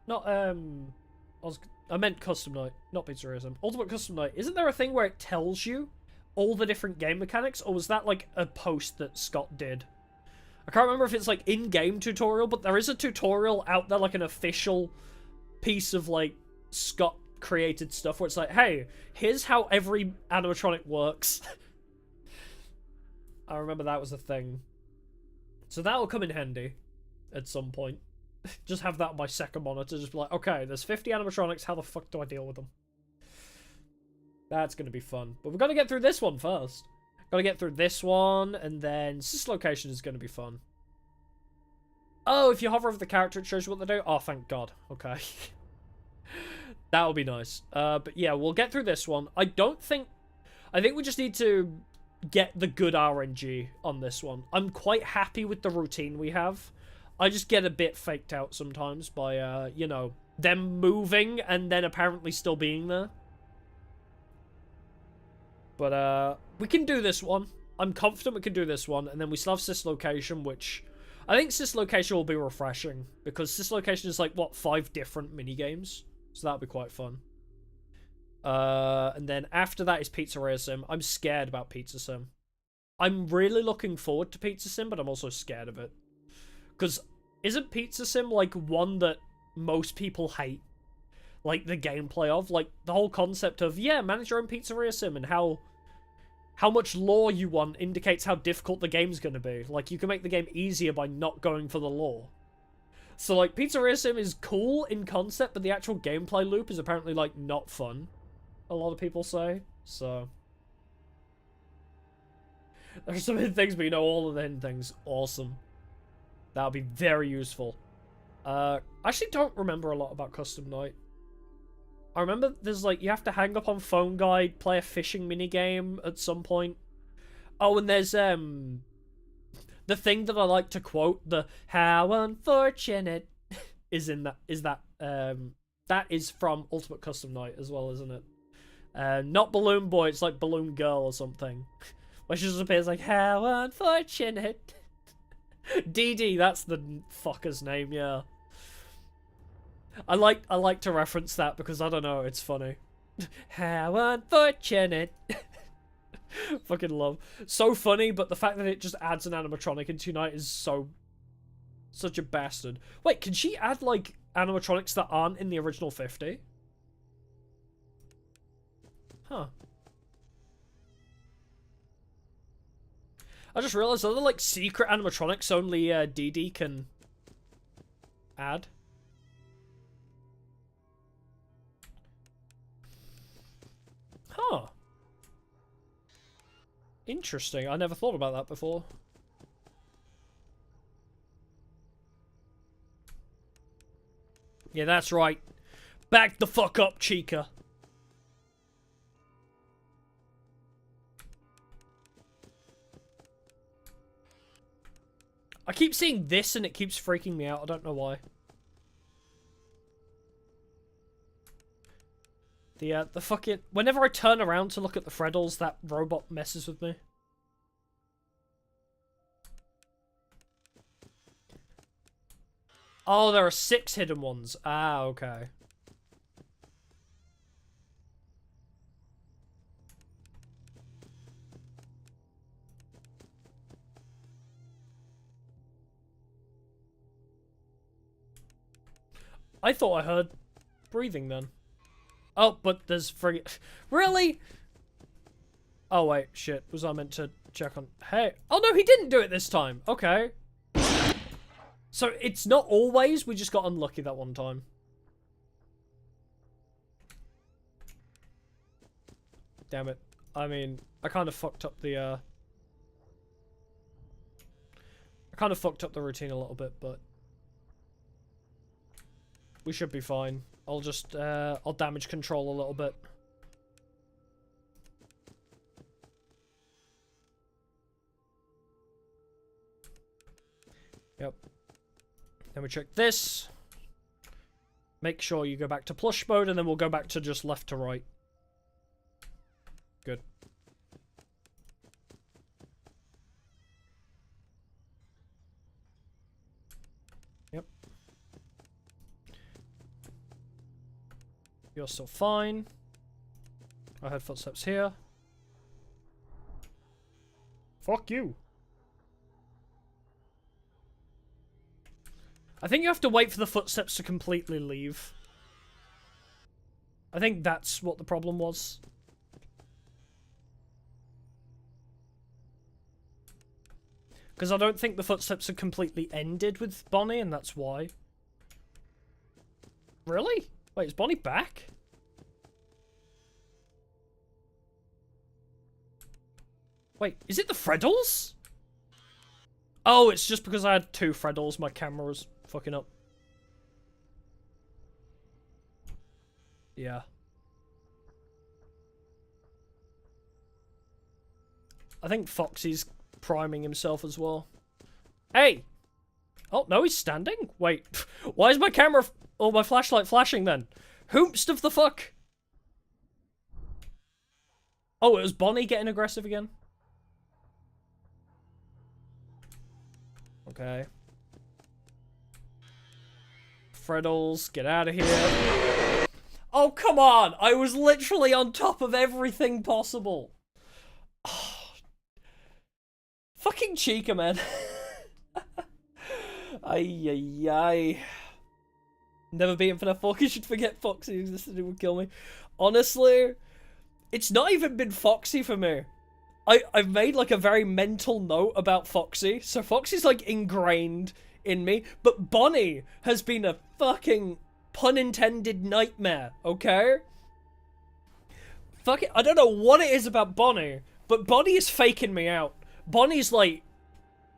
Not, I meant Custom Night, not Pizzeria Sim. Ultimate Custom Night. Isn't there a thing where it tells you all the different game mechanics? Or was that, like, a post that Scott did? I can't remember if it's, like, in-game tutorial, but there is a tutorial out there, like, an official piece of, like, Scott-created stuff where it's like, hey, here's how every animatronic works. I remember that was a thing. So that'll come in handy at some point. Just have that on my second monitor, just be like, okay, there's 50 animatronics, how the fuck do I deal with them? That's gonna be fun. But we've got to get through this one first. Gotta get through this one, and then this location is gonna be fun. Oh, if you hover over the character, it shows you what they do? Oh, thank God. Okay. That'll be nice. But yeah, we'll get through this one. I think we just need to get the good RNG on this one. I'm quite happy with the routine we have. I just get a bit faked out sometimes by, you know, them moving and then apparently still being there. But, we can do this one. I'm confident we can do this one. And then we still have Sis Location, which... I think Sis Location will be refreshing. Because Sis Location is like, what, 5 different minigames? So that'll be quite fun. And then after that is Pizzeria Sim. I'm scared about Pizza Sim. I'm really looking forward to Pizza Sim, but I'm also scared of it. Because isn't Pizza Sim, like, one that most people hate? Like, the gameplay of? Like, the whole concept of, yeah, manage your own Pizzeria Sim, and how much lore you want indicates how difficult the game's gonna be. Like, you can make the game easier by not going for the lore. So, like, Pizzeria Sim is cool in concept, but the actual gameplay loop is apparently, like, not fun. A lot of people say, so... There's some hidden things, but you know all of the hidden things. Awesome. That'll be very useful. I actually don't remember a lot about Custom Night. I remember there's like, you have to hang up on phone guide, play a fishing minigame at some point. Oh, and there's, the thing that I like to quote, the how unfortunate is in that, that is from Ultimate Custom Night as well, isn't it? Not Balloon Boy, it's like Balloon Girl or something. Where she just appears like, how unfortunate. Dee Dee, that's the fucker's name, yeah. I like to reference that because I don't know, it's funny. How unfortunate. Fucking love. So funny, but the fact that it just adds an animatronic into Unite is such a bastard. Wait, can she add like animatronics that aren't in the original 50? Huh. I just realized other like secret animatronics only Dee Dee can add. Huh. Interesting. I never thought about that before. Yeah, that's right. Back the fuck up, Chica. I keep seeing this and it keeps freaking me out. I don't know why. The fucking... Whenever I turn around to look at the Freddles, that robot messes with me. Oh, there are 6 hidden ones. Ah, okay. I thought I heard breathing then. Oh, but there's Really? Oh, wait. Shit. Was I meant to check on... Hey. Oh, no, he didn't do it this time. Okay. So, it's not always. We just got unlucky that one time. Damn it. I mean, I kind of fucked up the, I kind of fucked up the routine a little bit, but... We should be fine. I'll just, I'll damage control a little bit. Yep. Then we check this. Make sure you go back to plush mode, and then we'll go back to just left to right. Good. Yep. You're still fine. I heard footsteps here. Fuck you. I think you have to wait for the footsteps to completely leave. I think that's what the problem was. Because I don't think the footsteps are completely ended with Bonnie, and that's why. Really? Wait, is Bonnie back? Wait, is it the Freddles? Oh, it's just because I had 2 Freddles, my camera was fucking up. Yeah. I think Foxy's priming himself as well. Hey! Oh, no, he's standing? Wait, why is my camera or my flashlight flashing then? Hoopst of the fuck? Oh, it was Bonnie getting aggressive again? Okay. Freddles, get out of here. Oh, come on! I was literally on top of everything possible. Oh. Fucking Chica, man. Ay, ay, ay. Never beaten FNAF 4, you should forget Foxy existed, it would kill me. Honestly, it's not even been Foxy for me. I've made like a very mental note about Foxy, so Foxy's like ingrained in me, but Bonnie has been a fucking pun intended nightmare, okay? Fuck it, I don't know what it is about Bonnie, but Bonnie is faking me out. Bonnie's like,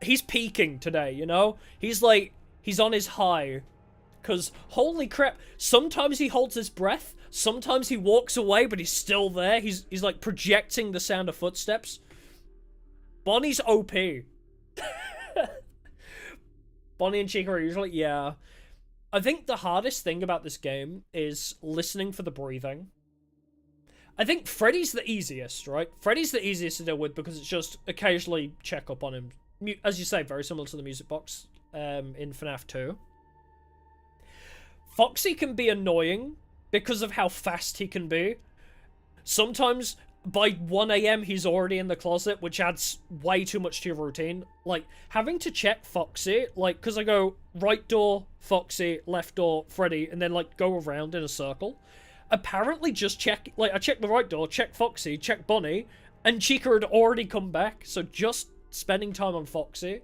he's peaking today, you know? He's like, he's on his high. Because, holy crap, sometimes he holds his breath, sometimes he walks away, but he's still there. He's like projecting the sound of footsteps. Bonnie's OP. Bonnie and Chica are usually, yeah. I think the hardest thing about this game is listening for the breathing. I think Freddy's the easiest, right? Freddy's the easiest to deal with because it's just occasionally check up on him. As you say, very similar to the music box in FNAF 2. Foxy can be annoying because of how fast he can be. Sometimes by 1 AM he's already in the closet, which adds way too much to your routine. Like, having to check Foxy, like, because I go right door, Foxy, left door, Freddy, and then, like, go around in a circle. Apparently just check, like, I checked the right door, check Foxy, check Bonnie, and Chica had already come back, so just spending time on Foxy.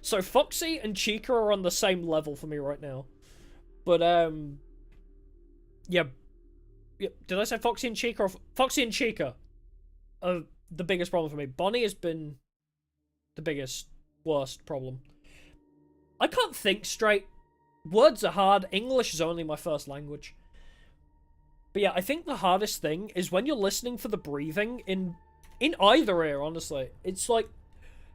So Foxy and Chica are on the same level for me right now. But, yeah. Did I say Foxy and Chica? Or Foxy and Chica are the biggest problem for me. Bonnie has been the biggest, worst problem. I can't think straight. Words are hard. English is only my first language. But yeah, I think the hardest thing is when you're listening for the breathing in either ear, honestly. It's like,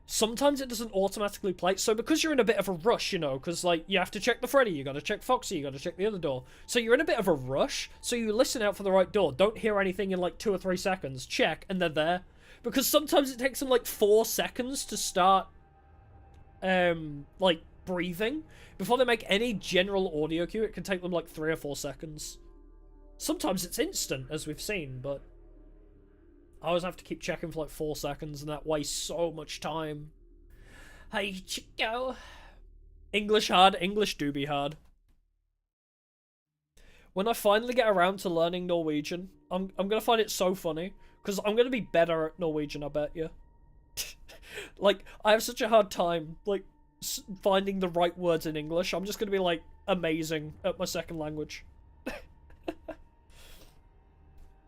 sometimes it doesn't automatically play. So because you're in a bit of a rush, you know, because, like, you have to check the Freddy, you gotta check Foxy, you gotta check the other door. So you're in a bit of a rush, so you listen out for the right door. Don't hear anything in, like, 2 or 3 seconds. Check, and they're there. Because sometimes it takes them, like, 4 seconds to start, like, breathing. Before they make any general audio cue, it can take them, like, 3 or 4 seconds. Sometimes it's instant, as we've seen, but I always have to keep checking for like 4 seconds, and that wastes so much time. Hey, Chico. English hard. English do be hard. When I finally get around to learning Norwegian, I'm gonna find it so funny, because I'm gonna be better at Norwegian, I bet you. Like, I have such a hard time, like, finding the right words in English. I'm just gonna be, like, amazing at my second language.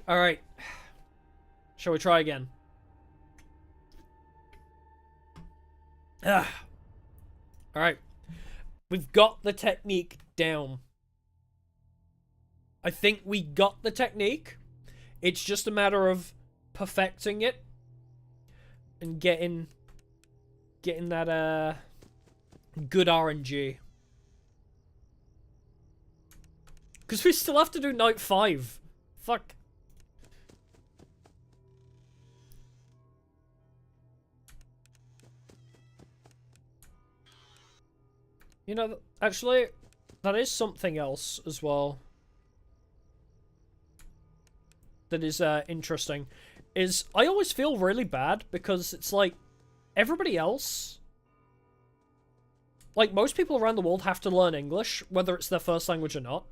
Alright. Shall we try again? Alright. We've got the technique down. I think we got the technique. It's just a matter of perfecting it. And getting that, good RNG. Because we still have to do night 5. Fuck. You know, actually, that is something else as well that is interesting. Is I always feel really bad because it's like everybody else, like most people around the world have to learn English, whether it's their first language or not.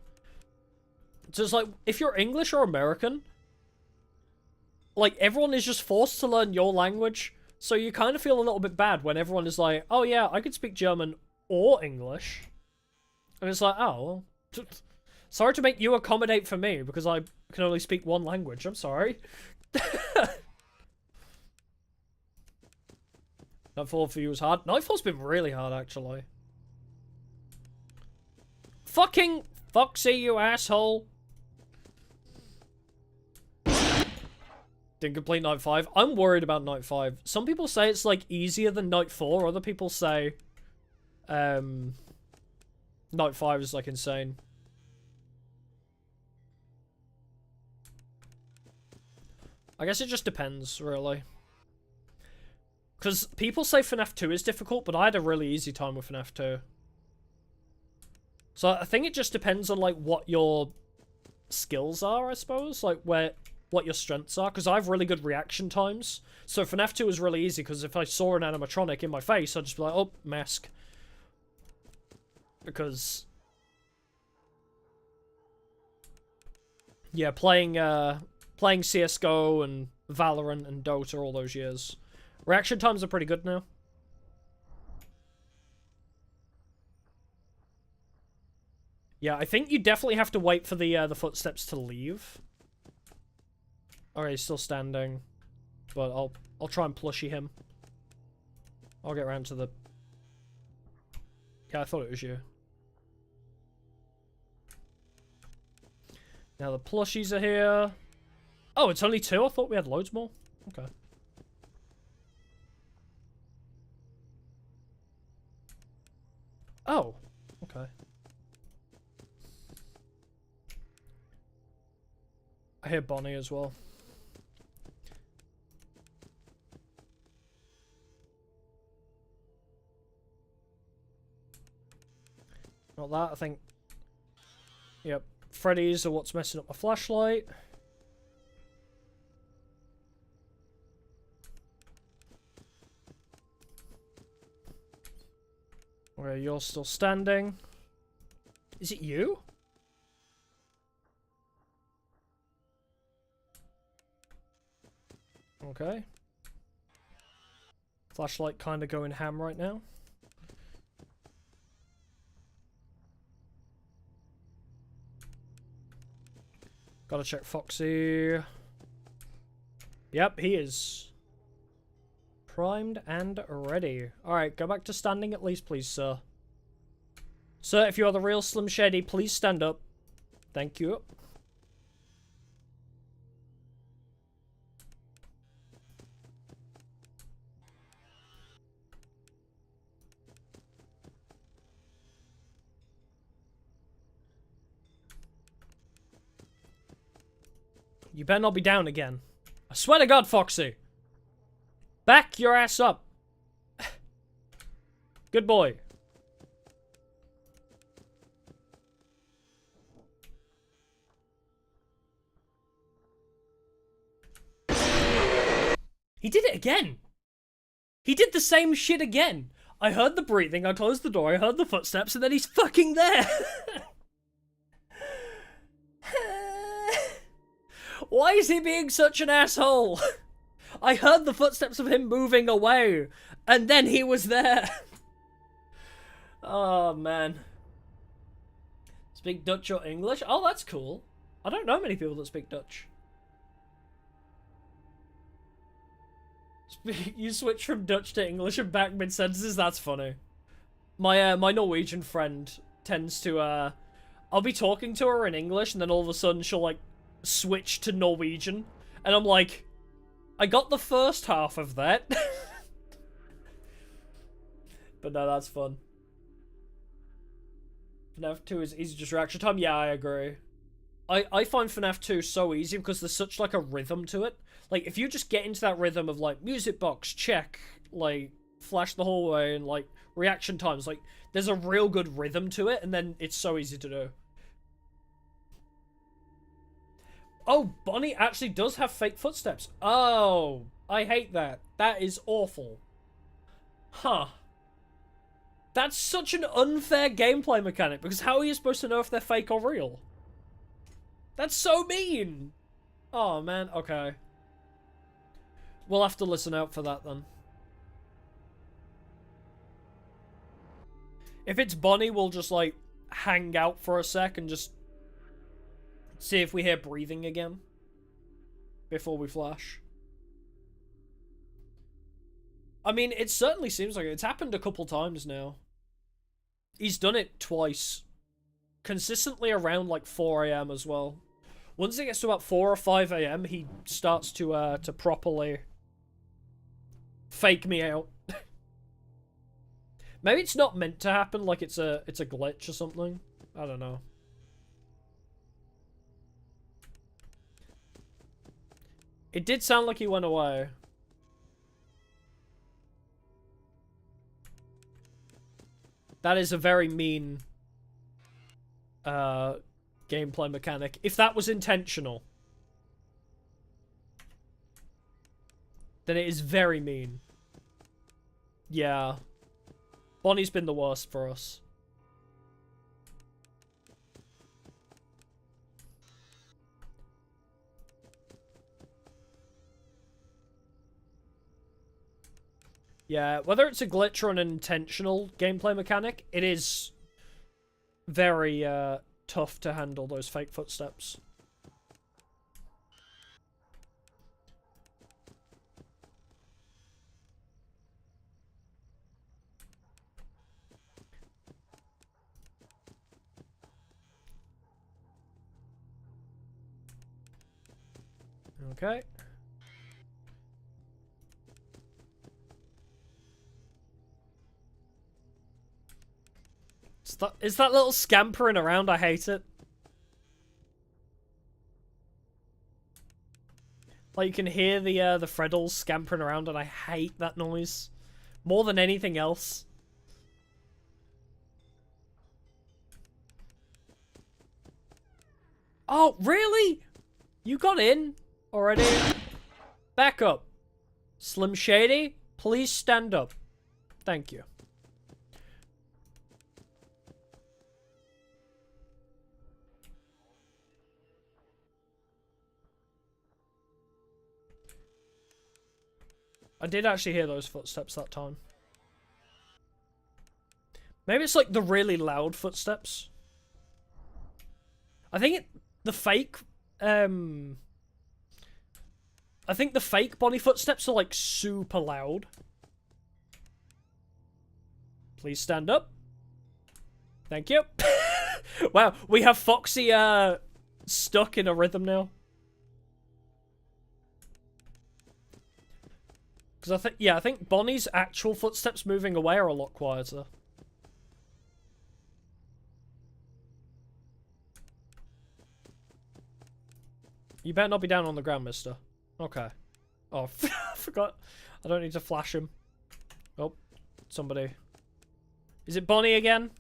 So it's like, if you're English or American, like everyone is just forced to learn your language. So you kind of feel a little bit bad when everyone is like, oh yeah, I could speak German or English. And it's like, oh, well, sorry to make you accommodate for me because I can only speak one language. I'm sorry. Nightfall for you was hard. Nightfall's been really hard, actually. Fucking Foxy, you asshole. Didn't complete Night 5. I'm worried about Night 5. Some people say it's, like, easier than Night 4. Other people say Night 5 is, like, insane. I guess it just depends, really. Because people say FNAF 2 is difficult, but I had a really easy time with FNAF 2. So I think it just depends on, like, what your skills are, I suppose. Like, what your strengths are. Because I have really good reaction times. So FNAF 2 is really easy, because if I saw an animatronic in my face, I'd just be like, oh, mask. Because yeah, playing CSGO and Valorant and Dota all those years, reaction times are pretty good now. Yeah, I think you definitely have to wait for the footsteps to leave. Alright, he's still standing, but I'll try and plushie him. I'll get around to the... Yeah, I thought it was you. Now the plushies are here. Oh, it's only 2? I thought we had loads more. Okay. Oh, okay. I hear Bonnie as well. Not that, I think... Yep. Freddy's are what's messing up my flashlight. Okay, you're still standing. Is it you? Okay. Flashlight kind of going ham right now. Gotta check Foxy. Yep, he is primed and ready. Alright, go back to standing at least, please, sir. Sir, if you are the real Slim Shady, please stand up. Thank you. You better not be down again. I swear to God, Foxy. Back your ass up. Good boy. He did it again. He did the same shit again. I heard the breathing, I closed the door, I heard the footsteps, and then he's fucking there. Why is he being such an asshole? I heard the footsteps of him moving away, and then he was there. Oh, man. Speak Dutch or English? Oh, that's cool. I don't know many people that speak Dutch. You switch from Dutch to English and back mid-sentences? That's funny. My my Norwegian friend tends to, I'll be talking to her in English, and then all of a sudden she'll, like, switch to Norwegian. And I'm like, I got the first half of that. But no, that's fun. FNAF 2 is easy just reaction time. Yeah, I agree. I find FNAF 2 so easy because there's such, like, a rhythm to it. Like, if you just get into that rhythm of, like, music box, check, like, flash the hallway, and, like, reaction times, like, there's a real good rhythm to it, and then it's so easy to do. Oh, Bonnie actually does have fake footsteps. Oh, I hate that. That is awful. Huh. That's such an unfair gameplay mechanic, because how are you supposed to know if they're fake or real? That's so mean! Oh, man, okay. We'll have to listen out for that, then. If it's Bonnie, we'll just, like, hang out for a sec and just see if we hear breathing again before we flash. I mean, it certainly seems like it. It's happened a couple times now. He's done it twice. Consistently around, like, 4 AM as well. Once it gets to about 4 or 5 AM, he starts to properly fake me out. Maybe it's not meant to happen, like it's a glitch or something. I don't know. It did sound like he went away. That is a very mean gameplay mechanic. If that was intentional, then it is very mean. Yeah. Bonnie's been the worst for us. Yeah, whether it's a glitch or an intentional gameplay mechanic, it is very tough to handle those fake footsteps. Okay. Is that little scampering around? I hate it. Like, you can hear the Freddles scampering around, and I hate that noise. More than anything else. Oh, really? You got in already? Back up. Slim Shady, please stand up. Thank you. I did actually hear those footsteps that time. Maybe it's like the really loud footsteps. I think the fake Bonnie footsteps are like super loud. Please stand up. Thank you. Wow, we have Foxy stuck in a rhythm now. Because I think Bonnie's actual footsteps moving away are a lot quieter. You better not be down on the ground, mister. Okay. Oh, I forgot. I don't need to flash him. Oh, somebody. Is it Bonnie again?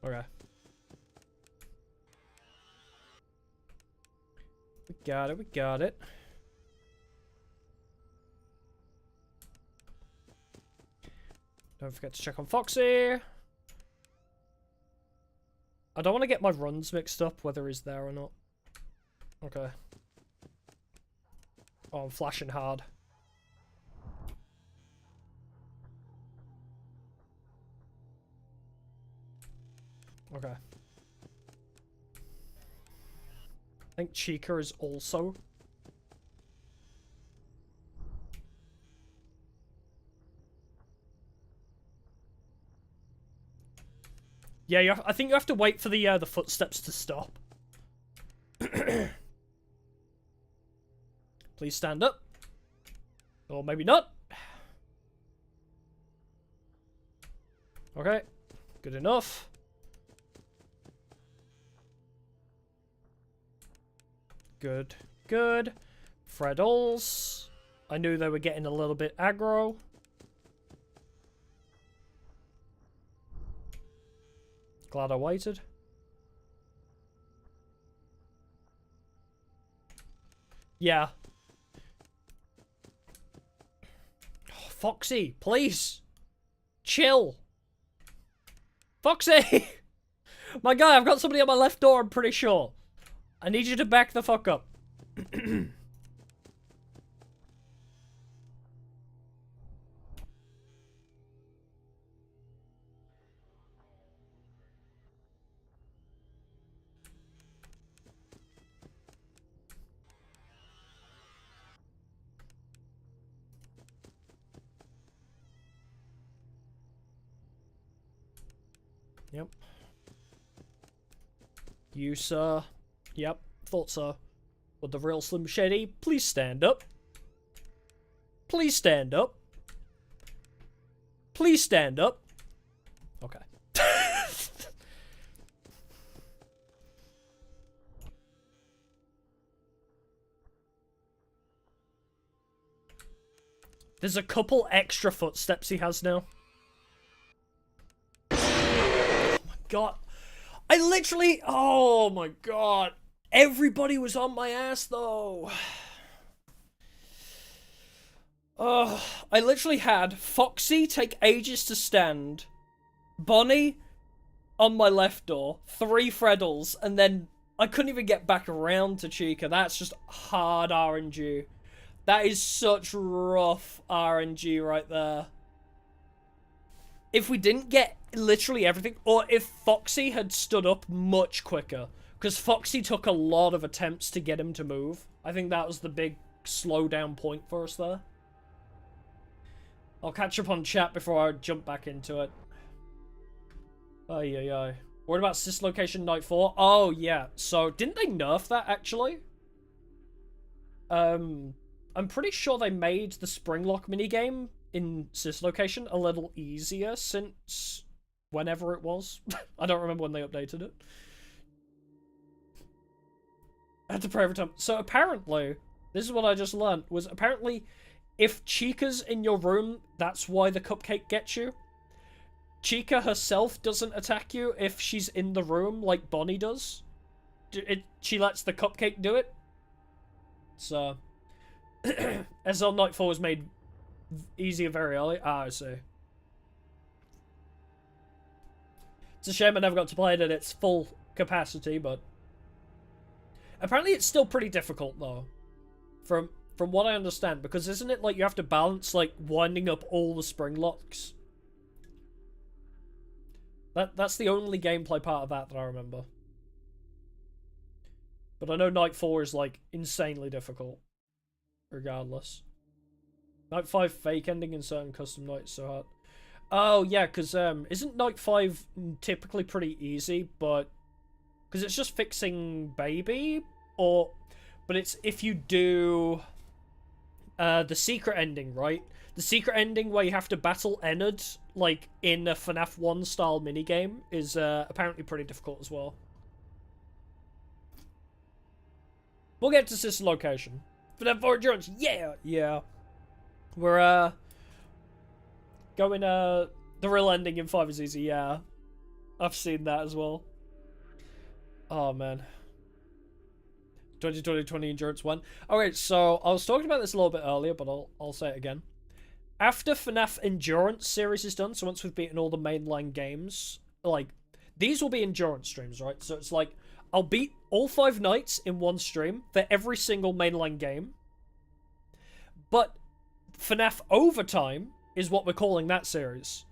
Okay. We got it, we got it. Don't forget to check on Foxy. I don't want to get my runs mixed up, whether he's there or not. Okay. Oh, I'm flashing hard. Okay. I think Chica is also. Yeah, I think you have to wait for the footsteps to stop. Please stand up. Or maybe not. Okay. Good enough. Good. Good. Freddles. I knew they were getting a little bit aggro. Glad I waited. Yeah. Oh, Foxy, please. Chill. Foxy! My guy, I've got somebody on my left door, I'm pretty sure. I need you to back the fuck up. Yep. You, sir. Yep, thought so. Would the real Slim Shady please stand up? Please stand up. Please stand up. Okay. There's a couple extra footsteps he has now. Oh my god. I literally... Oh my god. Everybody was on my ass though. I literally had Foxy take ages to stand, Bonnie on my left door, 3 Freddles, and then I couldn't even get back around to Chica. That's just hard RNG. That is such rough RNG right there. If we didn't get literally everything, or if Foxy had stood up much quicker, because Foxy took a lot of attempts to get him to move. I think that was the big slowdown point for us there. I'll catch up on chat before I jump back into it. Ay, ay, ay. What about Cislocation Night 4? Oh, yeah. So, didn't they nerf that, actually? I'm pretty sure they made the Springlock minigame in Cislocation a little easier since whenever it was. I don't remember when they updated it. I had to pray every time. So apparently, this is what I just learned, was apparently if Chica's in your room, that's why the cupcake gets you. Chica herself doesn't attack you if she's in the room like Bonnie does. She lets the cupcake do it. So, SL Nightfall was made easier very early. Ah, I see. It's a shame I never got to play it at its full capacity, but apparently it's still pretty difficult though. From what I understand, because isn't it like you have to balance like winding up all the spring locks? That's the only gameplay part of that I remember. But I know Night 4 is like insanely difficult. Regardless. Night 5 fake ending in certain custom nights so hard. Oh yeah, because isn't Night 5 typically pretty easy, but because it's just fixing baby, but it's if you do the secret ending, right? The secret ending where you have to battle Ennard, like in a FNAF 1 style minigame, is apparently pretty difficult as well. We'll get to Sister Location. FNAF 4 Endurance, yeah! Yeah. We're, going, the real ending in 5 is easy, yeah. I've seen that as well. Oh, man. 2020 Endurance 1. Okay, so I was talking about this a little bit earlier, but I'll say it again. After FNAF Endurance series is done, so once we've beaten all the mainline games, like, these will be Endurance streams, right? So it's like, I'll beat all 5 nights in one stream for every single mainline game. But FNAF Overtime is what we're calling that series.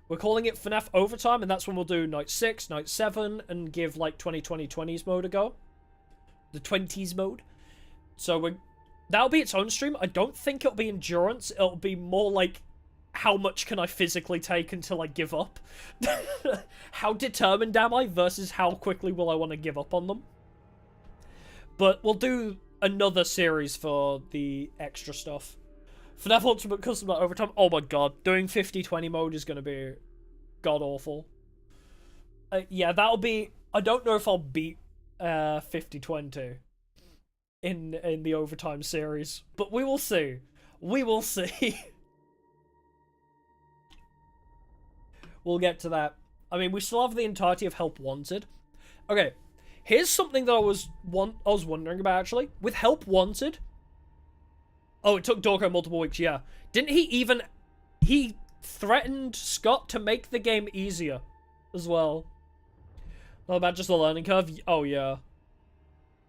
We're calling it FNAF Overtime, and that's when we'll do Night 6, Night 7, and give, like, 2020-20s mode a go. The 20s mode. So that'll be its own stream. I don't think it'll be Endurance. It'll be more like, how much can I physically take until I give up? How determined am I versus how quickly will I want to give up on them? But we'll do another series for the extra stuff. FNAF Ultimate Custom Night Overtime. Oh my god, doing 50-20 mode is going to be god-awful. Yeah, that'll be... I don't know if I'll beat 50-20 in the Overtime series, but we will see. We will see. We'll get to that. I mean, we still have the entirety of Help Wanted. Okay, here's something that I was wondering about, actually. With Help Wanted... Oh, it took Dorko multiple weeks, yeah. Didn't he even... He threatened Scott to make the game easier as well. Not about just the learning curve. Oh, yeah.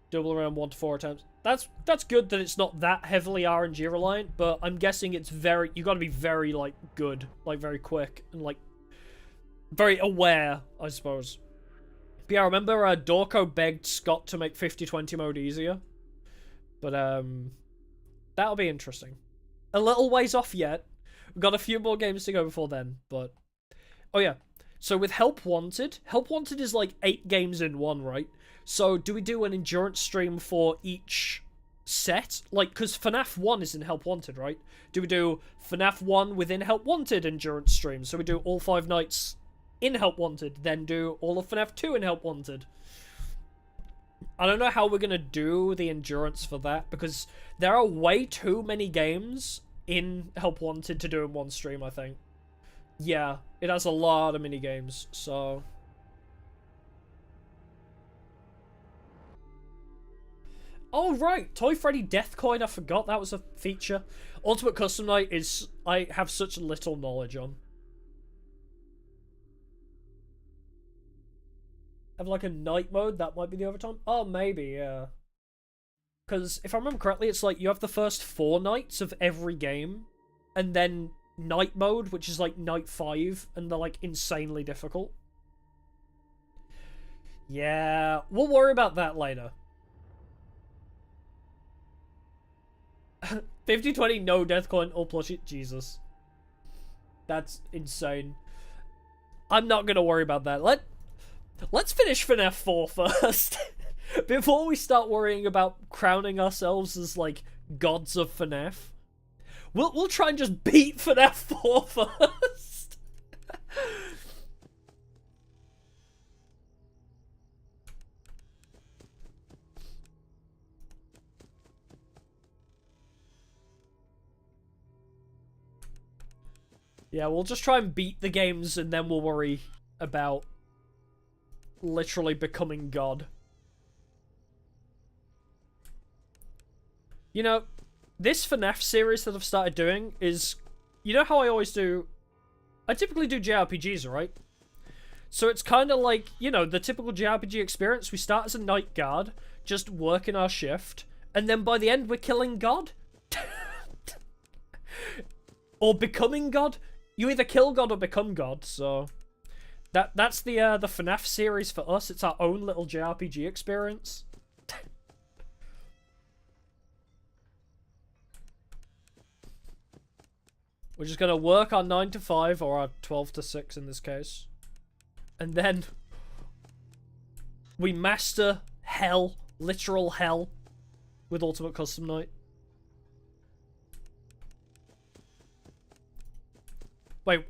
Double around 1 to 4 attempts. That's good that it's not that heavily RNG reliant, but I'm guessing it's very... You gotta be very, like, good. Like, very quick. And, like, very aware, I suppose. But yeah, I remember Dorko begged Scott to make 50-20 mode easier. But, that'll be interesting. A little ways off yet. We've got a few more games to go before then, but... Oh, yeah. So with Help Wanted is like 8 games in one, right? So do we do an endurance stream for each set? Like, because FNAF 1 is in Help Wanted, right? Do we do FNAF 1 within Help Wanted endurance stream? So we do all 5 nights in Help Wanted, then do all of FNAF 2 in Help Wanted. I don't know how we're going to do the endurance for that, because there are way too many games in Help Wanted to do in one stream, I think. Yeah, it has a lot of mini-games, so... Oh, right! Toy Freddy Death Coin, I forgot that was a feature. Ultimate Custom Night is... I have such little knowledge on. Have like a night mode, that might be the overtime? Oh, maybe, yeah. Because if I remember correctly, it's like you have the first 4 nights of every game, and then night mode, which is like night 5, and they're like insanely difficult. Yeah, we'll worry about that later. 50-20, no death coin, or plushie. Jesus. That's insane. I'm not gonna worry about that. Let's finish FNAF 4 first. Before we start worrying about crowning ourselves as, like, gods of FNAF. We'll try and just beat FNAF 4 first. Yeah, we'll just try and beat the games and then we'll worry about literally becoming God. You know, this FNAF series that I've started doing is... You know how I always do... I typically do JRPGs, right? So it's kind of like, you know, the typical JRPG experience. We start as a night guard, just working our shift, and then by the end we're killing God. Or becoming God. You either kill God or become God, so... That's the FNAF series for us. It's our own little JRPG experience. We're just gonna work our 9 to 5, or our 12 to 6 in this case. And then... we master hell. Literal hell. With Ultimate Custom Night. Wait,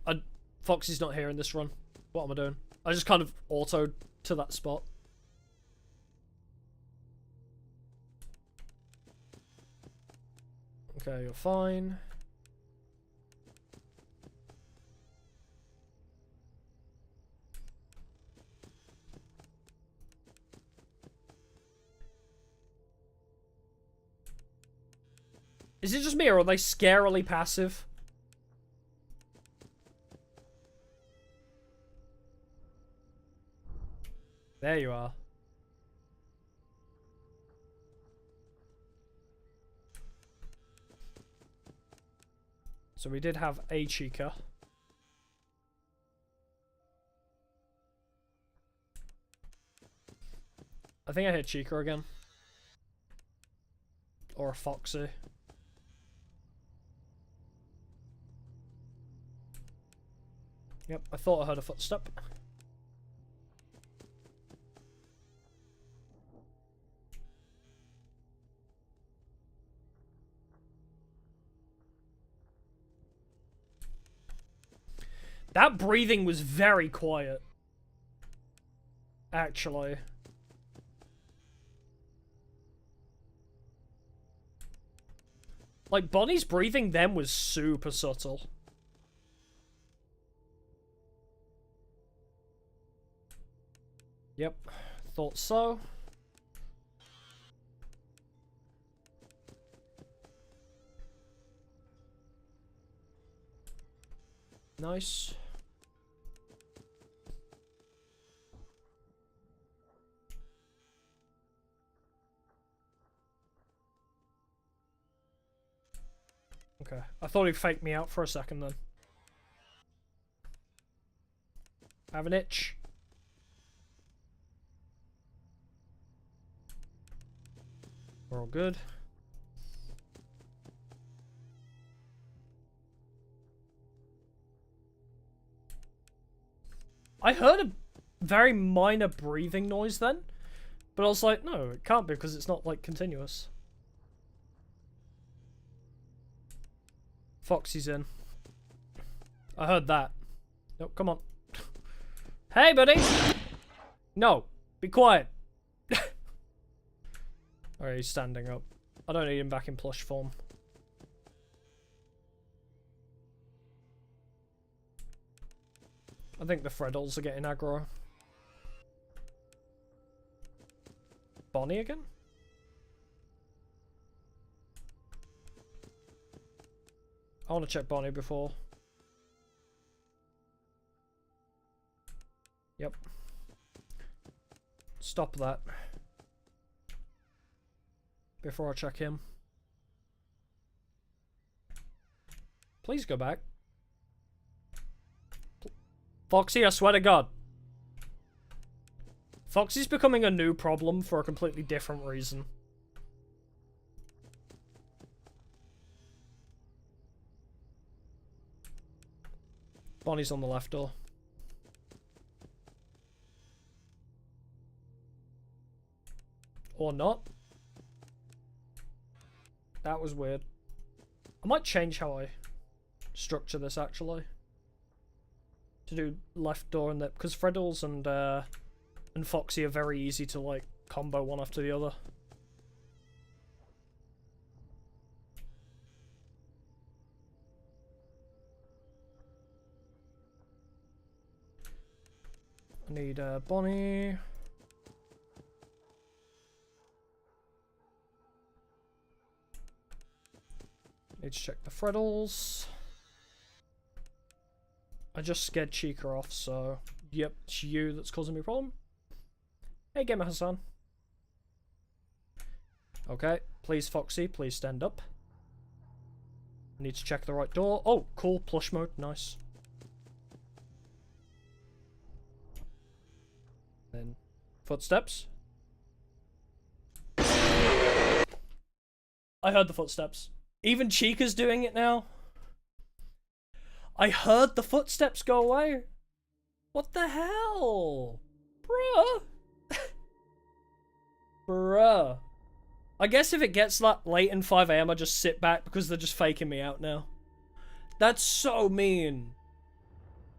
Foxy's not here in this run. What am I doing? I just kind of autoed to that spot. Okay, you're fine. Is it just me, or are they scarily passive? There you are. So we did have a Chica. I think I hit Chica again. Or a Foxy. Yep, I thought I heard a footstep. That breathing was very quiet. Actually. Like, Bonnie's breathing then was super subtle. Yep, thought so. Nice. Okay, I thought he'd fake me out for a second then. I have an itch. We're all good. I heard a very minor breathing noise then, but I was like, no, it can't be because it's not, like, continuous. Foxy's in. I heard that. Nope, come on. Hey, buddy! No, be quiet. Alright, he's standing up. I don't need him back in plush form. I think the Freddles are getting aggro. Bonnie again? I want to check Bonnie before. Yep. Stop that. Before I check him. Please go back. Foxy, I swear to God. Foxy's becoming a new problem for a completely different reason. Bonnie's on the left door. Or not. That was weird. I might change how I structure this, actually. To do left door and that, because Freddles and Foxy are very easy to, like, combo one after the other. I need Bonnie. Need to check the Freddles. I just scared Chica off, so yep, it's you that's causing me a problem. Hey, Gamer Hassan. Okay, please, Foxy, please stand up. I need to check the right door. Oh, cool, plush mode, nice. Then footsteps. I heard the footsteps. Even Chica's doing it now. I heard the footsteps go away. What the hell? Bruh. Bruh. I guess if it gets that late in 5 AM, I just sit back because they're just faking me out now. That's so mean.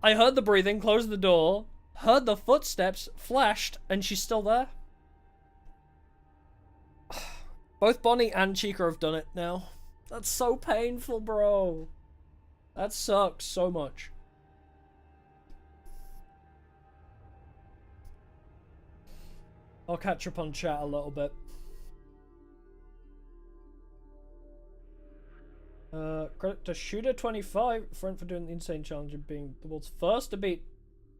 I heard the breathing, closed the door, heard the footsteps, flashed, and she's still there. Both Bonnie and Chica have done it now. That's so painful, bro. That sucks so much. I'll catch up on chat a little bit. Credit to Shooter25 for doing the insane challenge of being the world's first to beat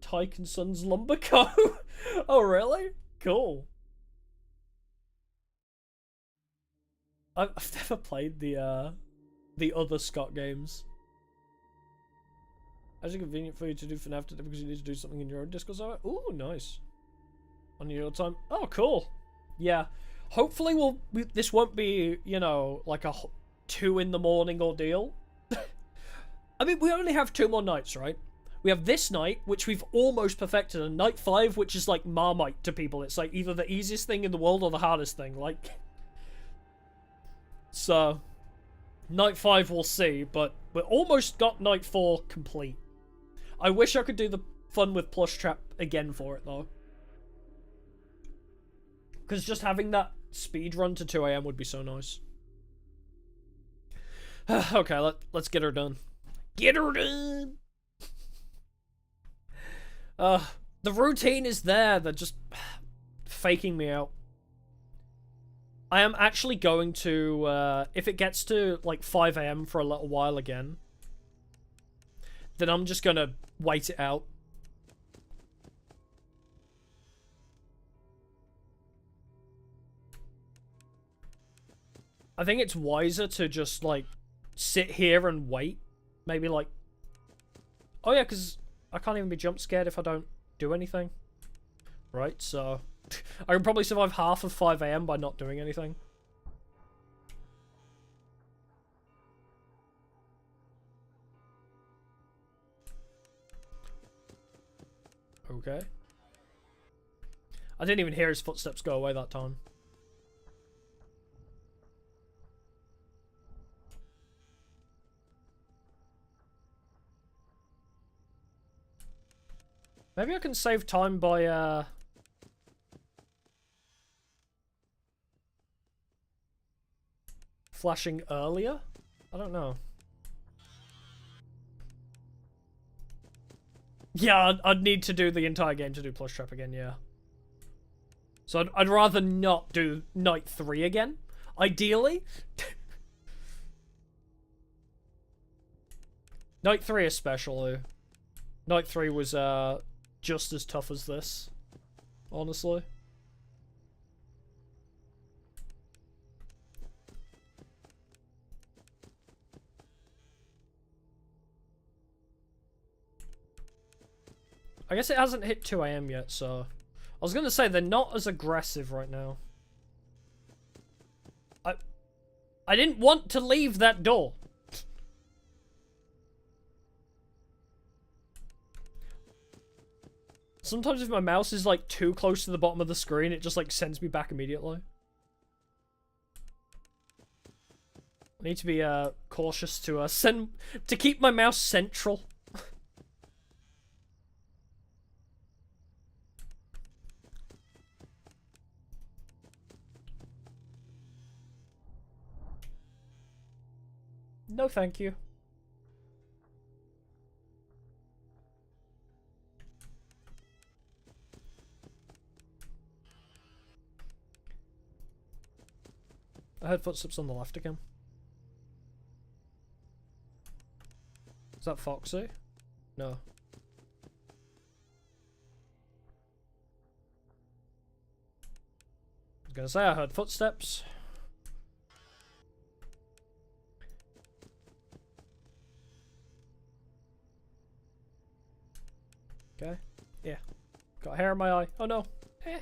Tyke and Sons Lumberco. Oh, really? Cool. I've never played the other Scott games. Actually convenient for you to do FNAF today because you need to do something in your own Discord server. Ooh, nice. On your time. Oh, cool. Yeah. Hopefully this won't be, you know, like a 2 in the morning ordeal. I mean, we only have 2 more nights, right? We have this night, which we've almost perfected, and night 5, which is like Marmite to people. It's like either the easiest thing in the world or the hardest thing. Like, so night 5 we'll see, but we almost got night 4 complete. I wish I could do the fun with plush trap again for it though, because just having that speed run to 2 AM would be so nice. Okay, let's get her done. Get her done. The routine is there. They're just faking me out. I am actually going to, if it gets to like 5 AM for a little while again, then I'm just gonna wait it out. I think it's wiser to just like sit here and wait. Maybe like, oh yeah, because I can't even be jump scared if I don't do anything. Right, so I can probably survive half of 5 AM by not doing anything. Okay. I didn't even hear his footsteps go away that time. Maybe I can save time by, flashing earlier? I don't know. Yeah, I'd need to do the entire game to do plush trap again, yeah. So I'd rather not do night 3 again. Ideally. Night 3 especially. Night 3 was, just as tough as this, honestly. I guess it hasn't hit 2 AM yet, so I was gonna say they're not as aggressive right now. I didn't want to leave that door. Sometimes if my mouse is like too close to the bottom of the screen, it just like sends me back immediately. I need to be cautious to keep my mouse central. No, thank you. I heard footsteps on the left again. Is that Foxy? No. I was gonna say I heard footsteps. Okay. Yeah. Got hair in my eye. Oh no. Eh.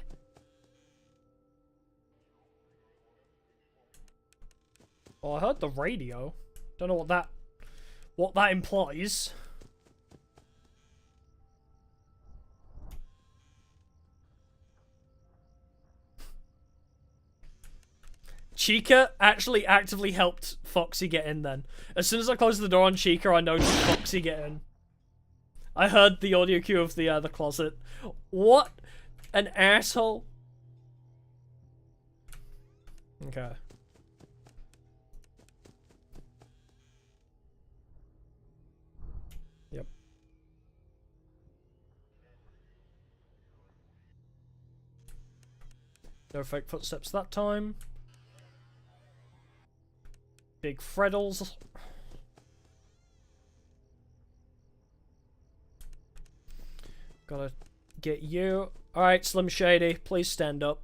Oh, I heard the radio. Don't know what that implies. Chica actually actively helped Foxy get in then. As soon as I closed the door on Chica, I noticed Foxy get in. I heard the audio cue of the closet. What an asshole. Okay. Yep. No fake footsteps that time. Big Freddles. Gotta get you. Alright, Slim Shady, please stand up.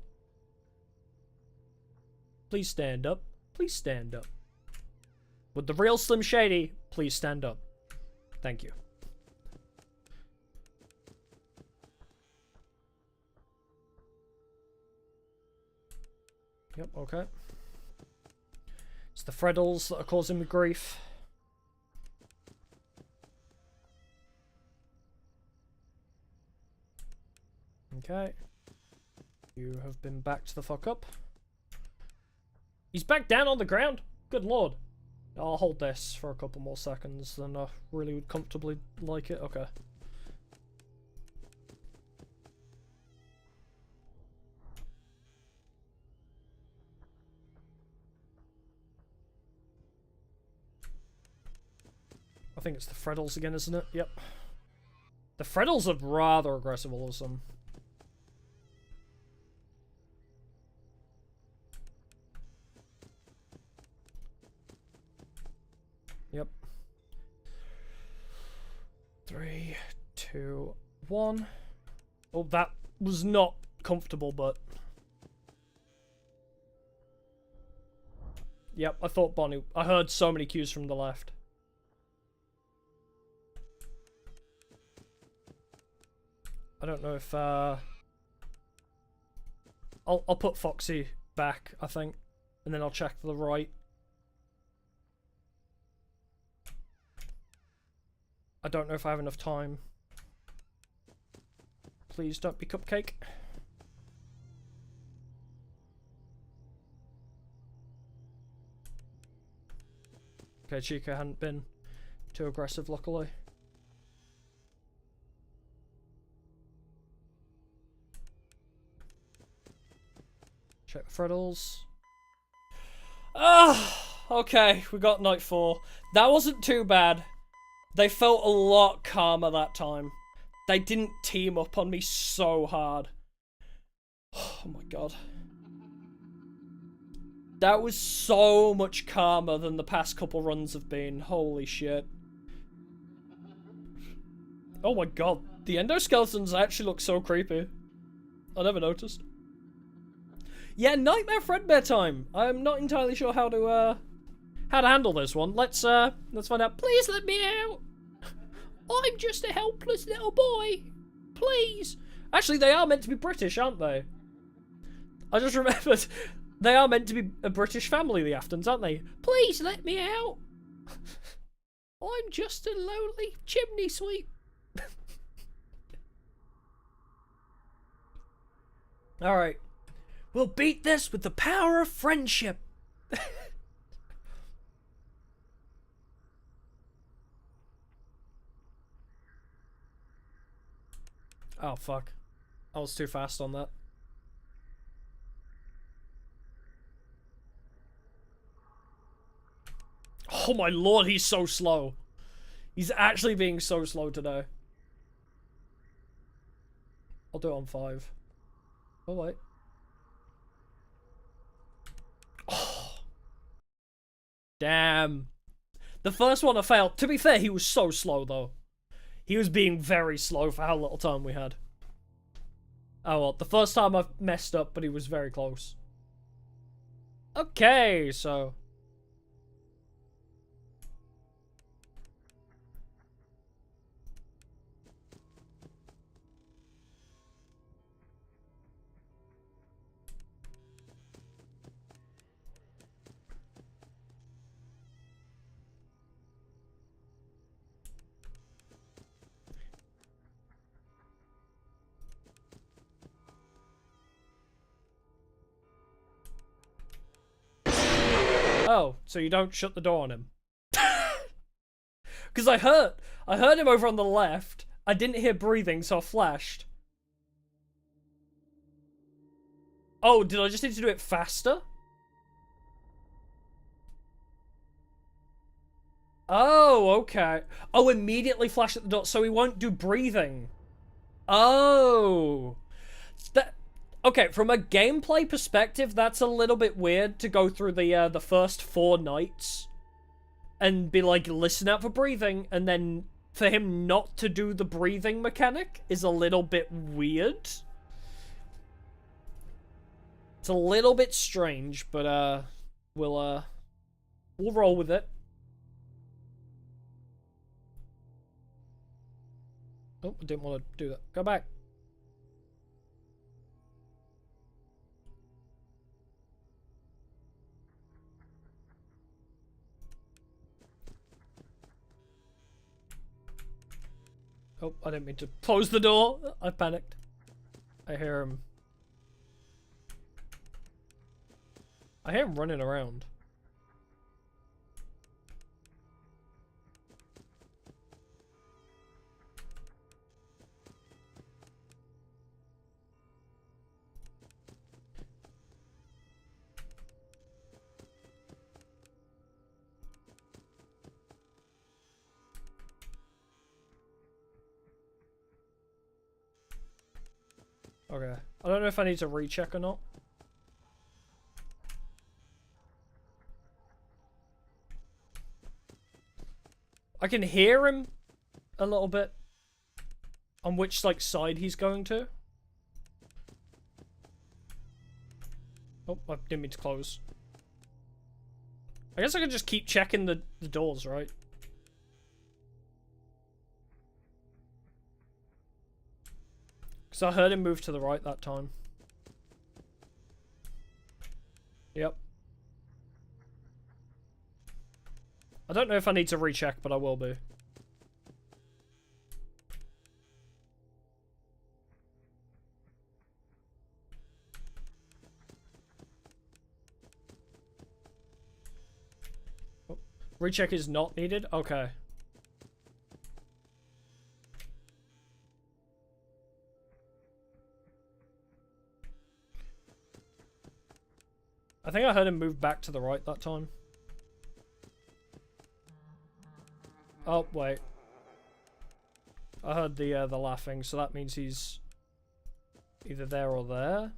Please stand up. Please stand up. Would the real Slim Shady please stand up? Thank you. Yep, okay. It's the Freddles that are causing me grief. Okay. You have been backed the fuck up. He's back down on the ground? Good lord. I'll hold this for a couple more seconds, then I really would comfortably like it. Okay. I think it's the Freddles again, isn't it? Yep. The Freddles are rather aggressive, all of them. Yep. 3, 2, 1. Oh, that was not comfortable, but... Yep, I thought Bonnie... I heard so many cues from the left. I don't know if, I'll put Foxy back, I think. And then I'll check the right. I don't know if I have enough time. Please don't be Cupcake. Okay, Chica hadn't been too aggressive, luckily. Check the Freddles. Ah, okay, we got night 4. That wasn't too bad. They felt a lot calmer that time. They didn't team up on me so hard. Oh my god. That was so much calmer than the past couple runs have been. Holy shit. Oh my god. The endoskeletons actually look so creepy. I never noticed. Yeah, Nightmare Fredbear time. I'm not entirely sure how to handle this one. Let's find out. Please let me out. I'm just a helpless little boy. Please. Actually, they are meant to be British, aren't they? I just remembered. They are meant to be a British family, the Aftons, aren't they? Please let me out. I'm just a lowly chimney sweep. Alright. We'll beat this with the power of friendship. Oh, fuck. I was too fast on that. Oh my lord, he's so slow. He's actually being so slow today. I'll do it on 5. Oh, wait. Oh. Damn. The first one I failed. To be fair, he was so slow, though. He was being very slow for how little time we had. Oh, well, the first time I messed up, but he was very close. Okay, so... Oh, so you don't shut the door on him. Because I heard him over on the left. I didn't hear breathing, so I flashed. Oh, did I just need to do it faster? Oh, okay. Oh, immediately flash at the door, so he won't do breathing. Oh. That... Okay, from a gameplay perspective, that's a little bit weird to go through the first 4 nights and be like, listen out for breathing, and then for him not to do the breathing mechanic is a little bit weird. It's a little bit strange, but we'll roll with it. Oh, I didn't want to do that. Go back. Oh, I didn't mean to close the door. I panicked. I hear him. I hear him running around. Okay. I don't know if I need to recheck or not. I can hear him a little bit on which like side he's going to. Oh, I didn't mean to close. I guess I could just keep checking the doors, right? Because I heard him move to the right that time. Yep. I don't know if I need to recheck, but I will be. Oh, recheck is not needed? Okay. I think I heard him move back to the right that time. Oh, wait. I heard the laughing, so that means he's either there or there.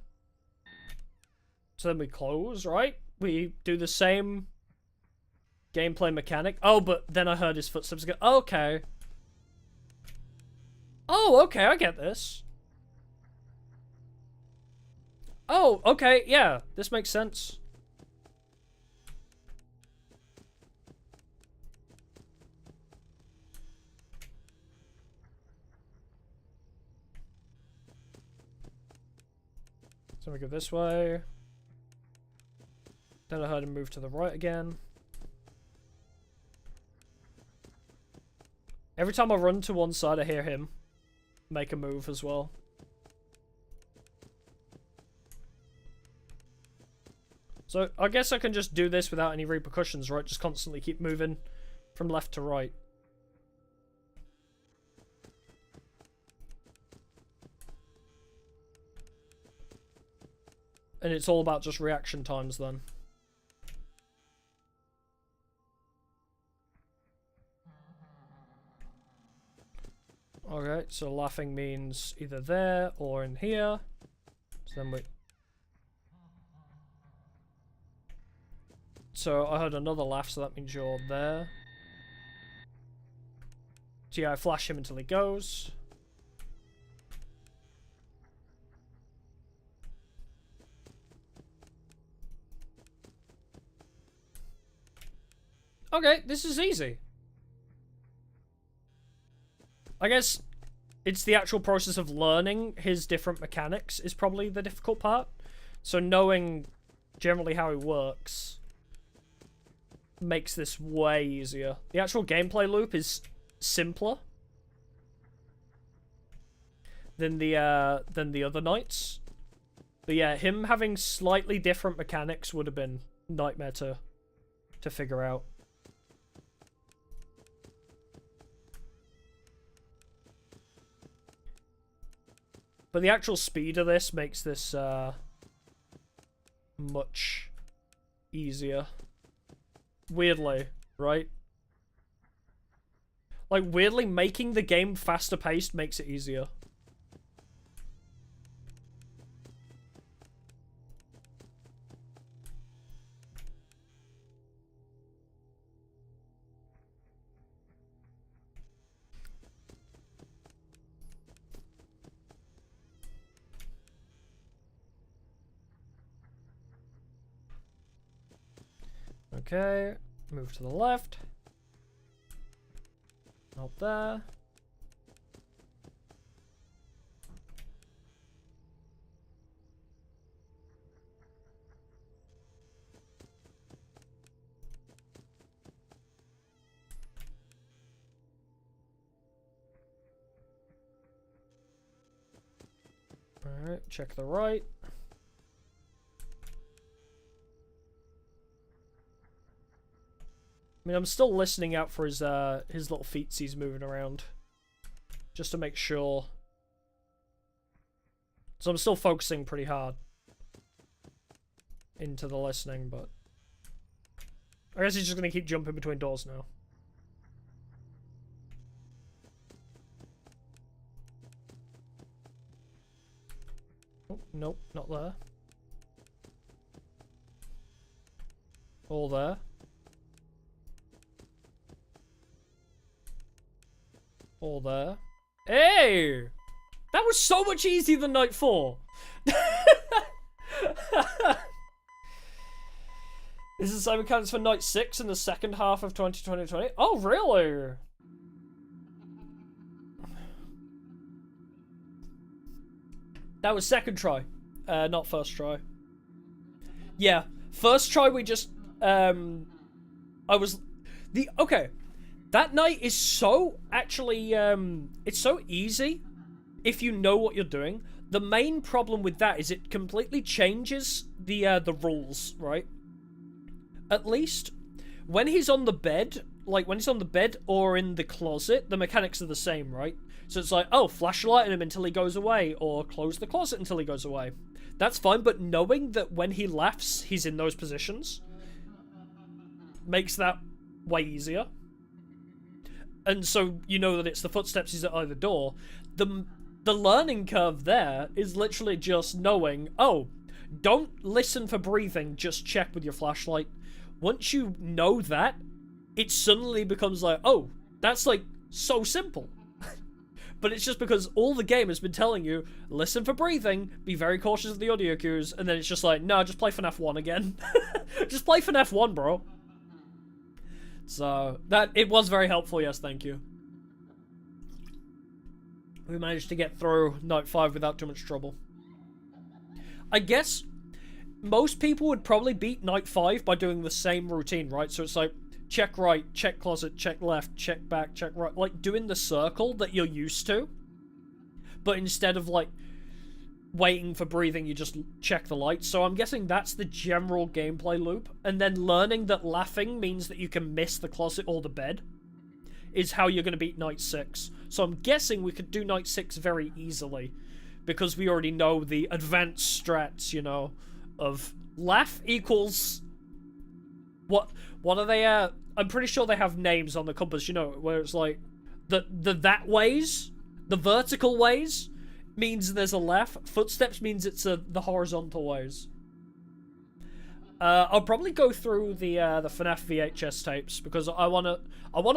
So then we close, right? We do the same gameplay mechanic. Oh, but then I heard his footsteps go. Okay. Oh, okay, I get this. Oh, okay, yeah, this makes sense. So we go this way. Then I heard him move to the right again. Every time I run to one side, I hear him make a move as well. So I guess I can just do this without any repercussions, right? Just constantly keep moving from left to right. And it's all about just reaction times then. Okay, so laughing means either there or in here. So then we... So I heard another laugh, so that means you're there. So yeah, I flash him until he goes. Okay, this is easy. I guess it's the actual process of learning his different mechanics is probably the difficult part. So knowing generally how he works makes this way easier. The actual gameplay loop is simpler than the other nights. But yeah, him having slightly different mechanics would have been a nightmare to figure out. But the actual speed of this makes this much easier. Weirdly, right? Like, weirdly, making the game faster paced makes it easier. Okay, move to the left. Not there. Alright, check the right. I mean, I'm still listening out for his little feetsies moving around. Just to make sure. So I'm still focusing pretty hard into the listening, but I guess he's just gonna keep jumping between doors now. Oh, nope, not there. All there. All there. Hey! That was so much easier than night 4. This is the same mechanics for night 6 in the second half of 2020. Oh, really? That was second try. Not first try. Yeah. First try we just, okay. That night is so, actually, it's so easy if you know what you're doing. The main problem with that is it completely changes the rules, right? At least, when he's on the bed, like, when he's on the bed or in the closet, the mechanics are the same, right? So it's like, oh, flashlight him until he goes away, or close the closet until he goes away. That's fine, but knowing that when he laughs, he's in those positions makes that way easier. And so you know that it's the footsteps he's at either door. The learning curve there is literally just knowing, oh, don't listen for breathing, just check with your flashlight. Once you know that, it suddenly becomes like, oh, that's like so simple. But it's just because all the game has been telling you, listen for breathing, be very cautious of the audio cues, and then it's just like, no, just play FNAF 1 again. Just play FNAF 1, bro. So, it was very helpful, yes, thank you. We managed to get through night 5 without too much trouble. I guess most people would probably beat night 5 by doing the same routine, right? So it's like, check right, check closet, check left, check back, check right. Like, doing the circle that you're used to. But instead of, like, waiting for breathing, you just check the lights. So I'm guessing that's the general gameplay loop. And then learning that laughing means that you can miss the closet or the bed is how you're going to beat Night 6. So I'm guessing we could do Night 6 very easily, because we already know the advanced strats, you know, of laugh equals... What are they, I'm pretty sure they have names on the compass, you know, where it's like, the that ways, the vertical ways, means there's a laugh. Footsteps means it's the horizontal ways. I'll probably go through the FNAF VHS tapes because I wanna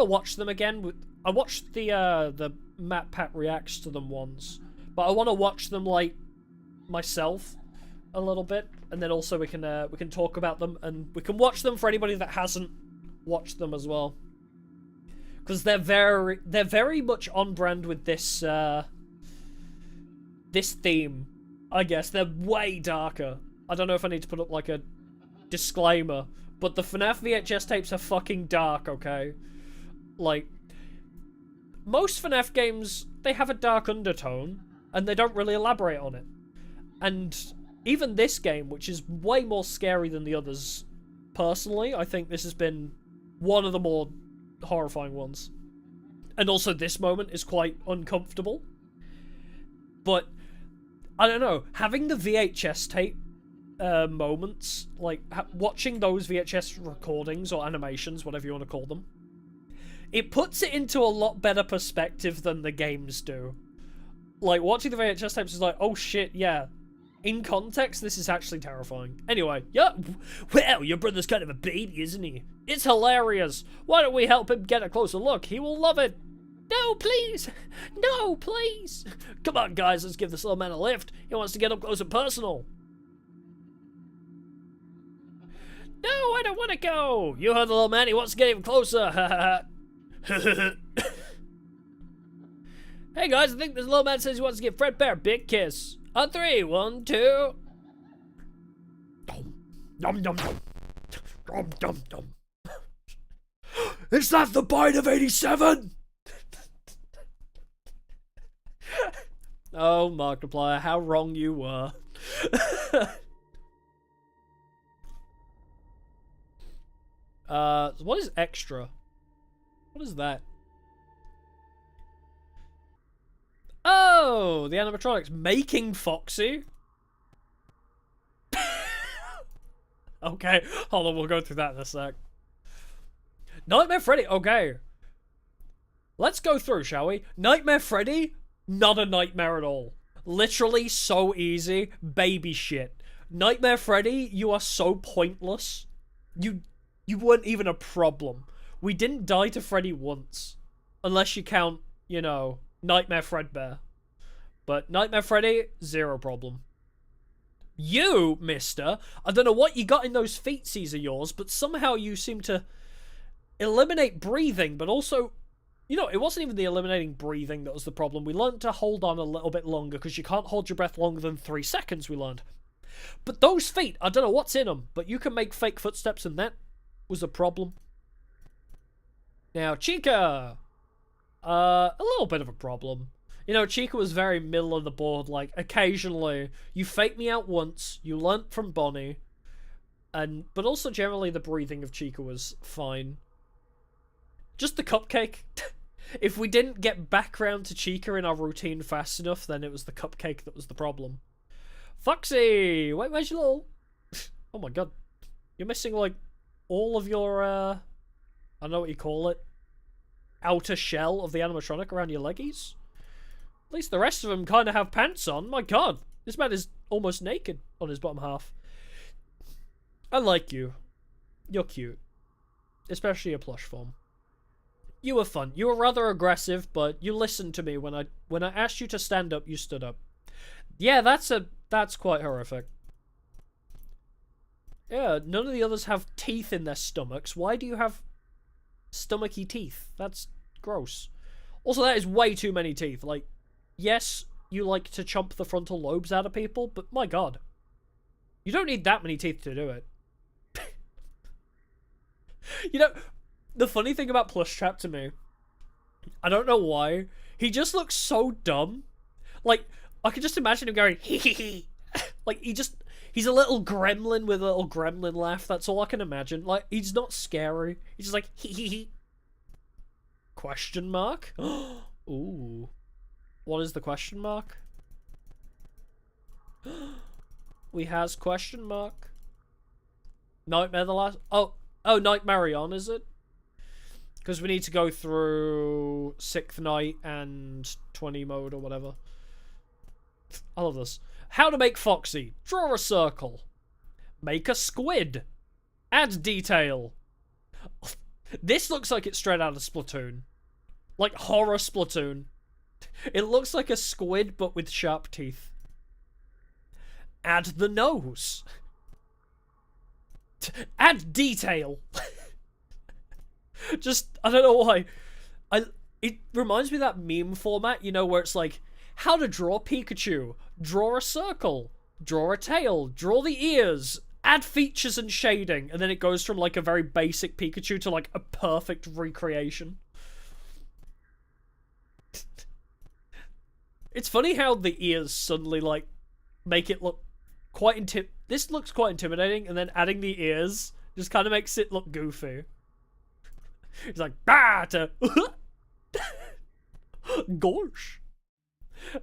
watch them again. I watched the Matt Pat reacts to them once, but I want to watch them like myself a little bit, and then also we can talk about them, and we can watch them for anybody that hasn't watched them as well, because they're very much on brand with this this theme. I guess they're way darker. I don't know if I need to put up like a disclaimer, but the FNAF VHS tapes are fucking dark, okay? Like, most FNAF games, they have a dark undertone, and they don't really elaborate on it. And even this game, which is way more scary than the others, personally, I think this has been one of the more horrifying ones. And also this moment is quite uncomfortable. But, I don't know, having the VHS tape moments, like watching those VHS recordings or animations, whatever you want to call them, it puts it into a lot better perspective than the games do. Like, watching the VHS tapes is like, oh shit, yeah. In context, this is actually terrifying. Anyway, yeah, well, your brother's kind of a baby, isn't he? It's hilarious. Why don't we help him get a closer look? He will love it. No, please. No, please. Come on, guys, let's give this little man a lift. He wants to get up close and personal. No, I don't want to go. You heard the little man. He wants to get even closer. Hey, guys, I think this little man says he wants to give Fredbear a big kiss. On 3, 1, 2. Dum, dum, dum. Dum, dum, dum. Is that the bite of 87? Oh, Markiplier, how wrong you were. What is extra? What is that? Oh, the animatronics making Foxy. Okay, hold on, we'll go through that in a sec. Nightmare Freddy, okay. Let's go through, shall we? Nightmare Freddy, not a nightmare at all. Literally so easy, baby shit. Nightmare Freddy, you are so pointless. You weren't even a problem. We didn't die to Freddy once. Unless you count, you know, Nightmare Fredbear. But Nightmare Freddy, zero problem. You, mister, I don't know what you got in those feetsies of yours, but somehow you seem to eliminate breathing, but also, you know, it wasn't even the eliminating breathing that was the problem. We learned to hold on a little bit longer, because you can't hold your breath longer than 3 seconds, we learned. But those feet, I don't know what's in them, but you can make fake footsteps, and that was a problem. Now, Chica! A little bit of a problem. You know, Chica was very middle of the board. Like, occasionally, you faked me out once, you learnt from Bonnie, but also generally the breathing of Chica was fine. Just the cupcake. If we didn't get back round to Chica in our routine fast enough, then it was the cupcake that was the problem. Foxy! Wait, where's your little... Oh my god. You're missing, like, all of your, I don't know what you call it, outer shell of the animatronic around your leggies? At least the rest of them kind of have pants on. My god, this man is almost naked on his bottom half. I like you. You're cute. Especially your plush form. You were fun. You were rather aggressive, but you listened to me when I asked you to stand up, you stood up. Yeah, that's quite horrific. Yeah, none of the others have teeth in their stomachs. Why do you have stomachy teeth? That's gross. Also, that is way too many teeth. Like, yes, you like to chomp the frontal lobes out of people, but my god. You don't need that many teeth to do it. You know, the funny thing about Plushtrap to me, I don't know why, he just looks so dumb. Like, I can just imagine him going hee hee hee. Like he's a little gremlin with a little gremlin laugh. That's all I can imagine. Like he's not scary. He's just like hee hee hee. Question mark? Ooh. What is the question mark? We has question mark. Nightmare the last... Oh, Nightmare on, is it? Because we need to go through 6th night and 20 mode or whatever. I love this. How to make Foxy. Draw a circle. Make a squid. Add detail. This looks like it's straight out of Splatoon. Like horror Splatoon. It looks like a squid but with sharp teeth. Add the nose. Add detail. Just, I don't know why. It reminds me of that meme format, you know, where it's like, how to draw Pikachu. Draw a circle. Draw a tail. Draw the ears. Add features and shading. And then it goes from like a very basic Pikachu to like a perfect recreation. It's funny how the ears suddenly like make it look quite this looks quite intimidating, and then adding the ears just kind of makes it look goofy. It's like bah to gosh.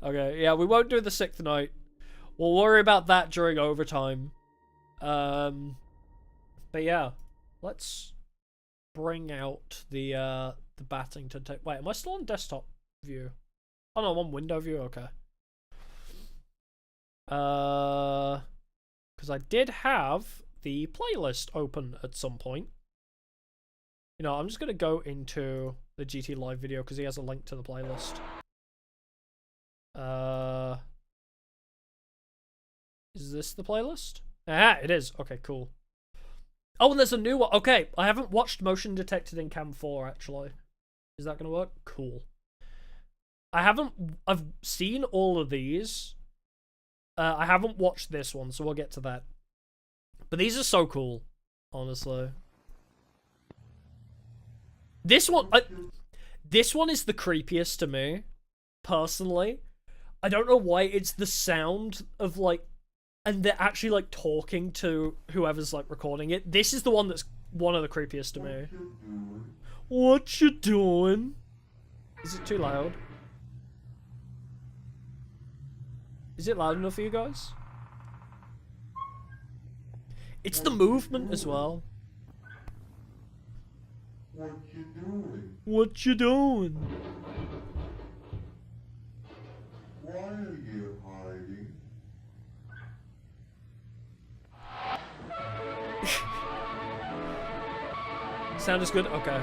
Okay, yeah, we won't do the 6th night. We'll worry about that during overtime. But yeah, let's bring out the Battington tape. Wait, am I still on desktop view? Oh no, I'm on window view. Okay. Because I did have the playlist open at some point. You know, I'm just gonna go into the GT Live video because he has a link to the playlist. Is this the playlist? Ah, it is. Okay, cool. Oh, and there's a new one. Okay, I haven't watched Motion Detected in Cam 4 actually. Is that gonna work? Cool. I've seen all of these. I haven't watched this one, so we'll get to that. But these are so cool, honestly. This one is the creepiest to me, personally. I don't know why. It's the sound of like, and they're actually like talking to whoever's like recording it. This is the one that's one of the creepiest to me. What you doing? Is it too loud? Is it loud enough for you guys? It's the movement as well. What you doing? What you doing? Why are you hiding? Sound is good? Okay.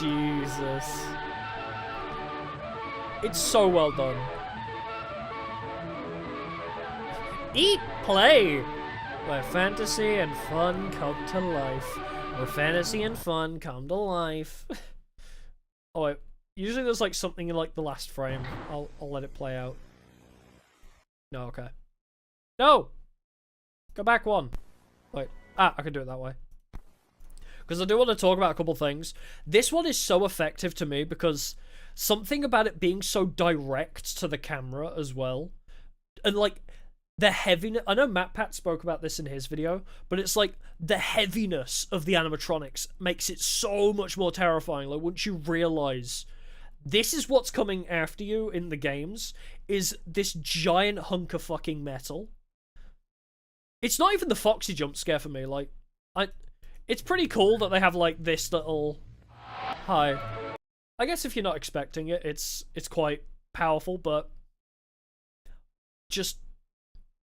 Jesus. It's so well done. Eat, play! Where fantasy and fun come to life. Where fantasy and fun come to life. Oh wait, usually there's like something in like the last frame. I'll let it play out. No, okay. No! Go back one. Wait, I can do it that way. Because I do want to talk about a couple things. This one is so effective to me because something about it being so direct to the camera as well. And like, the heaviness, I know MatPat spoke about this in his video, but it's like the heaviness of the animatronics makes it so much more terrifying. Like once you realize this is what's coming after you in the games, is this giant hunk of fucking metal. It's not even the Foxy jump scare for me. Like, it's pretty cool that they have like this little, hi. I guess if you're not expecting it, it's quite powerful, but just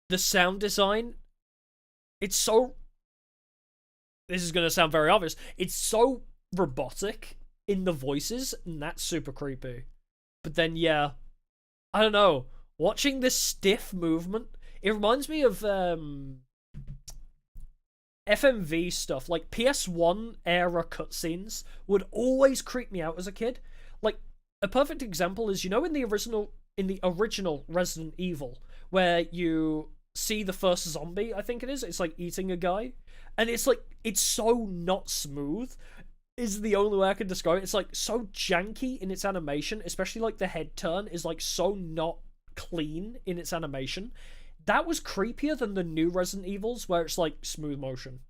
the sound design, it's so, this is going to sound very obvious, it's so robotic in the voices, and that's super creepy. But then, yeah, I don't know, watching this stiff movement, it reminds me of FMV stuff. Like PS1 era cutscenes would always creep me out as a kid. Like, a perfect example is, you know, in the original Resident Evil, where you see the first zombie, I think it is, it's like eating a guy, and it's like, it's so not smooth. is the only way I can describe it. It's like so janky in its animation, especially like the head turn is like so not clean in its animation. That was creepier than the new Resident Evils where it's like smooth motion.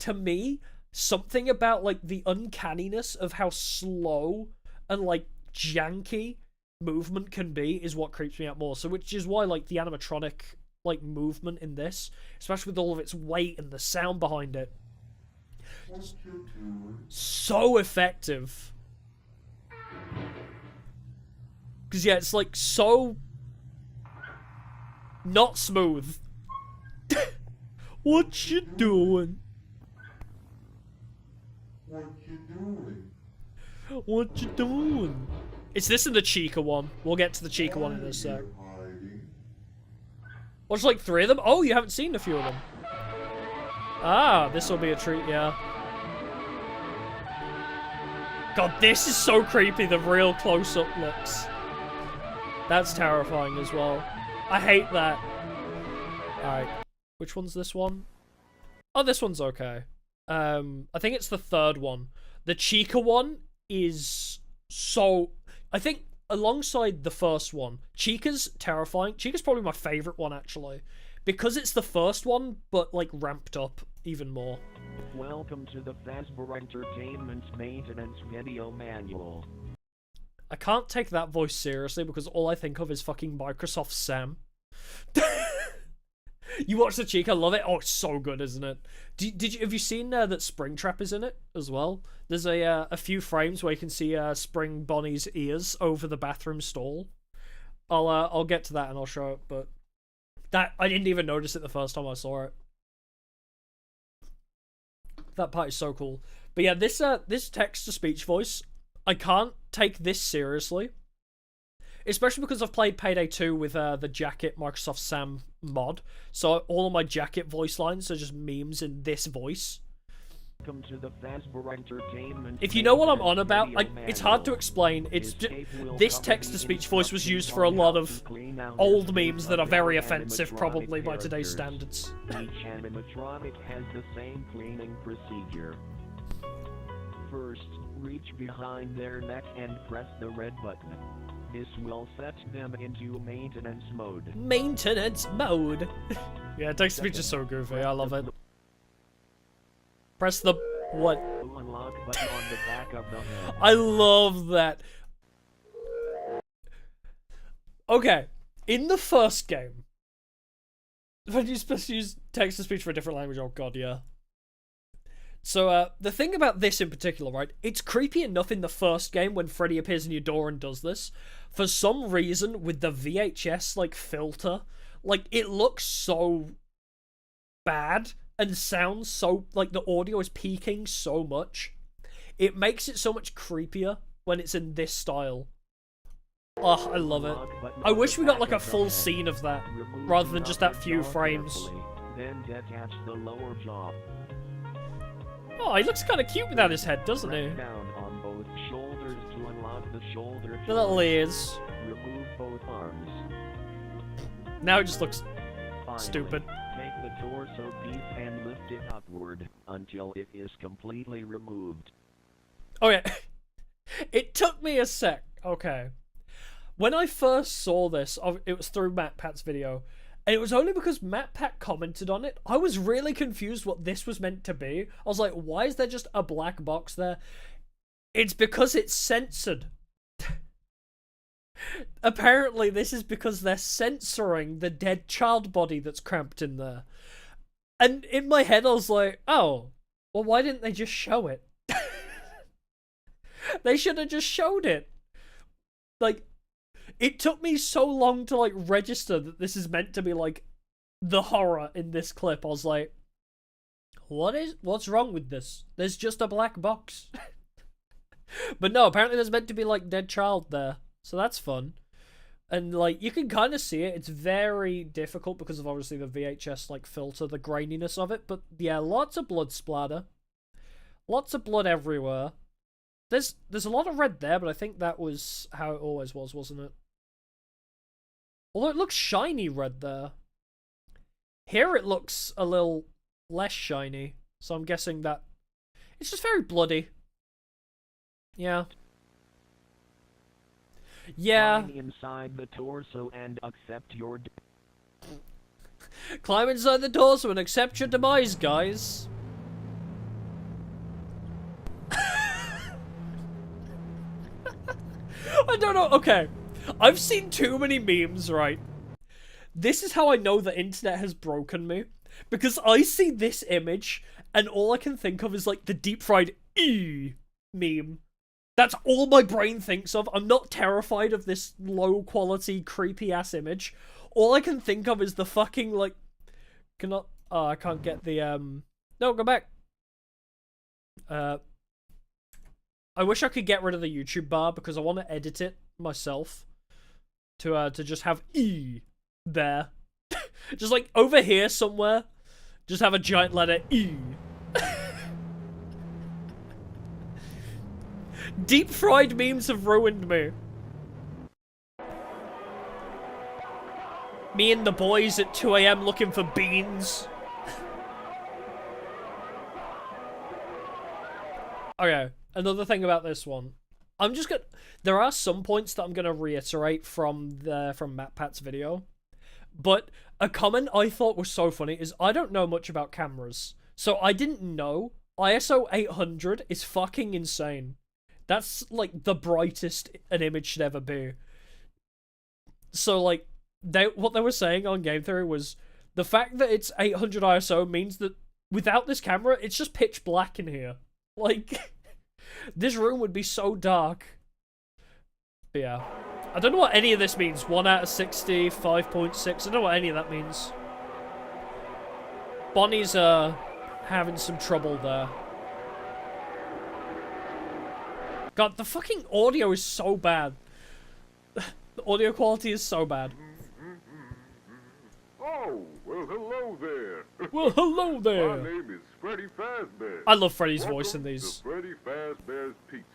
To me, something about like the uncanniness of how slow and like janky movement can be is what creeps me out more. So which is why like the animatronic like movement in this, especially with all of its weight and the sound behind it, so effective. Because yeah, it's like so not smooth. What you doing? What you doing? What you doing? It's this and the Chica one. We'll get to the Chica one in a sec. Well, there's like 3 of them? Oh, you haven't seen a few of them. Ah, this will be a treat, yeah. God, this is so creepy, the real close-up looks. That's terrifying as well. I hate that. Alright, which one's this one? Oh, this one's okay. I think it's the 3rd one. The Chica one is so... I think alongside the first one, Chica's terrifying. Chica's probably my favourite one, actually. Because it's the first one, but, like, ramped up even more. Welcome to the Fazbear Entertainment Maintenance Video Manual. I can't take that voice seriously because all I think of is fucking Microsoft Sam. You watch the Chica, love it. Oh, it's so good, isn't it? Have you seen that Springtrap is in it as well? There's a few frames where you can see Spring Bonnie's ears over the bathroom stall. I'll get to that and I'll show it, but that I didn't even notice it the first time I saw it. That part is so cool. But yeah, this text to speech voice, I can't take this seriously. Especially because I've played Payday 2 with the Jacket Microsoft Sam mod. So all of my Jacket voice lines are just memes in this voice. Welcome to the Fazbear Entertainment. If you know what I'm on about, like, it's hard to explain. It's just, this text-to-speech voice was used for a lot of old memes that are very offensive, probably by today's standards. Each animatronic has the same cleaning procedure. First, reach behind their neck and press the red button. This will set them into maintenance mode. Maintenance mode. Yeah, text-to-speech is so goofy. I love it. Press the what? Unlock button on the back of the head. I love that. Okay, in the first game, when you're supposed to use text-to-speech for a different language, oh god, yeah. So, the thing about this in particular, right, it's creepy enough in the first game when Freddy appears in your door and does this. For some reason, with the VHS, like, filter, like, it looks so bad and sounds so, like, the audio is peaking so much. It makes it so much creepier when it's in this style. Oh, I love it. I wish we got, like, a full scene of that, rather than just that few frames. Then detach the lower jaw. Oh, he looks kind of cute without his head, doesn't he? Down on both shoulders to unlock the shoulder. The little ears. Remove both arms. Now it just looks Finally, stupid. Take the torso piece and lift it upward until it is completely removed. Okay. It took me a sec. Okay. When I first saw this, it was through Matt Pat's video. And it was only because Matt Pat commented on it. I was really confused what this was meant to be. I was like, why is there just a black box there? It's because it's censored. Apparently, this is because they're censoring the dead child body that's cramped in there. And in my head, I was like, oh, well, why didn't they just show it? They should have just showed it. Like, it took me so long to, like, register that this is meant to be, like, the horror in this clip. I was like, what's wrong with this? There's just a black box. But no, apparently there's meant to be, like, dead child there. So that's fun. And, like, you can kind of see it. It's very difficult because of, obviously, the VHS, like, filter, the graininess of it. But, yeah, lots of blood splatter. Lots of blood everywhere. There's a lot of red there, but I think that was how it always was, wasn't it? Although it looks shiny red there. Here it looks a little less shiny, so I'm guessing that it's just very bloody. Yeah. Yeah. Climb inside the torso and accept your Climb inside the torso and accept your demise, guys. I don't know. Okay. I've seen too many memes, right? This is how I know the internet has broken me. Because I see this image, and all I can think of is, like, the deep fried meme. That's all my brain thinks of. I'm not terrified of this low-quality, creepy-ass image. All I can think of is the fucking, like... Cannot... Oh, I can't get the, No, go back. I wish I could get rid of the YouTube bar, because I want to edit it myself. To just have E there. Just, like, over here somewhere. Just have a giant letter E. Deep fried memes have ruined me. Me and the boys at 2 AM looking for beans. Okay, another thing about this one. I'm just gonna... There are some points that I'm gonna reiterate from MatPat's video. But a comment I thought was so funny is I don't know much about cameras. So I didn't know ISO 800 is fucking insane. That's, like, the brightest an image should ever be. So, like, what they were saying on Game Theory was the fact that it's 800 ISO means that without this camera, it's just pitch black in here. Like, this room would be so dark. But yeah. I don't know what any of this means. 1 out of 60, 5.6. I don't know what any of that means. Bonnie's, having some trouble there. God, the fucking audio is so bad. The audio quality is so bad. Oh, well, hello there. Well, hello there. My name is Freddy Fazbear. I love Freddy's Welcome voice in these. to Freddy Fazbear's Pizza.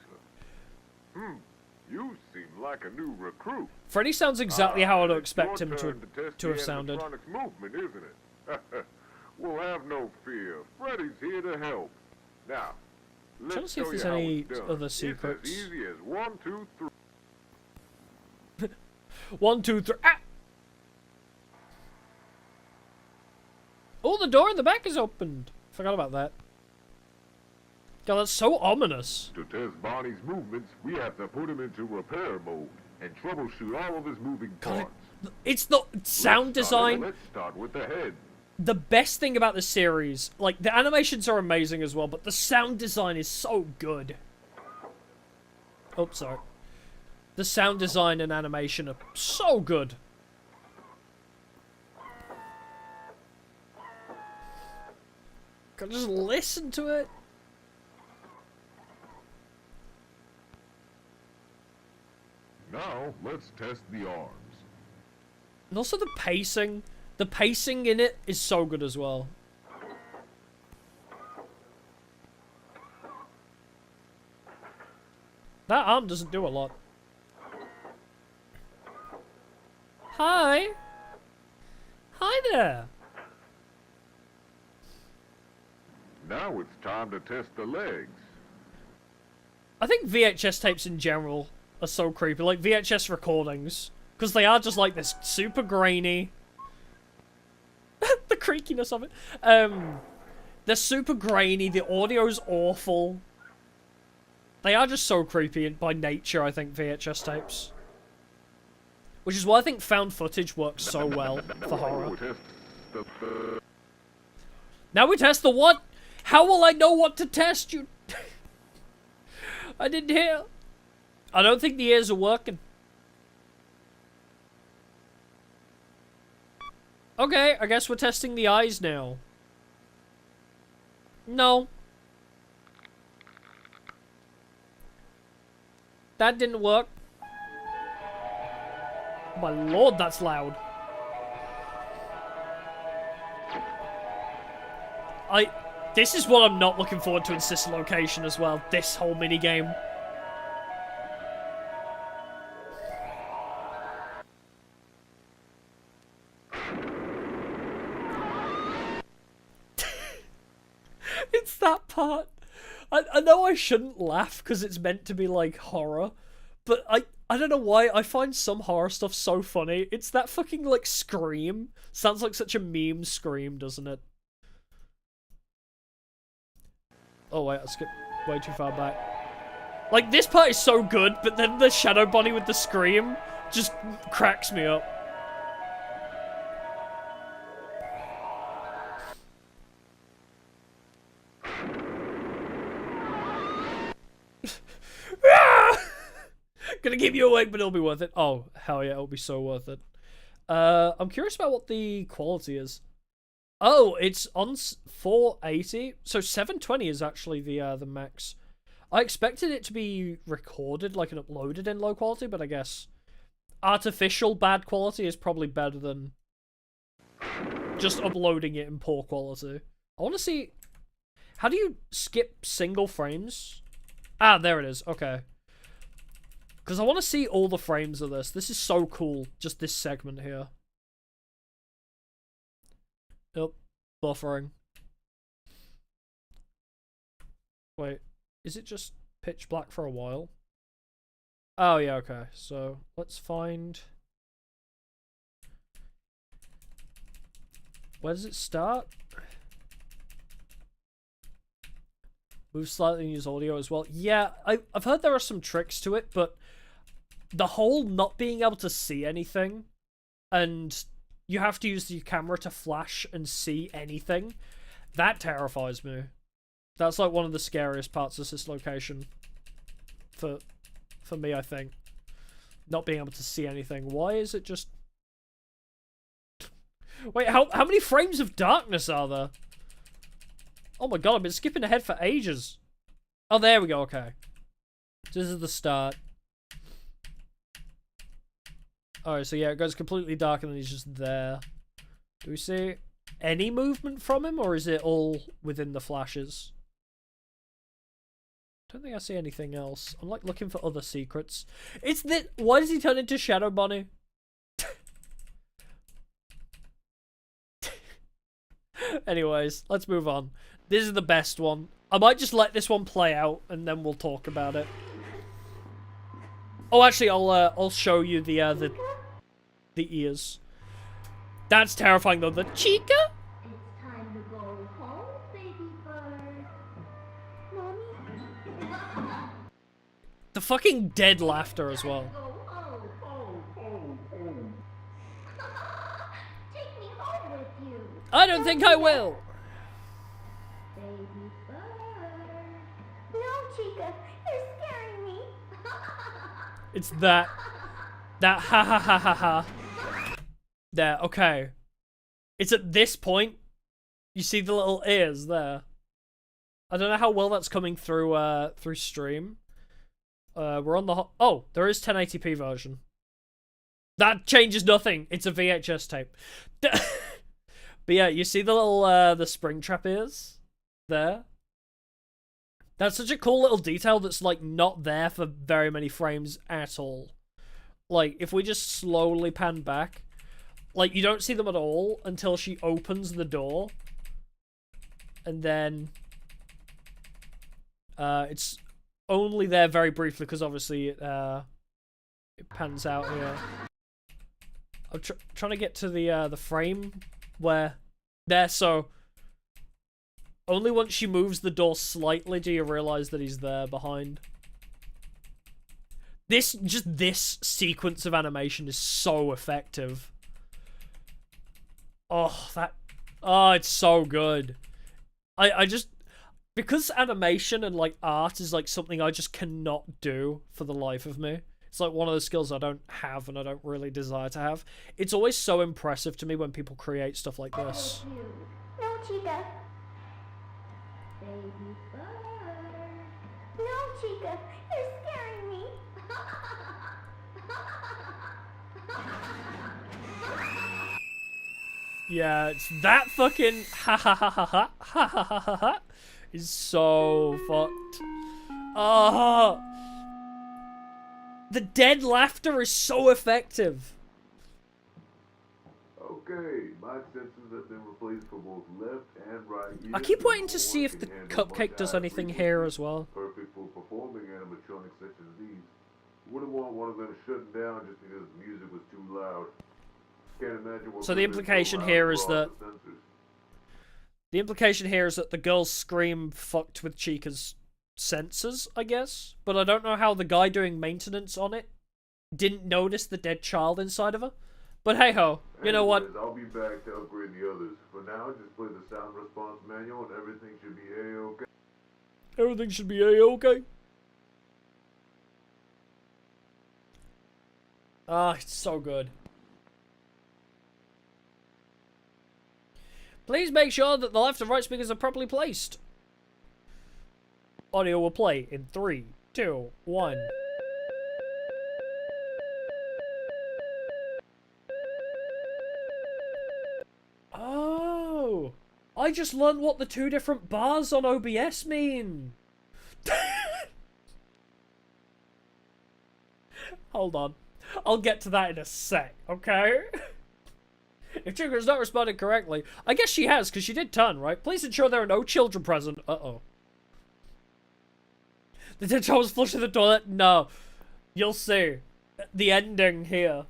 You seem like a new recruit. Freddy sounds exactly how I'd It's expect your him turn test to the have sounded. animatronics movement, isn't it? Well, have no fear. Freddy's here to help. Now, let's trying to see if show there's you how any it's done. other secrets. It's as easy as 1, 2, 3. 1, 2, 3. Ah! Oh, the door in the back is opened. Forgot about that. God, that's so ominous. To test Bonnie's movements, we have to put him into repair mode and troubleshoot all of his moving God, parts. it's the sound design. Let's start with the head. The best thing about the series, like, the animations are amazing as well, but the sound design is so good. Oh, sorry. The sound design and animation are so good. Can I just listen to it? Now, let's test the arms. And also the pacing. The pacing in it is so good as well. That arm doesn't do a lot. Hi. Hi there. Now it's time to test the legs. I think VHS tapes in general are so creepy. Like VHS recordings. Because they are just like this super grainy. The creakiness of it. They're super grainy. The audio's awful. They are just so creepy by nature, I think, VHS tapes. Which is why I think found footage works so well for horror. Now we test the what? How will I know what to test, you... I didn't hear. I don't think the ears are working. Okay, I guess we're testing the eyes now. No. That didn't work. My lord, that's loud. This is what I'm not looking forward to in Sister Location as well. This whole minigame. It's that part. I know I shouldn't laugh because it's meant to be like horror, but I don't know why I find some horror stuff so funny. It's that fucking like scream. Sounds like such a meme scream, doesn't it? Oh wait, I skipped way too far back. Like this part is so good, but then the Shadow Bonnie with the scream just cracks me up. Gonna keep you awake, but it'll be worth it. Oh, hell yeah, it'll be so worth it. I'm curious about what the quality is. Oh, it's on 480, so 720 is actually the max. I expected it to be recorded, like, and uploaded in low quality, but I guess artificial bad quality is probably better than just uploading it in poor quality. I want to see... How do you skip single frames? Ah, there it is. Okay. Because I want to see all the frames of this. This is so cool, just this segment here. Yep. Buffering. Wait. Is it just pitch black for a while? Oh, yeah, okay. So, let's find... Where does it start? Move slightly and use audio as well. Yeah, I've heard there are some tricks to it, but the whole not being able to see anything and you have to use your camera to flash and see anything, that terrifies me. That's like one of the scariest parts of this location. For me, I think. Not being able to see anything. Why is it just... Wait, how many frames of darkness are there? Oh my god, I've been skipping ahead for ages. Oh, there we go, okay. This is the start. Alright, so yeah, it goes completely dark and then he's just there. Do we see any movement from him, or is it all within the flashes? Don't think I see anything else. I'm like looking for other secrets. It's that... Why does he turn into Shadow Bonnie? Anyways, let's move on. This is the best one. I might just let this one play out and then we'll talk about it. Oh, actually, I'll show you the ears. That's terrifying though. The Chica? It's time to go home, baby bird. Mommy? The fucking dead laughter as well. Go home. Take me home with you. I don't think I will. Baby bird. No, Chica, you're scaring me. It's that ha ha ha ha ha. There, okay. It's at this point. You see the little ears there. I don't know how well that's coming through through stream. We're on the oh, there is 1080p version. That changes nothing. It's a VHS tape. But yeah, you see the little the Springtrap ears there? That's such a cool little detail that's like not there for very many frames at all. Like if we just slowly pan back, like you don't see them at all until she opens the door. And then it's only there very briefly because obviously it pans out here. I'm trying to get to the frame where there, so only once she moves the door slightly do you realize that he's there behind. This sequence of animation is so effective. Oh, it's so good. I just, because animation and like art is like something I just cannot do for the life of me. It's like one of the skills I don't have and I don't really desire to have. It's always so impressive to me when people create stuff like this. No, Chica. Baby bird. No, Chica, you're scaring me. Yeah, it's that fucking ha ha ha ha ha ha ha ha ha ha is so fucked. Oh, the dead laughter is so effective. Okay, my senses have been replaced for both left and right ears. I keep waiting to so see one if the can handle cupcake much does high anything frequency, here as well. Perfect for performing animatronics such as these. Wouldn't want one of them shutting down just because the music was too loud. Can't imagine what So the could've been implication loud here and is raw that with sensors. the implication here is that the girl's scream fucked with Chica's sensors, I guess. But I don't know how the guy doing maintenance on it didn't notice the dead child inside of her. But hey ho, you know what? Anyways, I'll be back to upgrade the others. For now, just play the sound response manual and everything should be A-OK. Everything should be A-OK. Ah, it's so good. Please make sure that the left and right speakers are properly placed. Audio will play in 3, 2, 1. Oh, I just learned what the 2 different bars on OBS mean. Hold on. I'll get to that in a sec, okay? If Chica has not responded correctly, I guess she has, because she did turn, right? Please ensure there are no children present. Uh-oh. The dead child was flushed in the toilet? No. You'll see. The ending here.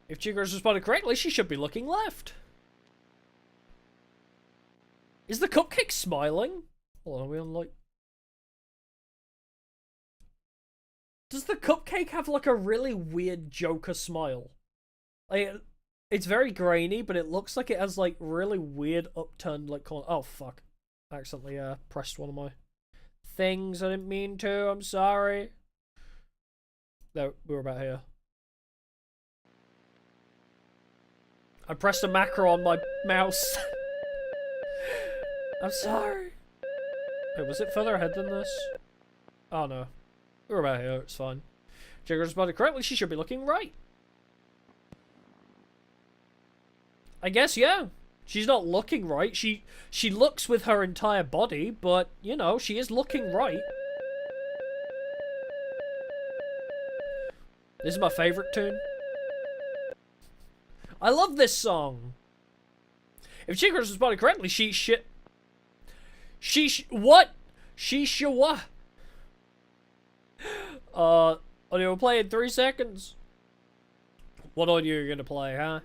If Chica has responded correctly, she should be looking left. Is the cupcake smiling? Hold on, are we on like... Does the cupcake have like a really weird Joker smile? Like, it's very grainy, but it looks like it has like really weird upturned like corner. Oh fuck. I accidentally pressed one of my things. I didn't mean to, I'm sorry. No, we were about here. I pressed a macro on my mouse. I'm sorry. Wait, was it further ahead than this? Oh no. We're about here, it's fine. Jigger responded correctly, she should be looking right. I guess, yeah. She's not looking right. She looks with her entire body, but, you know, she is looking right. This is my favorite tune. I love this song. If Chica responded correctly, what? What? Audio will play in 3 seconds. What audio are you gonna play, huh?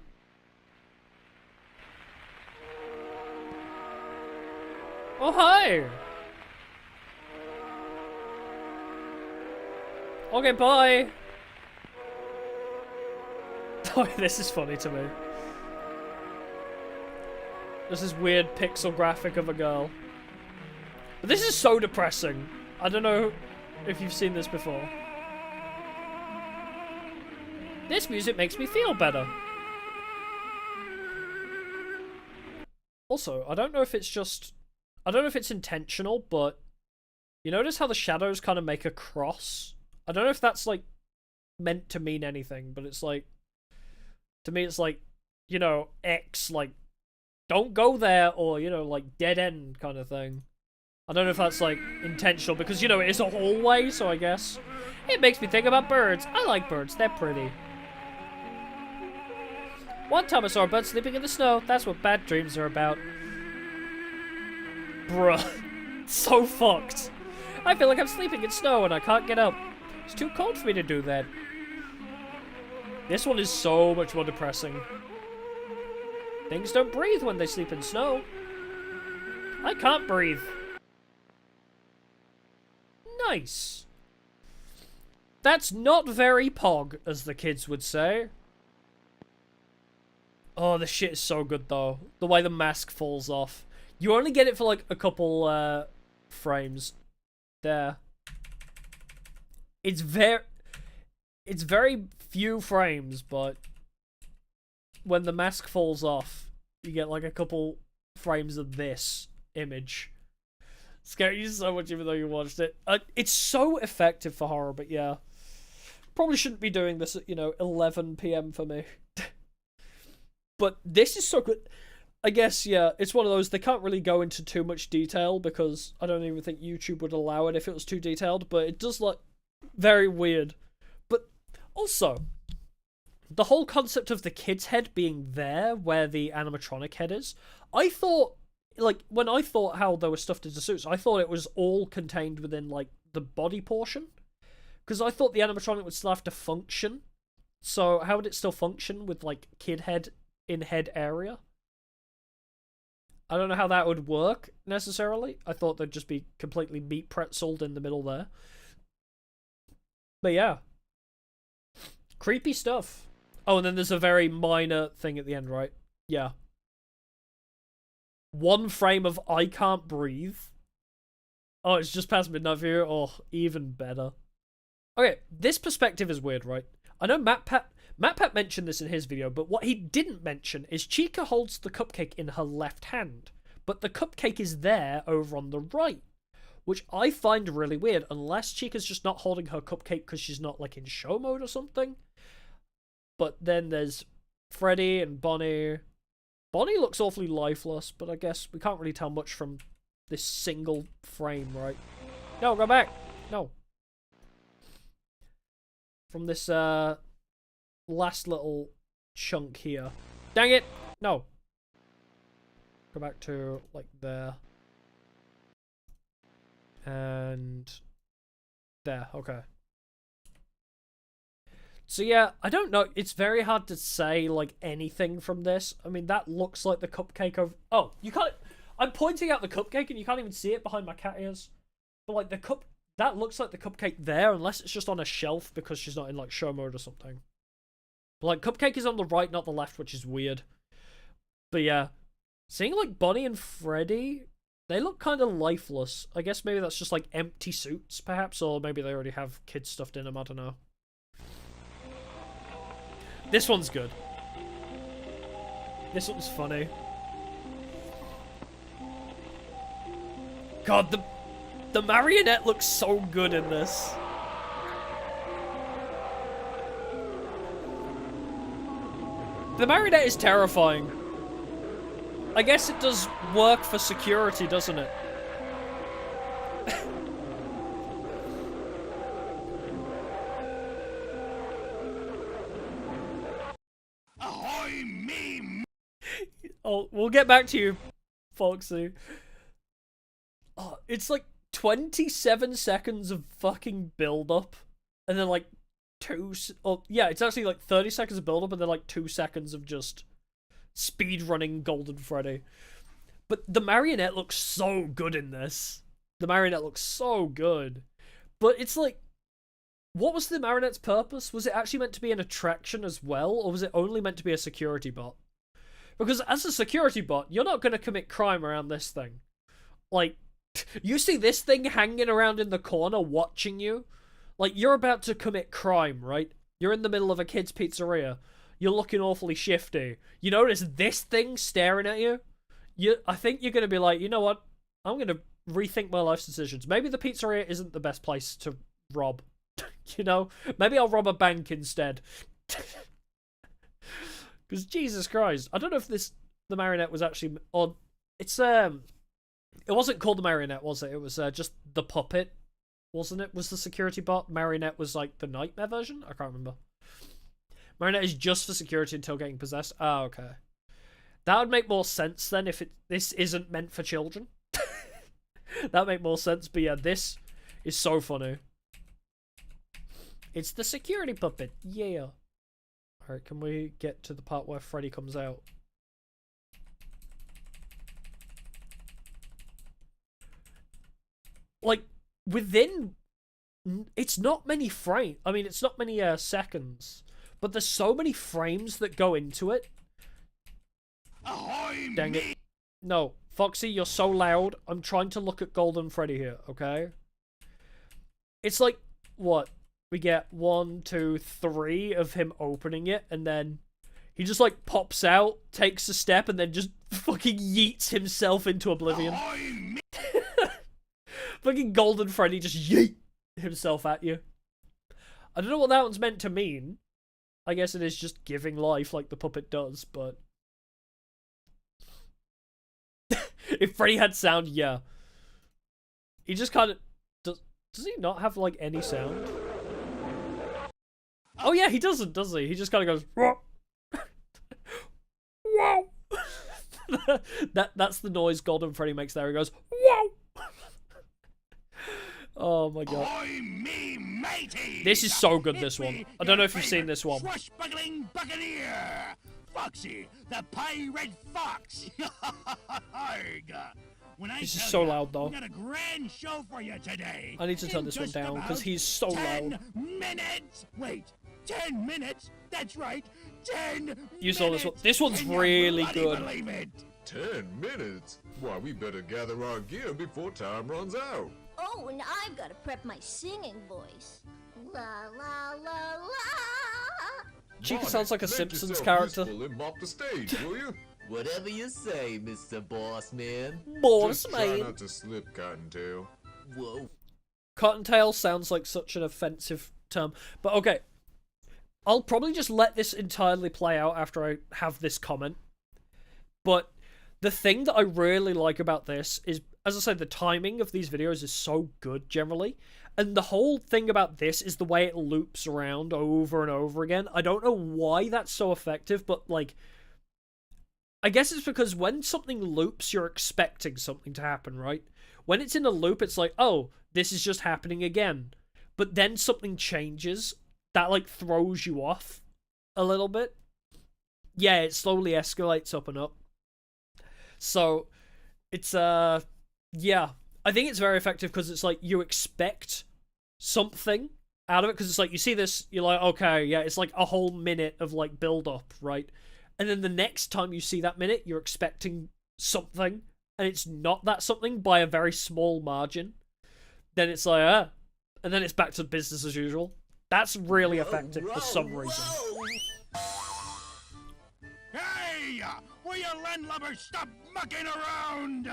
Oh, hi! Okay, bye! Oh, this is funny to me. There's this weird pixel graphic of a girl. But this is so depressing. I don't know if you've seen this before. This music makes me feel better. Also, I don't know if it's just... I don't know if it's intentional, but... You notice how the shadows kind of make a cross? I don't know if that's, like, meant to mean anything, but it's like... To me, it's like, you know, X, like, don't go there, or, you know, like, dead end kind of thing. I don't know if that's, like, intentional, because, you know, it is a hallway, so I guess. It makes me think about birds. I like birds. They're pretty. One time I saw a bird sleeping in the snow. That's what bad dreams are about. Bruh. So fucked. I feel like I'm sleeping in snow and I can't get up. It's too cold for me to do that. This one is so much more depressing. Things don't breathe when they sleep in snow. I can't breathe. Nice. That's not very pog, as the kids would say. Oh, this shit is so good, though. The way the mask falls off. You only get it for, like, a couple, frames. There. It's very few frames, but when the mask falls off, you get, like, a couple frames of this image. Scared you so much even though you watched it. It's so effective for horror, but yeah. Probably shouldn't be doing this at, you know, 11 PM for me. But this is so good. I guess, yeah, it's one of those, they can't really go into too much detail because I don't even think YouTube would allow it if it was too detailed, but it does look very weird. But also, the whole concept of the kid's head being there where the animatronic head is, I thought, like, when I thought how they were stuffed into suits, I thought it was all contained within, like, the body portion. Because I thought the animatronic would still have to function. So how would it still function with, like, kid head in head area? I don't know how that would work, necessarily. I thought they'd just be completely meat pretzeled in the middle there. But yeah. Creepy stuff. Oh, and then there's a very minor thing at the end, right? Yeah. One frame of I can't breathe. Oh, it's just past midnight for you. Oh, even better. Okay, this perspective is weird, right? I know MatPat mentioned this in his video, but what he didn't mention is Chica holds the cupcake in her left hand, but the cupcake is there over on the right, which I find really weird, unless Chica's just not holding her cupcake because she's not, like, in show mode or something. But then there's Freddy and Bonnie. Bonnie looks awfully lifeless, but I guess we can't really tell much from this single frame, right? No, go back! No. From this, last little chunk here. Dang it! No. Go back to, like, there. And there, okay. So yeah, I don't know, it's very hard to say, like, anything from this. I mean, that looks like the cupcake of... Oh, you can't... I'm pointing out the cupcake and you can't even see it behind my cat ears. But, like, the cup... That looks like the cupcake there, unless it's just on a shelf because she's not in, like, show mode or something. But, like, cupcake is on the right, not the left, which is weird. But yeah, seeing, like, Bonnie and Freddy, they look kind of lifeless. I guess maybe that's just, like, empty suits, perhaps, or maybe they already have kids stuffed in them, I don't know. This one's good. This one's funny. God, the marionette looks so good in this. The marionette is terrifying. I guess it does work for security, doesn't it? Ahoy, me! Oh, we'll get back to you, Foxy. Oh, it's like 27 seconds of fucking build-up, and then like yeah, it's actually like 30 seconds of build-up, and then like 2 seconds of just speed-running Golden Freddy. But the marionette looks so good in this. The marionette looks so good. But it's like, what was the marionette's purpose? Was it actually meant to be an attraction as well, or was it only meant to be a security bot? Because as a security bot, you're not going to commit crime around this thing. Like, you see this thing hanging around in the corner watching you? Like, you're about to commit crime, right? You're in the middle of a kid's pizzeria. You're looking awfully shifty. You notice this thing staring at you? I think you're going to be like, you know what? I'm going to rethink my life's decisions. Maybe the pizzeria isn't the best place to rob. You know? Maybe I'll rob a bank instead. Because Jesus Christ. I don't know if the marionette was actually... Or it's, it wasn't called the marionette, was it? It was just the puppet, wasn't it? Was the security bot? Marionette was like the nightmare version? I can't remember. Marionette is just for security until getting possessed. Ah, okay. That would make more sense then if this isn't meant for children. That would make more sense, but yeah, this is so funny. It's the security puppet, yeah. Alright, can we get to the part where Freddy comes out? Like, within... It's not many frames. I mean, it's not many seconds. But there's so many frames that go into it. Ahoy, Dang me! it. No, Foxy, you're so loud. I'm trying to look at Golden Freddy here, okay? It's like, what? We get 1, 2, 3 of him opening it, and then he just, like, pops out, takes a step, and then just fucking yeets himself into oblivion. Ahoy, me! Fucking Golden Freddy just yeet himself at you. I don't know what that one's meant to mean. I guess it is just giving life like the puppet does, but... If Freddy had sound, yeah. He just kind of... Does he not have, like, any sound? Oh, yeah, he doesn't, does he? He just kind of goes... Whoa! Whoa! That's the noise Golden Freddy makes there. He goes, whoa! Oh, my God. Ahoy, me mateys! This is so good, this It's one. me, I don't know your if you've seen favorite this one. Swashbuckling buccaneer, Foxy, the pirate fox. Arg. When I This is tell so ya, loud, though. we got a grand show for you today. I need to turn In this one just down, because about he's so 10 loud. minutes. Wait, 10 minutes? That's right, 10 minutes. You saw this one. This one's Can ya really bloody good. Believe it? 10 minutes? Why, we better gather our gear before time runs out. Oh, and I've got to prep my singing voice. La la la la. Chica Bonnie, sounds like a make Simpsons yourself character. useful and mop the stage, will you? Whatever you say, Mr. Boss Man. Boss Just try man. not to slip, Cottontail. Whoa. Cottontail sounds like such an offensive term. But okay. I'll probably just let this entirely play out after I have this comment. But the thing that I really like about this is, as I said, the timing of these videos is so good generally. And the whole thing about this is the way it loops around over and over again. I don't know why that's so effective, but like, I guess it's because when something loops, you're expecting something to happen, right? When it's in a loop, it's like, oh, this is just happening again. But then something changes that like throws you off a little bit. Yeah, it slowly escalates up and up. So it's yeah, I think it's very effective because it's like you expect something out of it, because it's like you see this, you're like, okay, yeah, it's like a whole minute of like build up, right? And then the next time you see that minute, you're expecting something, and it's not that something by a very small margin. Then it's like, and then it's back to business as usual. That's really effective for some reason. Hey, will you landlubbers stop mucking around?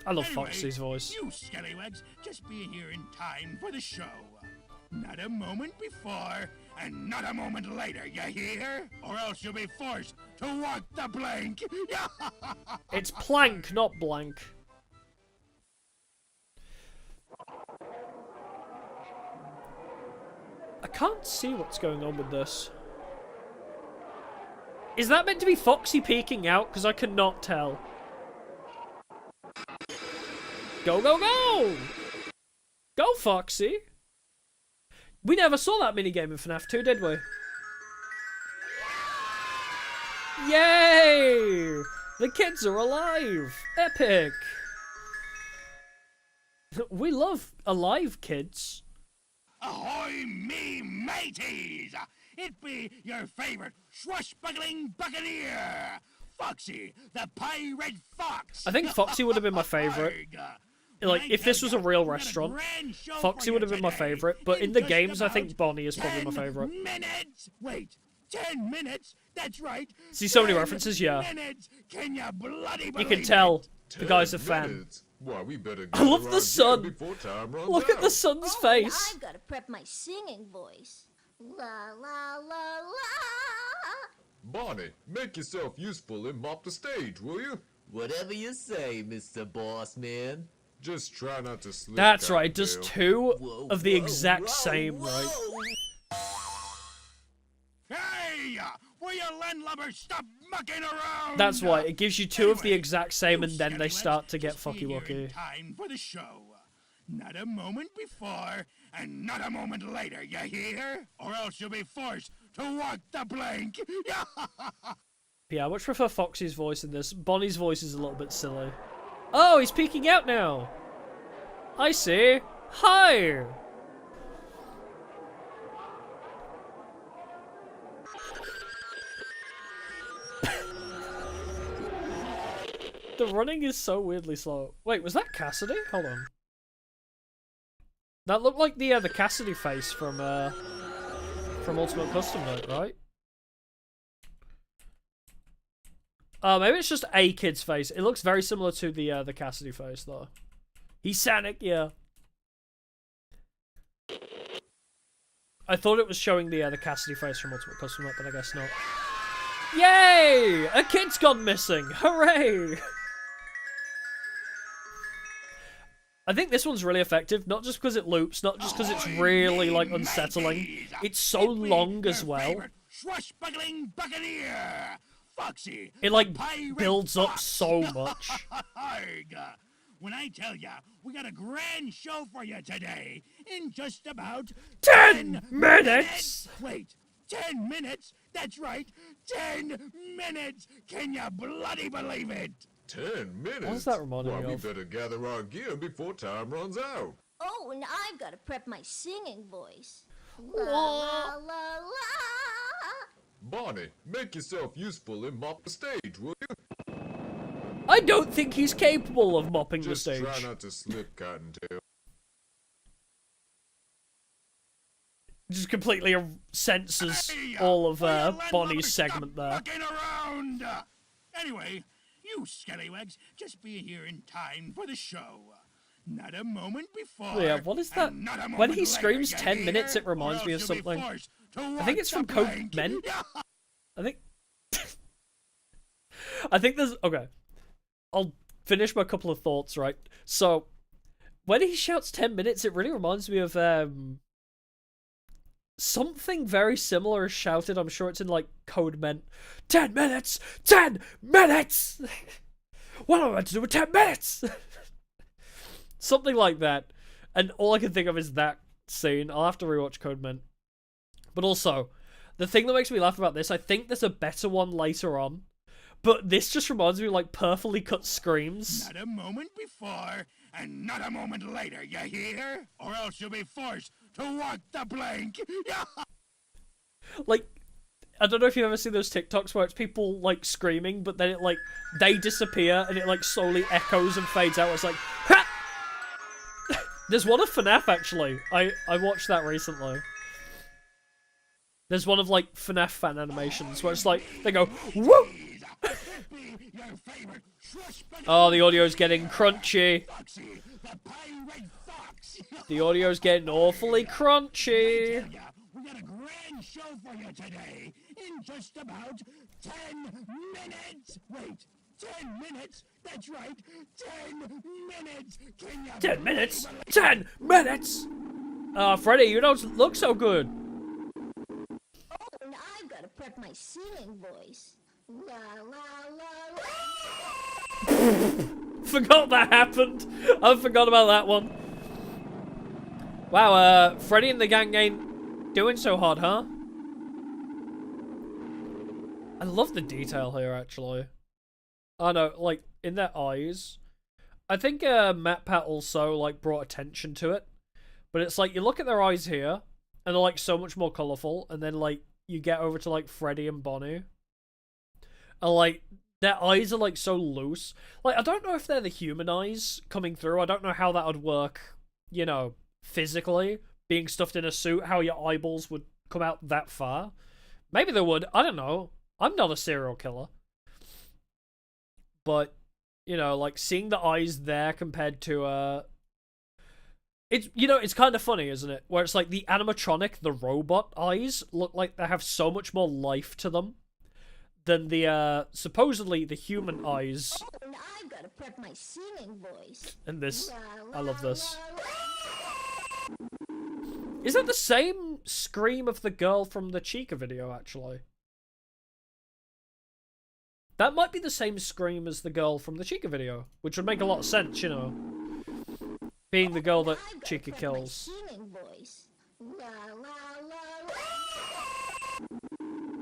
I love Anyway, Foxy's voice. You scallywags, just be here in time for the show. Not a moment before, and not a moment later, you hear? Or else you'll be forced to walk the plank. It's plank, not blank. I can't see what's going on with this. Is that meant to be Foxy peeking out? Because I cannot tell. Go, go, go! Go, Foxy! We never saw that minigame in FNAF 2, did we? Yay! The kids are alive! Epic! We love alive kids. Ahoy, me mateys! It be your favorite swashbuckling buccaneer, Foxy, the pirate fox. I think Foxy would have been my favorite. Like, if this was a real restaurant, Foxy would have been my favorite, but in the games, I think Bonnie is probably my favorite. Minutes? Wait, 10 minutes? That's right. See so many 10 references, yeah. Minutes. Can you bloody You believe can tell it? the guy's a 10 fan. minutes? Why, we better I love gather the our sun. gear before time runs Look at the out. sun's Oh, face. and I've got to prep my singing voice. La la la la. Bonnie, make yourself useful and mop the stage, will you? Whatever you say, Mr. Boss Man. Just try not to slip. That's right, it does Cottontail. two Whoa, of the whoa, exact whoa, same, whoa. right? Hey, will you landlubbers stop mucking around? That's why, it gives you two of the Anyway, exact same, you and then they scallywags, start to get just be fucky here in wucky. time for the show. Not a moment before, and not a moment later, you hear? Or else you'll be forced to walk the plank. Yeah, I much prefer Foxy's voice in this. Bonnie's voice is a little bit silly. Oh, he's peeking out now! I see! Hi! The running is so weirdly slow. Wait, was that Cassidy? Hold on. That looked like the Cassidy face from Ultimate Custom Night, right? Maybe it's just a kid's face. It looks very similar to the Cassidy face, though. He's Sonic, yeah. I thought it was showing the Cassidy face from Ultimate Custom Night, but I guess not. Yay! A kid's gone missing! Hooray! I think this one's really effective, not just because it loops, not just because it's really, like, unsettling. It's so long as well. Swashbuckling buccaneer, Foxy. It, like, the pirate builds up fox. so much. Arg. When I tell ya, we got a grand show for you today in just about 10 minutes! Wait, 10 minutes? That's right, 10 minutes! Can you bloody believe it? 10 minutes? What's that reminding Well, me we of? better gather our gear before time runs out. Oh, and I've got to prep my singing voice. La la la la. Bonnie, make yourself useful and mop the stage, will you? I don't think he's capable of mopping the Just stage. try not to slip, Cottontail. Just completely censors Hey, all of will you landlubber Bonnie's stop segment there. mucking around? Anyway, you scallywags just be here in time for the show. Not a moment before. Yeah, what is that? and not a When moment he later, screams you 10 minutes, hear? it reminds Or me of else you'll be something. forced to I walk think it's the from Code plank. Men. I think... I think there's... Okay. I'll finish my couple of thoughts, right? So, when he shouts 10 minutes, it really reminds me of, something very similar is shouted. I'm sure it's in, like, Code Men. 10 minutes! 10 minutes! What am I meant to do with 10 minutes? Something like that. And all I can think of is that scene. I'll have to rewatch Code Men. But also, the thing that makes me laugh about this, I think there's a better one later on. But this just reminds me of, like, perfectly cut screams. Not a moment before, and not a moment later, you hear? Or else you'll be forced to walk the plank. Like, I don't know if you've ever seen those TikToks where it's people, like, screaming, but then it, like, they disappear, and it, like, slowly echoes and fades out. It's like, ha! There's one of FNAF, actually. I watched that recently. There's one of, like, FNAF fan animations where it's like, they go, whoop! Oh, the audio's getting crunchy. The audio's getting awfully crunchy. We got a grand show for you today in just about 10 minutes. Wait, 10 minutes? That's right, 10 minutes. Can you 10 minutes? 10 minutes? Freddy, you don't look so good. Oh, and I've got to prep my singing voice. La la la la. Forgot that happened. I forgot about that one. Wow, Freddy and the gang ain't doing so hot, huh? I love the detail here, actually. I know, like, in their eyes. I think MatPat also, like, brought attention to it. But it's like, you look at their eyes here, and they're, like, so much more colourful, and then, like, you get over to, like, Freddy and Bonnie. And, like, their eyes are, like, so loose. Like, I don't know if they're the human eyes coming through. I don't know how that would work, you know, physically. Being stuffed in a suit, how your eyeballs would come out that far. Maybe they would. I don't know. I'm not a serial killer. But, you know, like, seeing the eyes there compared to, it's, you know, it's kind of funny, isn't it? Where it's like the animatronic, the robot eyes look like they have so much more life to them than the, supposedly the human eyes. Oh, and I've got to prep my singing voice. And this, La, I love la, this. la, la. Is that the same scream of the girl from the Chica video, actually? That might be the same scream as the girl from the Chica video, which would make a lot of sense, you know. Being the girl that I've gotta Chica prep kills. My singing voice. La la la la.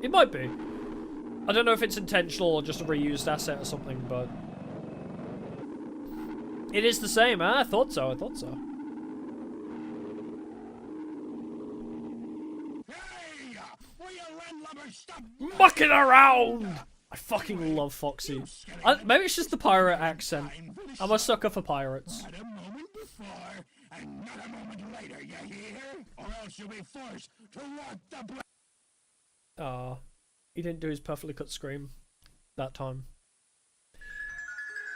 It might be. I don't know if it's intentional or just a reused asset or something, but... It is the same, huh? I thought so, I thought so. Hey, will you landlubbers stop Mucking around! I fucking love Foxy. Maybe it's just the pirate accent. I'm a sucker for pirates. Not a moment before, and not a moment later, you hear? Or else you'll be forced to walk the plank. Ah, he didn't do his perfectly cut scream that time.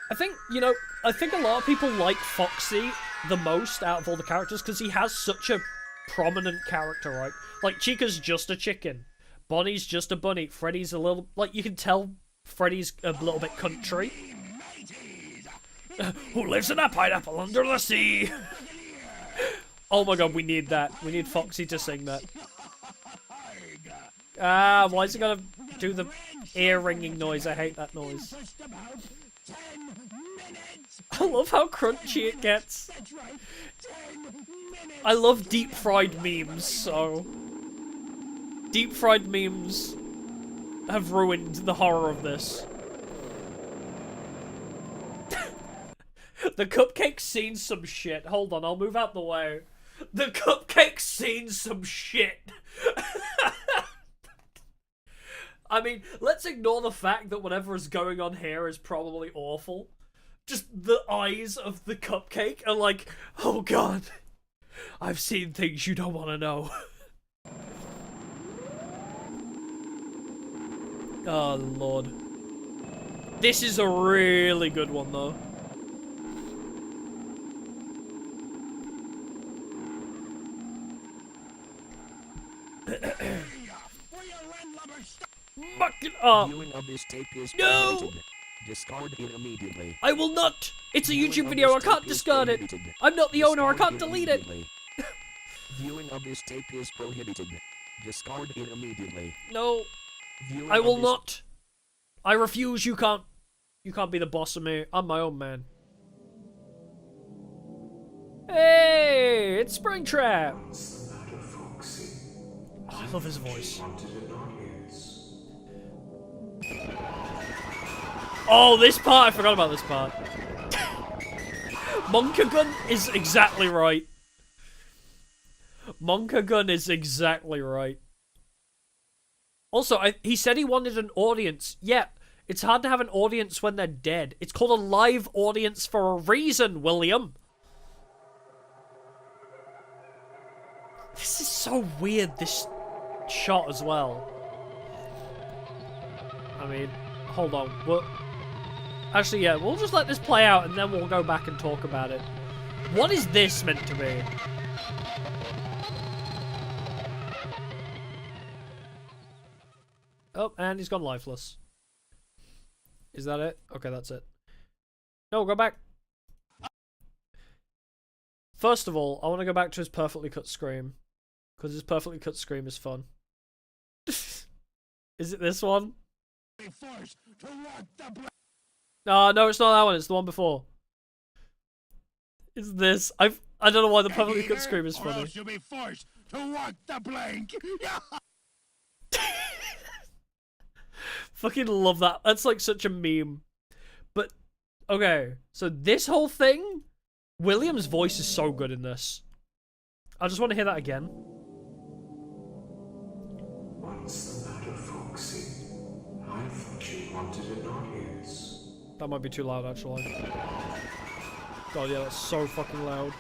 I think, you know, I think a lot of people like Foxy the most out of all the characters because he has such a prominent character, right? Like, Chica's just a chicken. Bonnie's just a bunny. Freddy's a little... Like, you can tell Freddy's a little bit country. Mateys, Who lives in a pineapple under the sea? Oh my god, we need that. We need Foxy to sing that. Ah, why is it gonna do the ear-ringing noise? I hate that noise. I love how crunchy it gets. I love deep-fried memes, so... Deep-fried memes have ruined the horror of this. The cupcake's seen some shit. Hold on, I'll move out the way. The cupcake's seen some shit. I mean, let's ignore the fact that whatever is going on here is probably awful. Just the eyes of the cupcake are like, oh god, I've seen things you don't want to know. Oh lord. This is a really good one though. Muck it up! Viewing of this tape is No! prohibited. Discard it immediately. I will not! It's a Viewing YouTube of video, I this can't tape is discard it! prohibited. I'm not the owner, I Discard can't delete it! immediately. Viewing of this tape is prohibited. Discard it immediately. No, Viewing I of will this- not! I refuse, you can't be the boss of me. I'm my own man. Hey, it's Springtrap! What's the matter, Foxy? Oh, I love his voice. Wanted an audience. Oh, this part! I forgot about this part. Monkagun is exactly right. Monkagun is exactly right. Also, he said he wanted an audience. Yeah, it's hard to have an audience when they're dead. It's called a live audience for a reason, William. This is so weird, this shot as well. I mean, hold on. Actually, yeah, we'll just let this play out and then we'll go back and talk about it. What is this meant to be? Oh, and he's gone lifeless. Is that it? Okay, that's it. No, go back. First of all, I want to go back to his perfectly cut scream. Because his perfectly cut scream is fun. Is it this one? No, it's not that one. It's the one before. It's this. I don't know why the perfectly cut scream is Or funny. else you'll be forced to walk the plank. Fucking love that. That's like such a meme. But, okay. So this whole thing, William's voice is so good in this. I just want to hear that again. What's the matter, Foxy? I thought you wanted an audience. That might be too loud, actually. God, yeah, that's so fucking loud.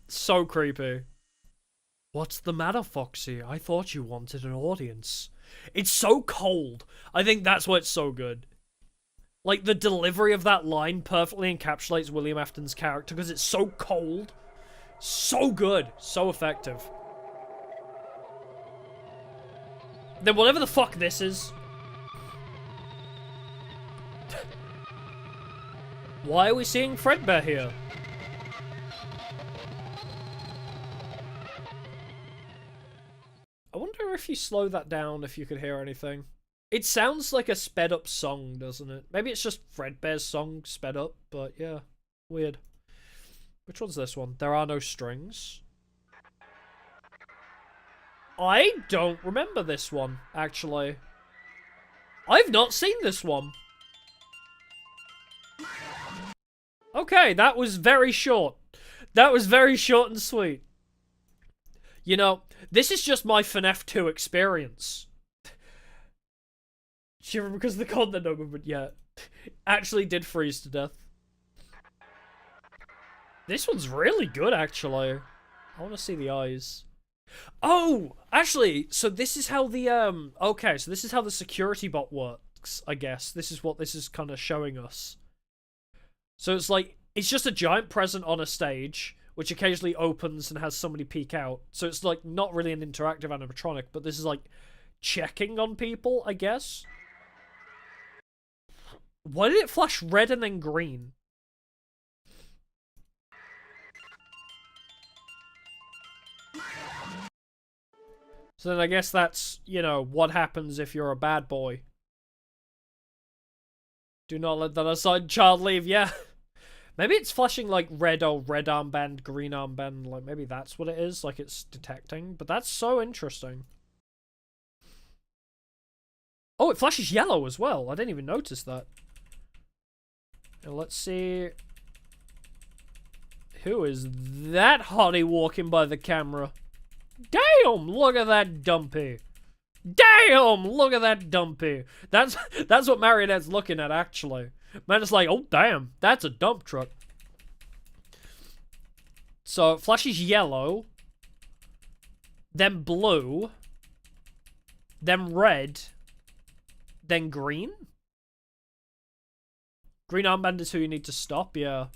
So creepy. What's the matter, Foxy? I thought you wanted an audience. It's so cold. I think that's why it's so good. Like, the delivery of that line perfectly encapsulates William Afton's character because it's so cold. So good. So effective. Then whatever the fuck this is. Why are we seeing Fredbear here? I wonder if you slow that down, if you could hear anything. It sounds like a sped up song, doesn't it? Maybe it's just Fredbear's song sped up, but yeah. Weird. Which one's this one? There are no strings. I don't remember this one, actually. I've not seen this one. Okay, that was very short. That was very short and sweet. You know, this is just my FNAF 2 experience. Shiver because of the content movement, yeah. Actually did freeze to death. This one's really good, actually. I want to see the eyes. Oh, actually, so this is how the, okay, so this is how the security bot works, I guess. This is what this is kind of showing us. So it's like, it's just a giant present on a stage, which occasionally opens and has somebody peek out. So it's like not really an interactive animatronic, but this is like checking on people, I guess. Why did it flash red and then green? So then I guess that's, you know, what happens if you're a bad boy. Do not let that assigned child leave, yeah. Maybe it's flashing like red armband, green armband, like maybe that's what it is, like it's detecting. But that's so interesting. Oh, it flashes yellow as well. I didn't even notice that. Now, let's see. Who is that hottie walking by the camera? Damn, look at that dumpy. Damn, look at that dumpy. That's what Marionette's looking at, actually. Man, it's like, oh, damn, that's a dump truck. So, it flashes yellow. Then blue. Then red. Then green. Green armband is who you need to stop, yeah.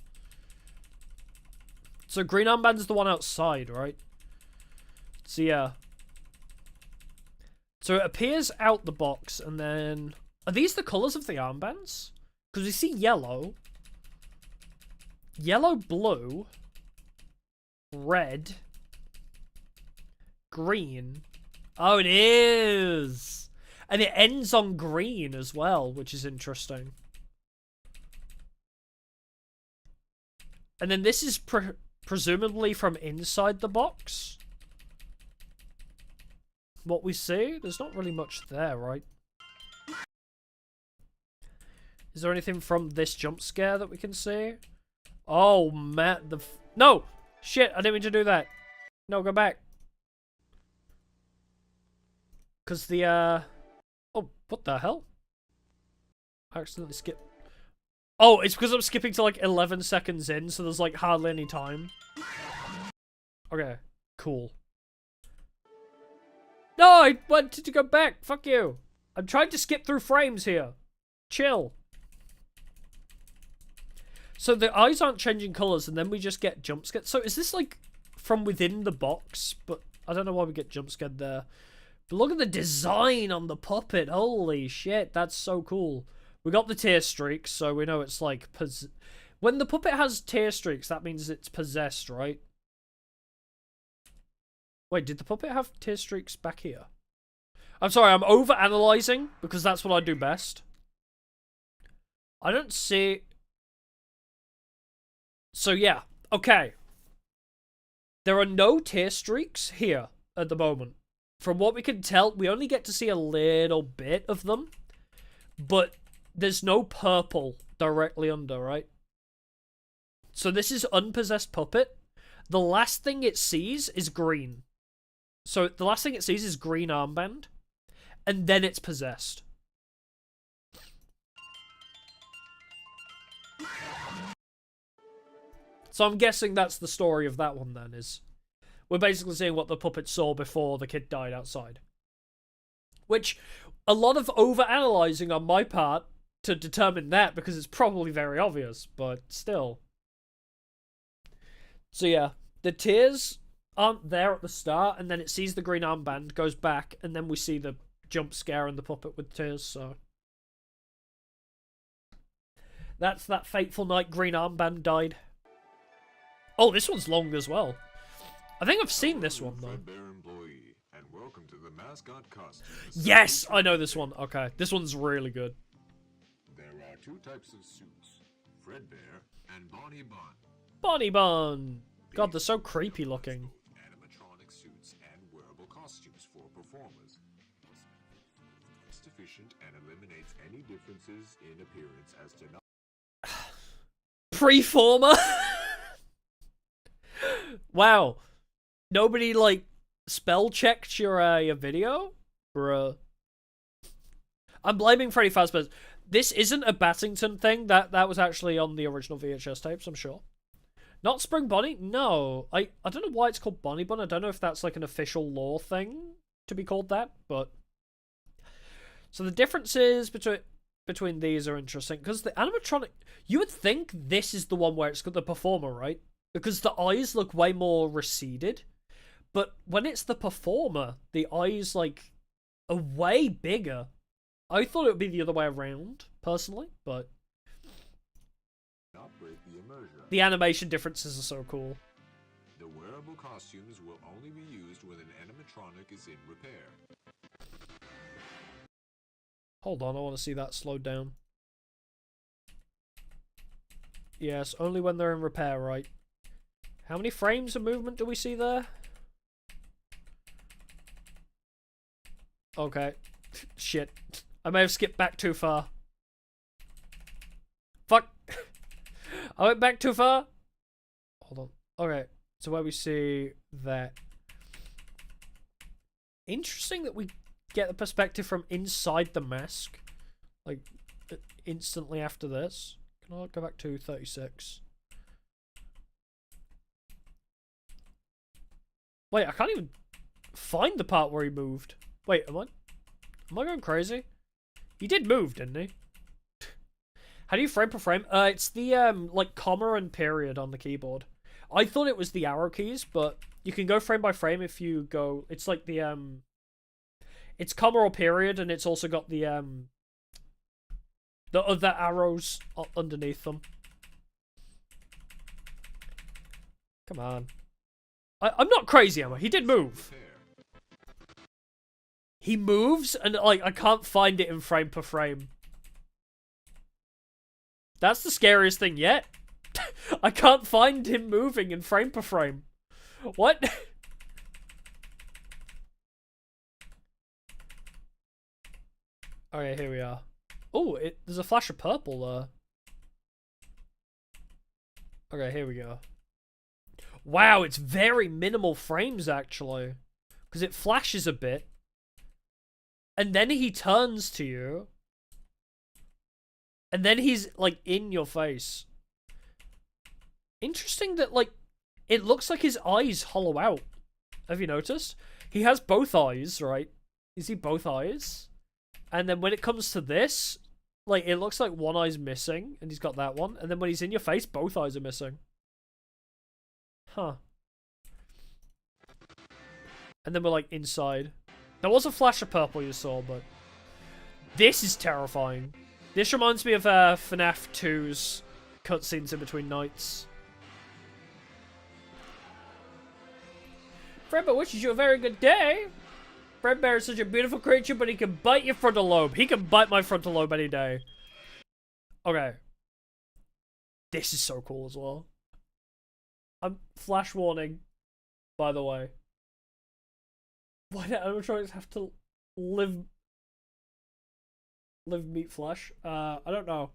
So, green armband is the one outside, right? So, yeah. So, it appears out the box, and then... Are these the colours of the armbands? Because we see yellow. Yellow, blue. Red. Green. Oh, it is! And it ends on green as well, which is interesting. And then this is presumably from inside the box. What we see? There's not really much there, right? Is there anything from this jump scare that we can see? Oh, man. No! Shit, I didn't mean to do that. No, go back. Because the, Oh, what the hell? I accidentally skipped. Oh, it's because I'm skipping to, like, 11 seconds in, so there's, like, hardly any time. Okay, cool. No, I wanted to go back. Fuck you. I'm trying to skip through frames here. Chill. So the eyes aren't changing colours, and then we just get jump scared. So is this, like, from within the box? But I don't know why we get jump scared there. But look at the design on the puppet. Holy shit, that's so cool. We got the tear streaks, so we know it's, like, when the puppet has tear streaks, that means it's possessed, right? Wait, did the puppet have tear streaks back here? I'm sorry, I'm over-analyzing, because that's what I do best. I don't see... So, yeah. Okay. There are no tear streaks here at the moment. From what we can tell, we only get to see a little bit of them. But there's no purple directly under, right? So this is unpossessed puppet. The last thing it sees is green. So the last thing it sees is green armband. And then it's possessed. So I'm guessing that's the story of that one then, is... We're basically seeing what the puppet saw before the kid died outside. Which, a lot of over-analysing on my part to determine that, because it's probably very obvious, but still. So yeah, the tears aren't there at the start, and then it sees the green armband, goes back, and then we see the jump scare and the puppet with tears, so... That's that fateful night green armband died. Oh, this one's long as well. I think I've seen this one, though. Yes! I know this one. Okay, this one's really good. There are two types of suits, Fredbear and Bonnie Bun. Bonnie Bun! God, they're so creepy looking. Animatronic suits and wearable costumes for performers. It's efficient and eliminates any differences in appearance as to Preformer? Wow. Nobody, like, spell-checked your video? Bruh. I'm blaming Freddy Fazbear. This isn't a Battington thing. That was actually on the original VHS tapes, I'm sure. Not Spring Bonnie? No. I don't know why it's called Bonnie Bun. I don't know if that's, like, an official law thing to be called that, but... So the differences between these are interesting, because the animatronic... You would think this is the one where it's got the performer, right? Because the eyes look way more receded. But when it's the performer, the eyes, like, way bigger. I thought it would be the other way around, personally, but Not break the immersion. the animation differences are so cool. The wearable costumes will only be used when an animatronic is in repair. Hold on, I want to see that slowed down. Yes, only when they're in repair, right? How many frames of movement do we see there? Okay. Shit. I may have skipped back too far. Fuck. I went back too far. Hold on. Okay. So where we see that. Interesting that we get the perspective from inside the mask. Like, instantly after this. Can I go back to 36? Wait, I can't even find the part where he moved. Wait, am I going crazy? He did move, didn't he? How do you frame per frame? It's the, like, comma and period on the keyboard. I thought it was the arrow keys, but you can go frame by frame if you go... It's like the, it's comma or period, and it's also got the other arrows underneath them. Come on. I'm not crazy, am I? He did move. He moves, and, like, I can't find it in frame per frame. That's the scariest thing yet. I can't find him moving in frame per frame. What? Okay, here we are. Oh, there's a flash of purple there. Okay, here we go. Wow, it's very minimal frames, actually. Because it flashes a bit. And then he turns to you. And then he's, like, in your face. Interesting that, like, it looks like his eyes hollow out. Have you noticed? He has both eyes, right? You see both eyes? And then when it comes to this, like, it looks like one eye's missing, and he's got that one. And then when he's in your face, both eyes are missing. Huh. And then we're, like, inside. There was a flash of purple you saw, but... This is terrifying. This reminds me of FNAF 2's cutscenes in between nights. Fredbear wishes you a very good day. Fredbear is such a beautiful creature, but he can bite your frontal lobe. He can bite my frontal lobe any day. Okay. This is so cool as well. Flash warning, by the way. Why do animatronics have to live meat flesh? I don't know.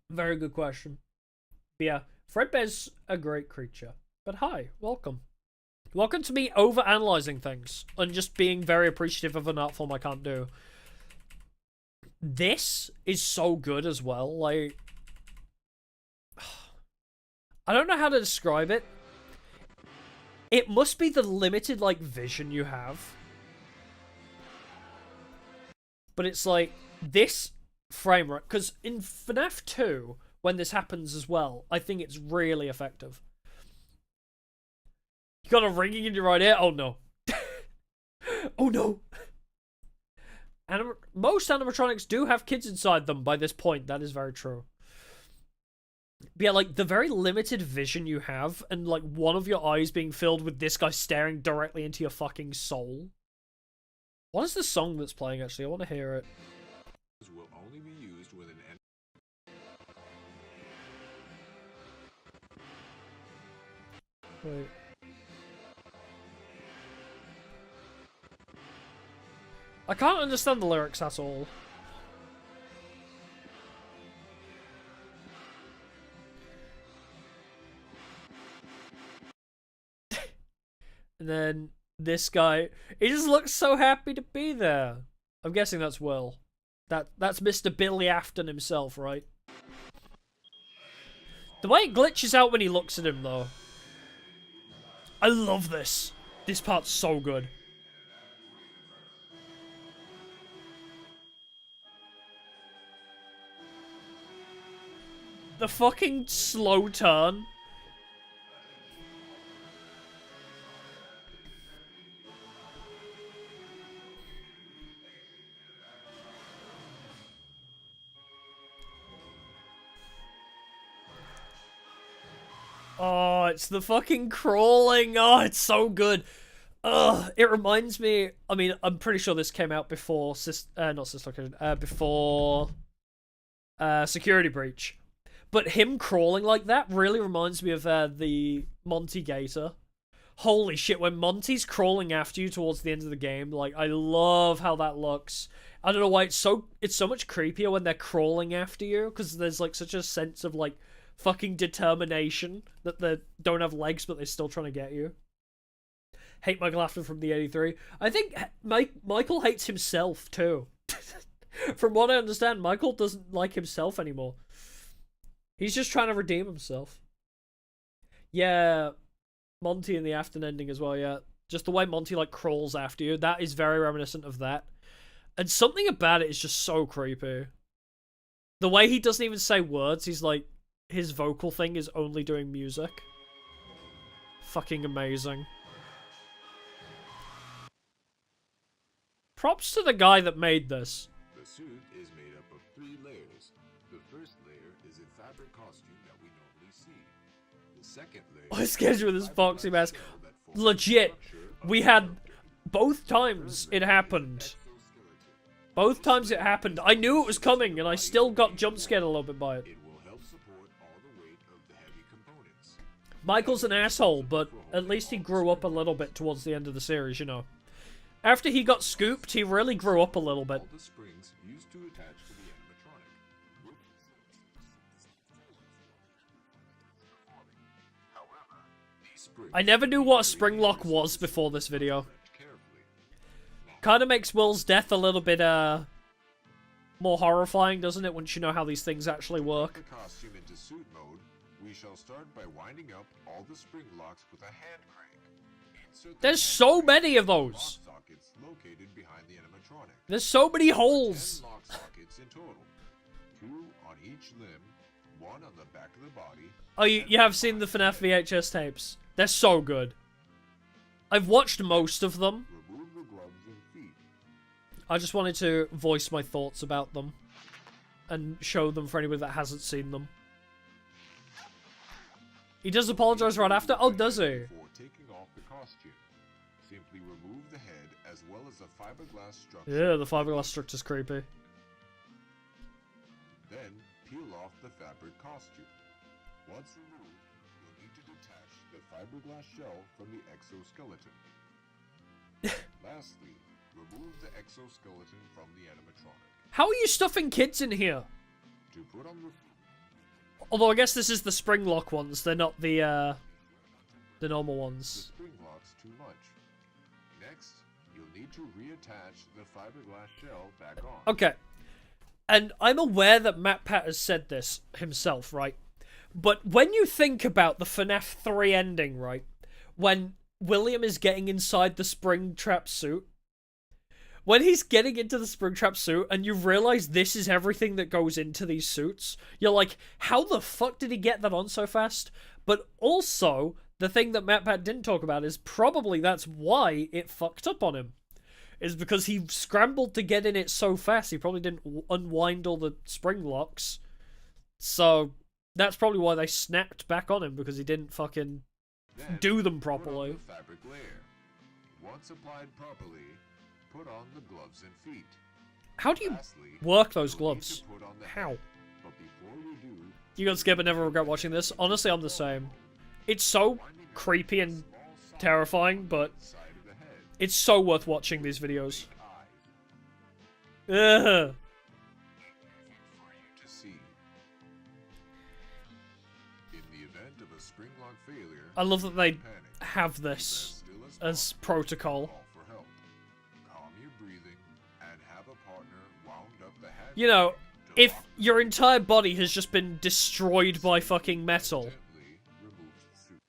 Very good question. But yeah, Fredbear's a great creature. But hi, welcome. Welcome to me over-analyzing things and just being very appreciative of an art form I can't do. This is so good as well. Like, I don't know how to describe it. It must be the limited, like, vision you have. But it's like, this frame rate, because in FNAF 2, when this happens as well, I think it's really effective. You got a ringing in your right ear? Oh no. Oh no. Most animatronics do have kids inside them by this point, that is very true. But yeah, like, the very limited vision you have, and, like, one of your eyes being filled with this guy staring directly into your fucking soul. What is the song that's playing, actually? I want to hear it. Will only be used with an Wait. I can't understand the lyrics at all. And then this guy, he just looks so happy to be there. I'm guessing that's Will. That's Mr. Billy Afton himself, right? The way it glitches out when he looks at him, though. I love this. This part's so good. The fucking slow turn. Oh, it's the fucking crawling. Oh, it's so good. It reminds me. I mean, I'm pretty sure this came out before before Security Breach. But him crawling like that really reminds me of the Monty Gator. Holy shit, when Monty's crawling after you towards the end of the game, like, I love how that looks. I don't know why it's so much creepier when they're crawling after you, because there's, like, such a sense of, like, fucking determination that they don't have legs, but they're still trying to get you. Hate Michael Afton from the 83. I think Michael hates himself, too. From what I understand, Michael doesn't like himself anymore. He's just trying to redeem himself. Yeah, Monty in the Afton ending as well, yeah. Just the way Monty, like, crawls after you, that is very reminiscent of that. And something about it is just so creepy. The way he doesn't even say words, he's like, his vocal thing is only doing music. Fucking amazing. Props to the guy that made this. The suit is made up of 3 layers. The first layer is a fabric costume that we normally see. The second layer... I was scared with this boxing mask. Legit, we had... Both times it happened. Both times it happened. I knew it was coming, and I still got jump scared a little bit by it. It will help support all the weight of the heavy components. Michael's an asshole, but at least he grew up a little bit towards the end of the series, you know. After he got scooped, he really grew up a little bit. All the springs used to attach to the animatronic. However, these springs I never knew what a spring lock was before this video. Kinda makes Will's death a little bit, more horrifying, doesn't it, once you know how these things actually work? the costume into suit mode, we shall start by winding up all the spring locks with a hand crank. Insert the There's hand so crank many of into the those. lock sockets located behind the animatronic. There's so many holes. 10 lock sockets in total. 2 on each limb, 1 on the back of the body. Oh, you have seen the FNAF VHS tapes. They're so good. I've watched most of them. Remove the gloves and feet. I just wanted to voice my thoughts about them. And show them for anybody that hasn't seen them. He does apologize right after? Oh, does he? Before taking off the costume, simply remove the head as well as the fiberglass structure. Yeah, the fiberglass structure's creepy. Then peel off the fabric costume. Once removed, you'll need to detach the fiberglass shell from the exoskeleton. Lastly, remove the exoskeleton from the animatronic. How are you stuffing kids in here? To put on the Although I guess this is the spring lock ones. They're not the normal the ones. spring locks too much. Next, you'll need to reattach the fiberglass shell back on. Okay. And I'm aware that Matt Pat has said this himself, right? But when you think about the FNAF 3 ending, right? When William is getting inside the Springtrap suit. When he's getting into the Springtrap suit and you realize this is everything that goes into these suits, you're like, how the fuck did he get that on so fast? But also, the thing that Matt Pat didn't talk about is probably that's why it fucked up on him. Is because he scrambled to get in it so fast, he probably didn't unwind all the spring locks. So, that's probably why they snapped back on him, because he didn't fucking Then, do them put on properly. the fabric layer. Once applied properly, put on the gloves and feet. How do you Lastly, work those you'll need gloves? to put on the How? head. But before you do, You got scared but never regret watching this? Honestly, I'm the same. It's so creepy and terrifying, but side of the head, it's so worth watching these videos. eyes, Ugh. for you to see. In the event of a spring lock failure, I love that they panic. have Keep this still as possible. protocol. Call for help. Calm your breathing and have a partner wound up the hand You know, crank to if lock your entire body has just been destroyed by fucking metal. gently remove the suit.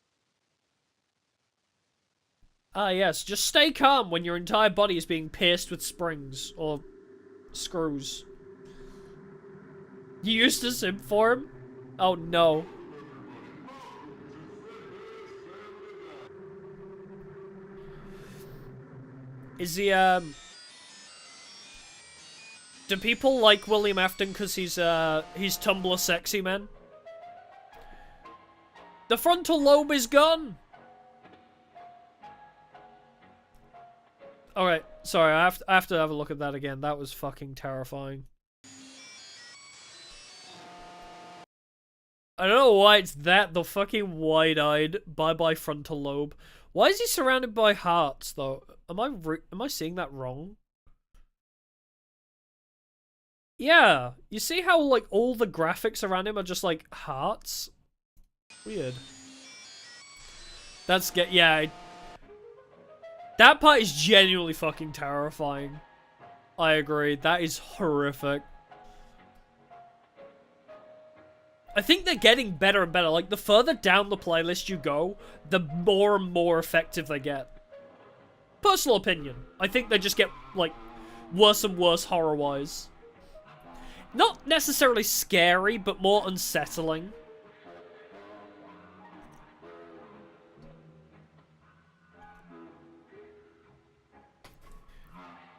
Ah, yes, just stay calm when your entire body is being pierced with springs or screws. You used to simp for him? Oh no. Is he, do people like William Afton because he's Tumblr sexy man? The frontal lobe is gone! Alright, sorry, I have to have a look at that again. That was fucking terrifying. I don't know why it's that, the fucking wide-eyed bye-bye frontal lobe. Why is he surrounded by hearts, though? Am I seeing that wrong? Yeah, you see how, like, all the graphics around him are just, like, hearts? Weird. Yeah. That part is genuinely fucking terrifying. I agree, that is horrific. I think they're getting better and better. Like, the further down the playlist you go, the more and more effective they get. Personal opinion. I think they just get, like, worse and worse horror-wise. Not necessarily scary, but more unsettling.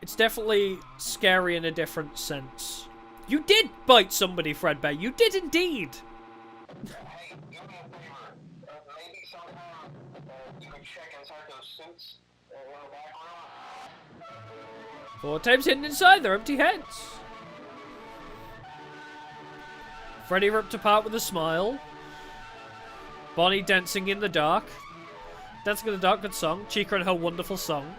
It's definitely scary in a different sense. You did bite somebody, Fredbear. You did indeed. Hey, do me a favor. Maybe somehow you can check inside those suits in the background. 4 times hidden inside their empty heads. Freddy ripped apart with a smile. Bonnie dancing in the dark. Dancing in the dark, good song. Chica and her wonderful song.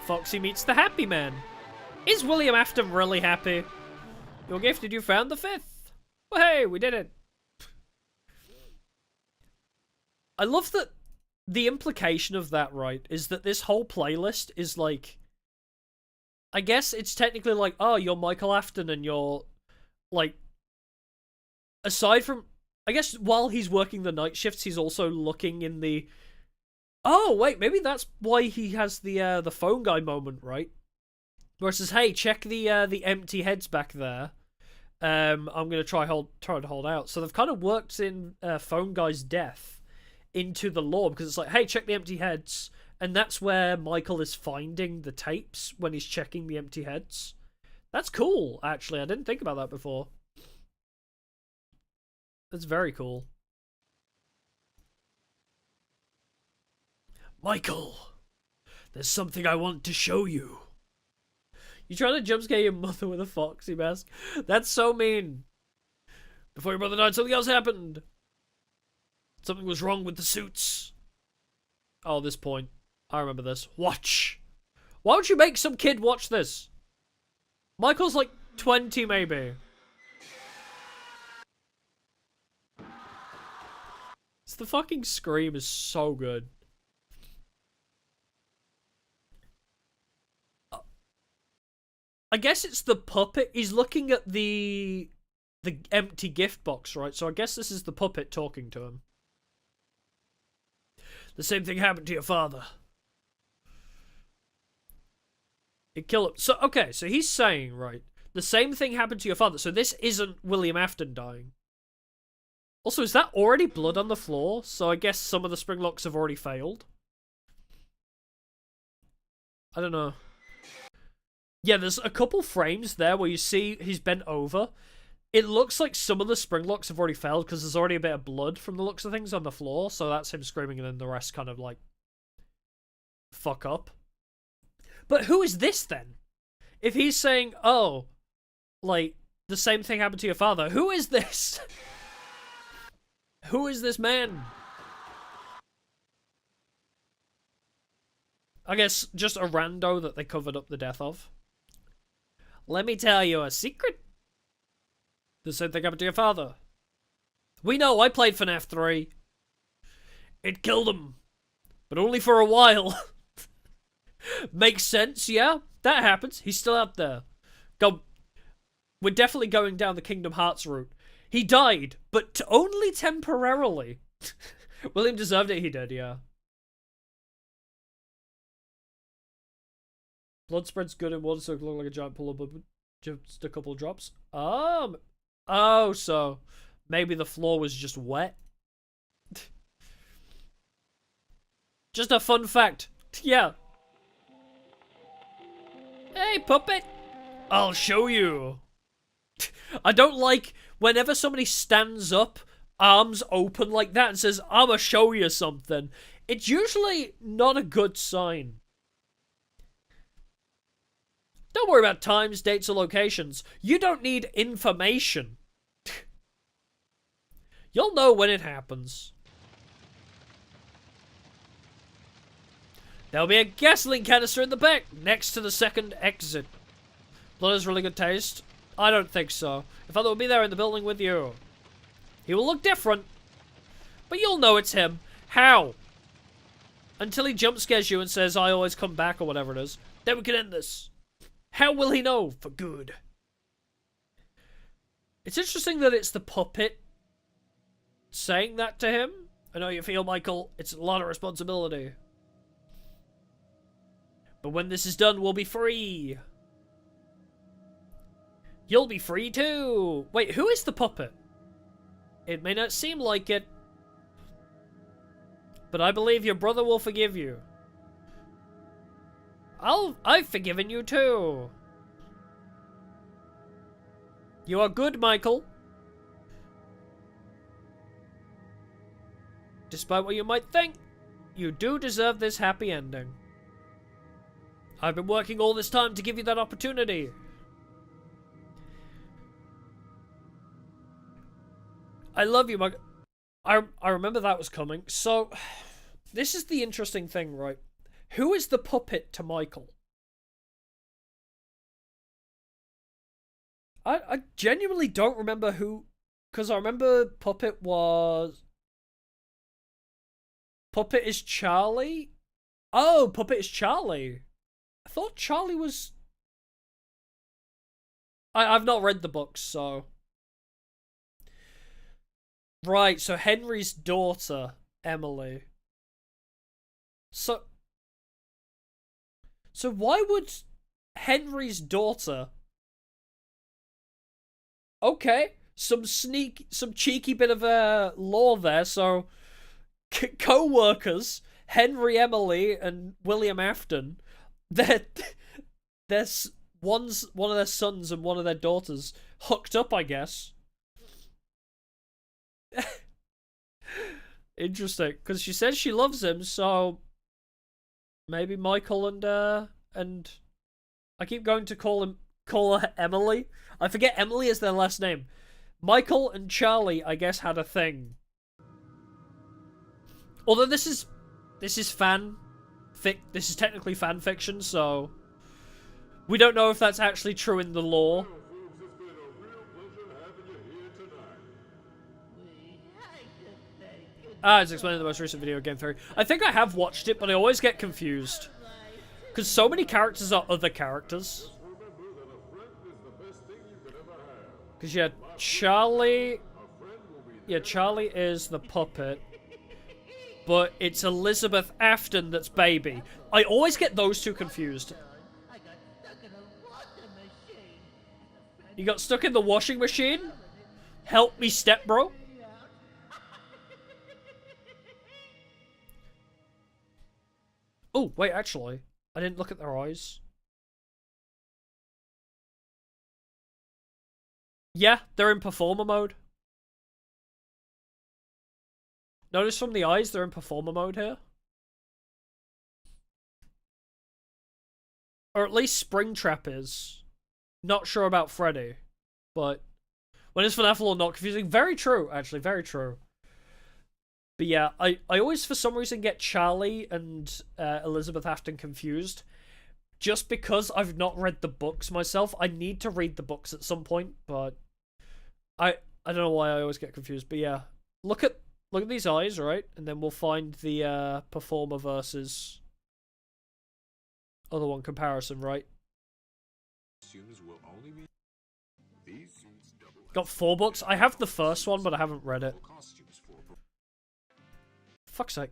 Foxy meets the happy man. Is William Afton really happy? Your gift, did you found the 5th? Well, hey, we did it. I love that the implication of that, right, is that this whole playlist is like... I guess it's technically like, oh, you're Michael Afton and you're, like... Aside from... I guess while he's working the night shifts, he's also looking in the... Oh, wait, maybe that's why he has the phone guy moment, right? Where it says, hey, check the empty heads back there. I'm gonna try to hold out. So they've kind of worked in phone guy's death into the lore, because it's like, hey, check the empty heads, and that's where Michael is finding the tapes when he's checking the empty heads. That's cool, actually. I didn't think about that before. That's very cool. Michael, there's something I want to show you. You trying to jump scare your mother with a foxy mask? That's so mean. Before your mother died, something else happened. Something was wrong with the suits. Oh, this point. I remember this. Watch. Why would you make some kid watch this? Michael's like 20, maybe. The fucking scream is so good. I guess it's the puppet. He's looking at the empty gift box, right? So I guess this is the puppet talking to him. The same thing happened to your father. It killed him. So, okay, so he's saying, right, the same thing happened to your father. So this isn't William Afton dying. Also, is that already blood on the floor? So I guess some of the spring locks have already failed. I don't know. Yeah, there's a couple frames there where you see he's bent over. It looks like some of the spring locks have already failed because there's already a bit of blood from the looks of things on the floor. So that's him screaming, and then the rest kind of like fuck up. But who is this then? If he's saying, oh, like, the same thing happened to your father, who is this? Who is this man? I guess just a rando that they covered up the death of. Let me tell you a secret. The same thing happened to your father. We know, I played FNAF 3. It killed him. But only for a while. Makes sense, yeah? That happens. He's still out there. We're definitely going down the Kingdom Hearts route. He died, but only temporarily. William deserved it, he did, yeah. Blood spreads good in water, so it looked like a giant pool of just a couple of drops. Oh, so maybe the floor was just wet. Just a fun fact. Yeah. Hey, puppet. I'll show you. I don't like whenever somebody stands up, arms open like that and says, "I'ma show you something," it's usually not a good sign. Don't worry about times, dates, or locations. You don't need information. You'll know when it happens. There'll be a gasoline canister in the back, next to the second exit. Blood has really good taste. I don't think so. Your father will be there in the building with you. He will look different, but you'll know it's him. How? Until he jump scares you and says, "I always come back," or whatever it is. Then we can end this. How will he know? For good. It's interesting that it's the puppet saying that to him. I know you feel, Michael. It's a lot of responsibility. But when this is done, we'll be free. You'll be free too. Wait, who is the puppet? It may not seem like it, but I believe your brother will forgive you. I've forgiven you too. You are good, Michael. Despite what you might think, you do deserve this happy ending. I've been working all this time to give you that opportunity. I love you, Michael. I remember that was coming. So, this is the interesting thing, right? Who is the puppet to Michael? I genuinely don't remember who... Because I remember Puppet is Charlie? Oh, Puppet is Charlie. I thought Charlie was... I've not read the books, so... Right, so Henry's daughter, Emily. So why would Henry's daughter... Okay, some cheeky bit of lore there, so... Co-workers, Henry, Emily, and William Afton, there's one of their sons and one of their daughters hooked up, I guess. Interesting, because she says she loves him, so maybe Michael and I keep going to call her Emily. I forget Emily is their last name. Michael and Charlie, I guess, had a thing. Although this is technically fan fiction, so we don't know if that's actually true in the lore. It's explaining the most recent video game theory. I think I have watched it, but I always get confused. Because so many characters are other characters. Because, yeah, Charlie is the puppet. But it's Elizabeth Afton that's baby. I always get those two confused. You got stuck in the washing machine? Help me, stepbro. Oh, wait, actually. I didn't look at their eyes. Yeah, they're in performer mode. Notice from the eyes, they're in performer mode here. Or at least Springtrap is. Not sure about Freddy. But when it's FNAF lore, not confusing. Very true, actually, very true. But yeah, I always, for some reason, get Charlie and Elizabeth Afton confused. Just because I've not read the books myself. I need to read the books at some point, but I don't know why I always get confused. But yeah, look at these eyes, right? And then we'll find the performer versus other one comparison, right? Got 4 books. I have the first one, but I haven't read it. Fuck's sake.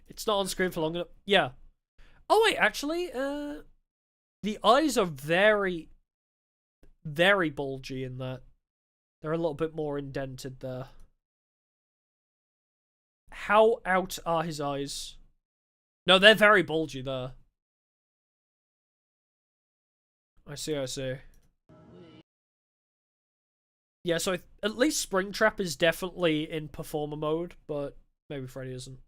It's not on screen for long enough. Yeah. Oh wait, actually, the eyes are very, very bulgy in that. They're a little bit more indented there. How out are his eyes? No, they're very bulgy there. I see. Yeah, so at least Springtrap is definitely in performer mode, but maybe Freddy isn't.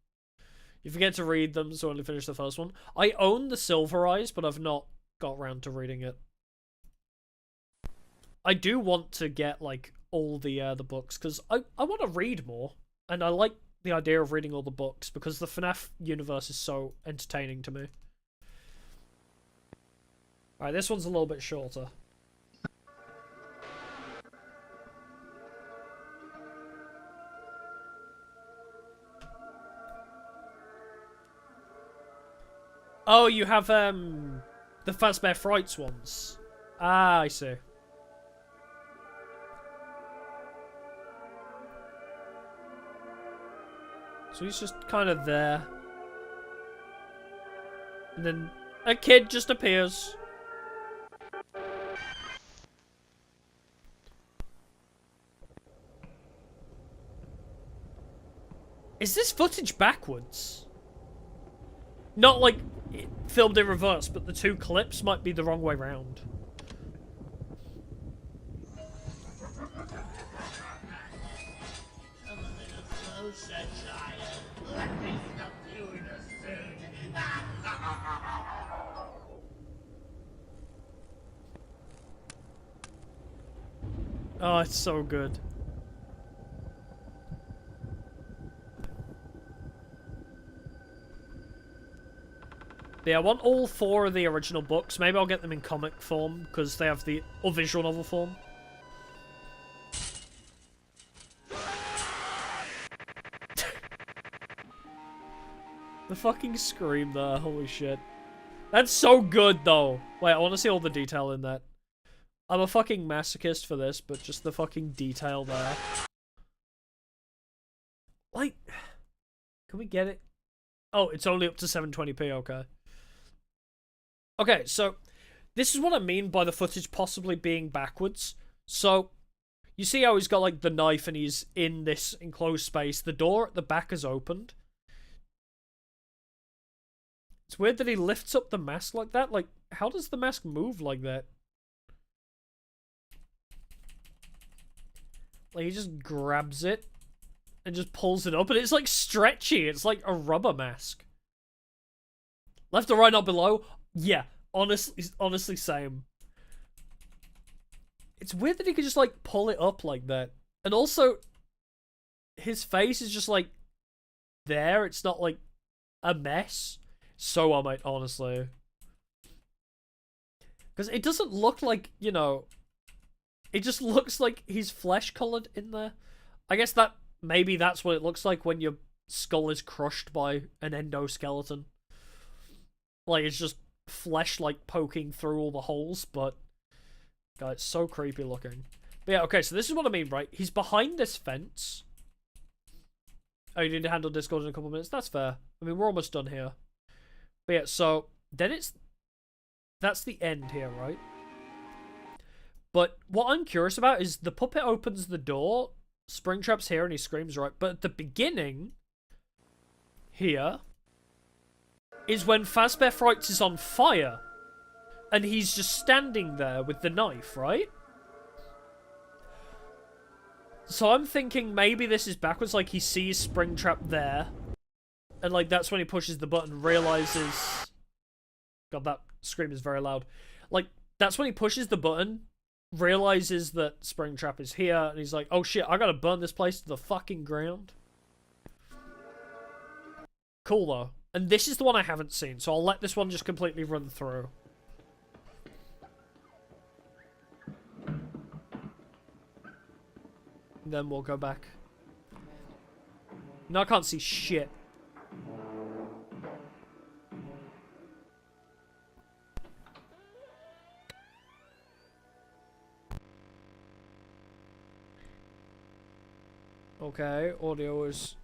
You forget to read them, so only finish the first one. I own the Silver Eyes, but I've not got around to reading it. I do want to get, like, all the books, because I want to read more, and I like the idea of reading all the books, because the FNAF universe is so entertaining to me. Alright, this one's a little bit shorter. Oh, you have, the Fazbear Frights ones. Ah, I see. So he's just kind of there. And then a kid just appears. Is this footage backwards? Not like filmed in reverse, but the two clips might be the wrong way round. Oh, it's so good. Yeah, I want all 4 of the original books. Maybe I'll get them in comic form, because they have the or visual novel form. The fucking scream there, holy shit. That's so good, though. Wait, I want to see all the detail in that. I'm a fucking masochist for this, but just the fucking detail there. Like, can we get it? Oh, it's only up to 720p, okay. Okay, so this is what I mean by the footage possibly being backwards. So, you see how he's got, like, the knife and he's in this enclosed space. The door at the back is opened. It's weird that he lifts up the mask like that. Like, how does the mask move like that? Like, he just grabs it and just pulls it up, and it's, like, stretchy. It's like a rubber mask. Left or right, not below? Yeah, honestly same. It's weird that he could just, like, pull it up like that. And also, his face is just, like, there. It's not, like, a mess. So well, mate, honestly. Because it doesn't look like, you know... It just looks like he's flesh-coloured in there. I guess that... Maybe that's what it looks like when your skull is crushed by an endoskeleton. Like, it's just flesh, like, poking through all the holes, but... God, it's so creepy looking. But yeah, okay, so this is what I mean, right? He's behind this fence. Oh, you need to handle Discord in a couple of minutes? That's fair. I mean, we're almost done here. But yeah, so... Then it's... That's the end here, right? But what I'm curious about is the puppet opens the door, Springtrap's here, and he screams, right? But at the beginning... Here... is when Fazbear Frights is on fire. And he's just standing there with the knife, right? So I'm thinking maybe this is backwards, like he sees Springtrap there. And like that's when he pushes the button, realizes... God, that scream is very loud. Like, that's when he pushes the button, realizes that Springtrap is here, and he's like, oh shit, I gotta burn this place to the fucking ground. Cool, though. And this is the one I haven't seen, so I'll let this one just completely run through. And then we'll go back. No, I can't see shit. Okay, audio is...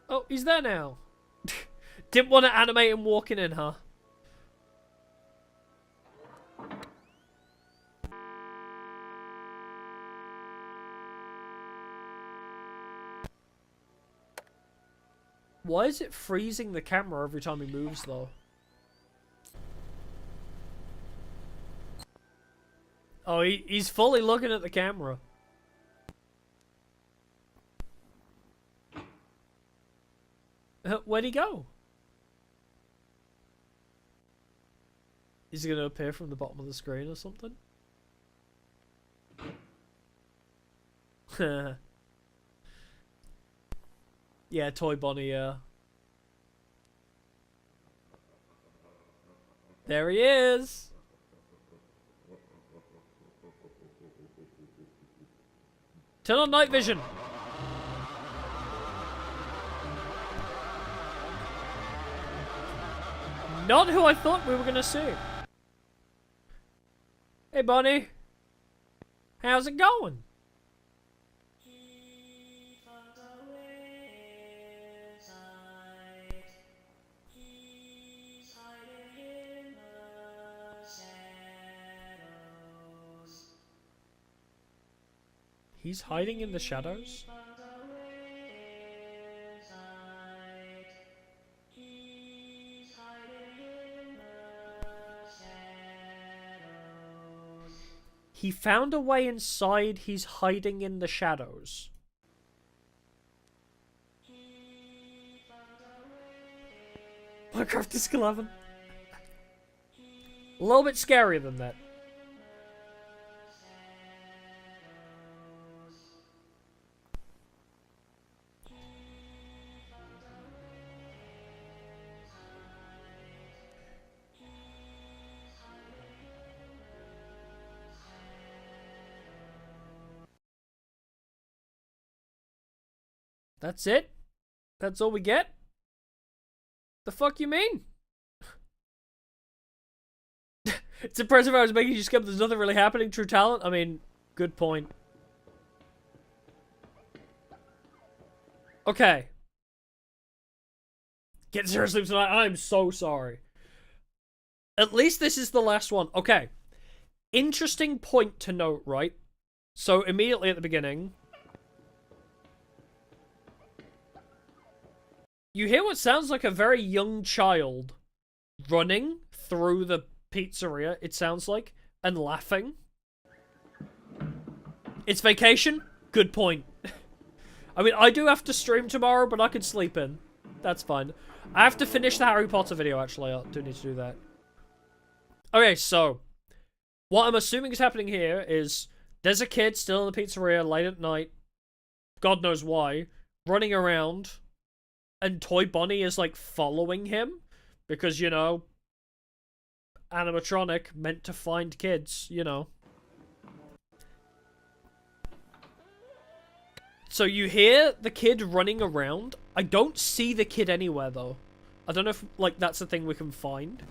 Oh, he's there now. Didn't want to animate him walking in, huh? Why is it freezing the camera every time he moves, though? Oh, he's fully looking at the camera. Where'd he go? Is he gonna appear from the bottom of the screen or something? Yeah, Toy Bonnie, yeah. There he is! Turn on night vision! Not who I thought we were gonna see. Hey, Bonnie. How's it going? He's hiding in the shadows? He found a way inside, he's hiding in the shadows. Minecraft Disc 11. A little bit scarier than that. That's it? That's all we get? The fuck you mean? It's impressive I was making you skip. There's nothing really happening. True talent? I mean, good point. Okay. Get zero sleep tonight. I'm so sorry. At least this is the last one. Okay. Interesting point to note, right? So, immediately at the beginning, you hear what sounds like a very young child running through the pizzeria, it sounds like, and laughing. It's vacation? Good point. I mean, I do have to stream tomorrow, but I could sleep in. That's fine. I have to finish the Harry Potter video, actually. I do need to do that. Okay, so what I'm assuming is happening here is there's a kid still in the pizzeria late at night, God knows why, running around, and Toy Bonnie is, like, following him, because, you know, animatronic, meant to find kids, you know. So you hear the kid running around. I don't see the kid anywhere, though. I don't know if, like, that's a thing we can find.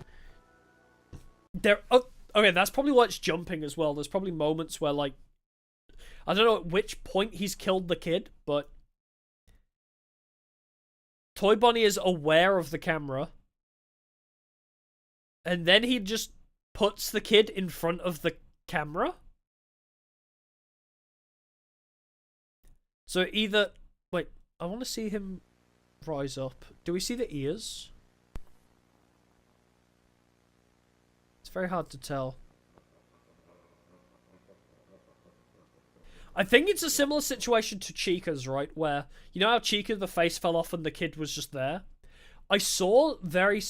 Oh, okay, that's probably why it's jumping as well. There's probably moments where, like, I don't know at which point he's killed the kid, but Toy Bonnie is aware of the camera. And then he just puts the kid in front of the camera. So either... Wait, I want to see him rise up. Do we see the ears? It's very hard to tell. I think it's a similar situation to Chica's, right? Where, you know how Chica, the face fell off and the kid was just there? I saw very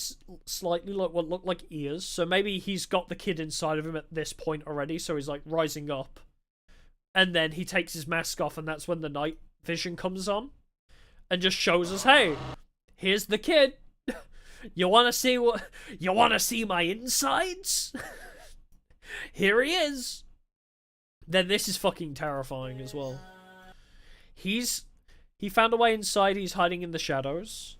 slightly like what looked like ears, so maybe he's got the kid inside of him at this point already, so he's like rising up. And then he takes his mask off, and that's when the night vision comes on. And just shows us, hey, here's the kid. You wanna see what... You wanna see my insides? Here he is. Then this is fucking terrifying as well. He found a way inside, he's hiding in the shadows.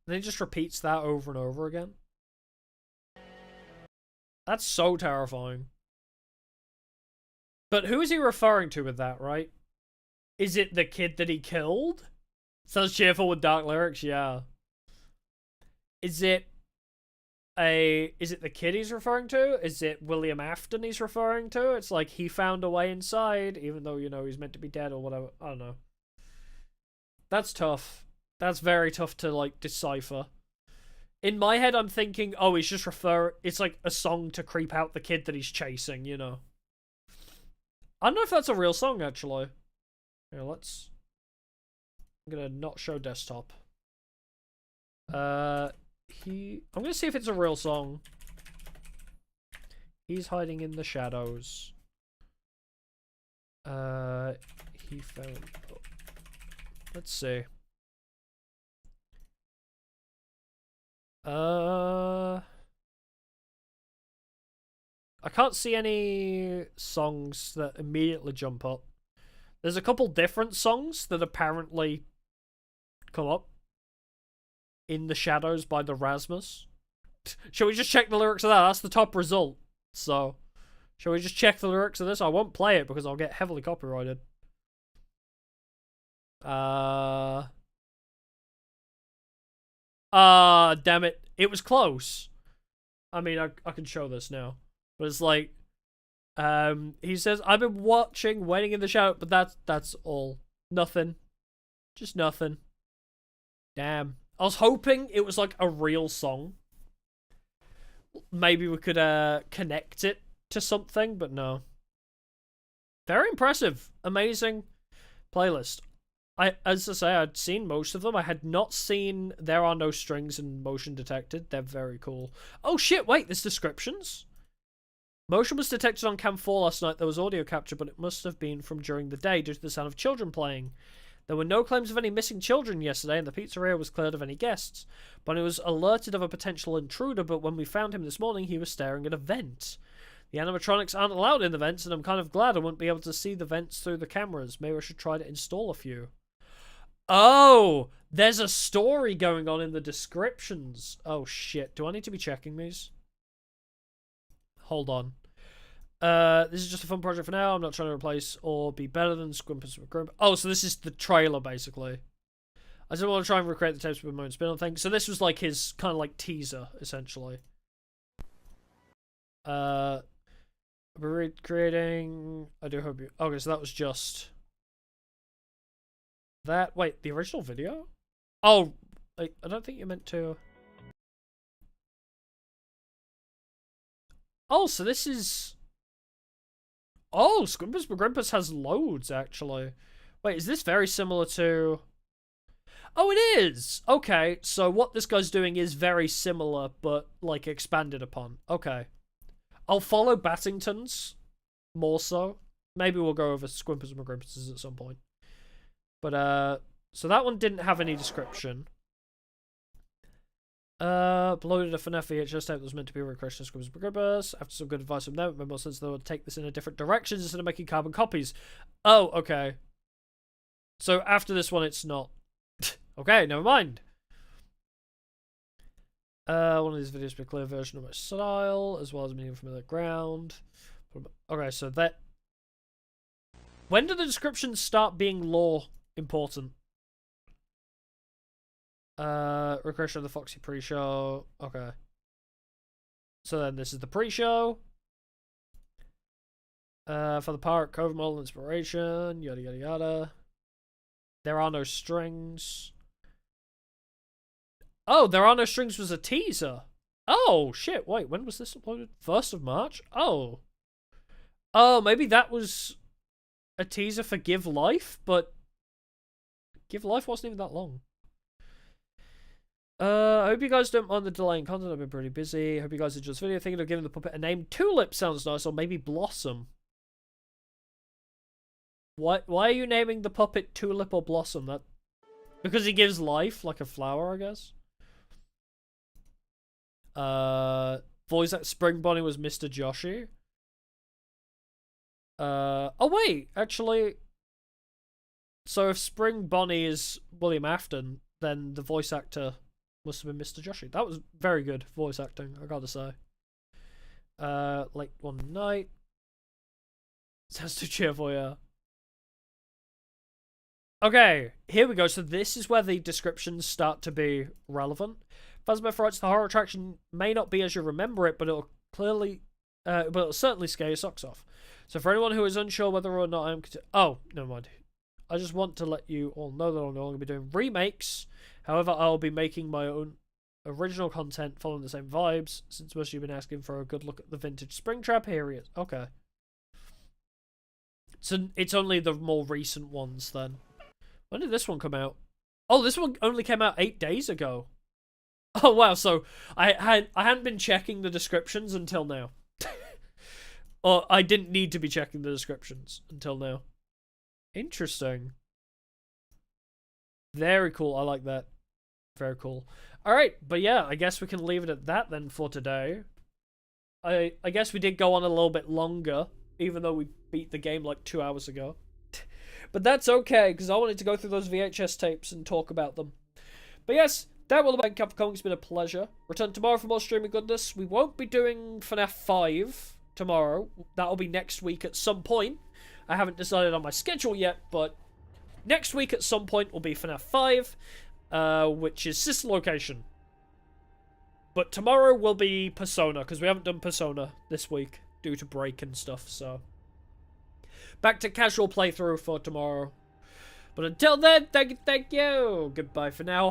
And then he just repeats that over and over again. That's so terrifying. But who is he referring to with that, right? Is it the kid that he killed? Sounds cheerful with dark lyrics, yeah. Is it the kid he's referring to? Is it William Afton he's referring to? It's like he found a way inside, even though, you know, he's meant to be dead or whatever. I don't know. That's tough. That's very tough to, like, decipher. In my head, I'm thinking, oh, he's just it's like a song to creep out the kid that he's chasing, you know. I don't know if that's a real song, actually. Here, I'm gonna not show desktop. I'm gonna see if it's a real song. He's hiding in the shadows. He found... Let's see. I can't see any songs that immediately jump up. There's a couple different songs that apparently come up. In the Shadows by the Rasmus. Shall we just check the lyrics of that? That's the top result. So, shall we just check the lyrics of this? I won't play it because I'll get heavily copyrighted. Damn it. It was close. I mean, I can show this now. But it's like, he says, I've been watching, waiting in the shadow, but that's all. Nothing. Just nothing. Damn. I was hoping it was like a real song. Maybe we could connect it to something, but no. Very impressive. Amazing playlist. As I say, I'd seen most of them. I had not seen There Are No Strings and Motion Detected. They're very cool. Oh shit, wait, there's descriptions? Motion was detected on Cam 4 last night. There was audio capture, but it must have been from during the day due to the sound of children playing. There were no claims of any missing children yesterday, and the pizzeria was cleared of any guests. Bonnie was alerted of a potential intruder, but when we found him this morning, he was staring at a vent. The animatronics aren't allowed in the vents, and I'm kind of glad I wouldn't be able to see the vents through the cameras. Maybe I should try to install a few. Oh! There's a story going on in the descriptions. Oh, shit. Do I need to be checking these? Hold on. This is just a fun project for now. I'm not trying to replace or be better than Squimpus McGrimp. Oh, so this is the trailer, basically. I didn't want to try and recreate the tapes with my own spin on things. So this was like his kind of like teaser, essentially. We're creating... I do hope you... Okay, so that was just... That... Wait, the original video? Oh, I don't think you meant to... Oh, so this is... Oh, Squimpus McGrimpus has loads, actually. Wait, is this very similar to... Oh, it is! Okay, so what this guy's doing is very similar, but, like, expanded upon. Okay. I'll follow Battington's, more so. Maybe we'll go over Squimpus McGrimpus at some point. But, so that one didn't have any description. Uploaded a FNAF VHS tape that was meant to be a recreation of Squimpus McGrimpus. After some good advice from them, it made more sense they would take this in a different direction instead of making carbon copies. Oh, okay. So after this one, it's not. Okay, never mind. One of these videos be a clear version of my style, as well as meaning from the ground. Okay, so that... When do the descriptions start being lore important? Recreation of the Foxy pre-show. Okay. So then this is the pre-show. For the Pirate Cove model inspiration. Yada yada yada. There Are No Strings. Oh, There Are No Strings was a teaser. Oh, shit. Wait, when was this uploaded? 1st of March? Oh. Oh, maybe that was a teaser for Give Life, but Give Life wasn't even that long. I hope you guys don't mind the delay in content. I've been pretty busy. Hope you guys enjoyed this video. Thinking of giving the puppet a name. Tulip sounds nice, or maybe Blossom. Why are you naming the puppet Tulip or Blossom? That because he gives life, like a flower, I guess. Voice at Spring Bonnie was Mr. Joshi. Oh wait, actually. So if Spring Bonnie is William Afton, then the voice actor must have been Mr. Joshi. That was very good voice acting, I gotta say. Late one night. Sounds too cheerful, yeah. Okay, here we go. So this is where the descriptions start to be relevant. Phasma writes, the horror attraction may not be as you remember it, but it'll clearly, but it'll certainly scare your socks off. So for anyone who is unsure whether or not I'm... Oh, never mind. I just want to let you all know that I'm no longer be doing remakes. However, I'll be making my own Original content following the same vibes. Since most of you have been asking for a good look at the vintage Springtrap, here he is. Okay. So it's only the more recent ones then. When did this one come out? Oh, this one only came out 8 days ago. Oh wow, so I hadn't been checking the descriptions until now. Or I didn't need to be checking the descriptions until now. Interesting. Very cool. I like that. Very cool. Alright, but yeah, I guess we can leave it at that then for today. I guess we did go on a little bit longer, even though we beat the game like 2 hours ago. But that's okay, because I wanted to go through those VHS tapes and talk about them. But yes, that will have been Capcom. It's been a pleasure. Return tomorrow for more streaming goodness. We won't be doing FNAF 5 tomorrow. That'll be next week at some point. I haven't decided on my schedule yet, but next week at some point will be FNAF 5, which is Sister Location. But tomorrow will be Persona, because we haven't done Persona this week due to break and stuff, so back to casual playthrough for tomorrow. But until then, thank you. Goodbye for now.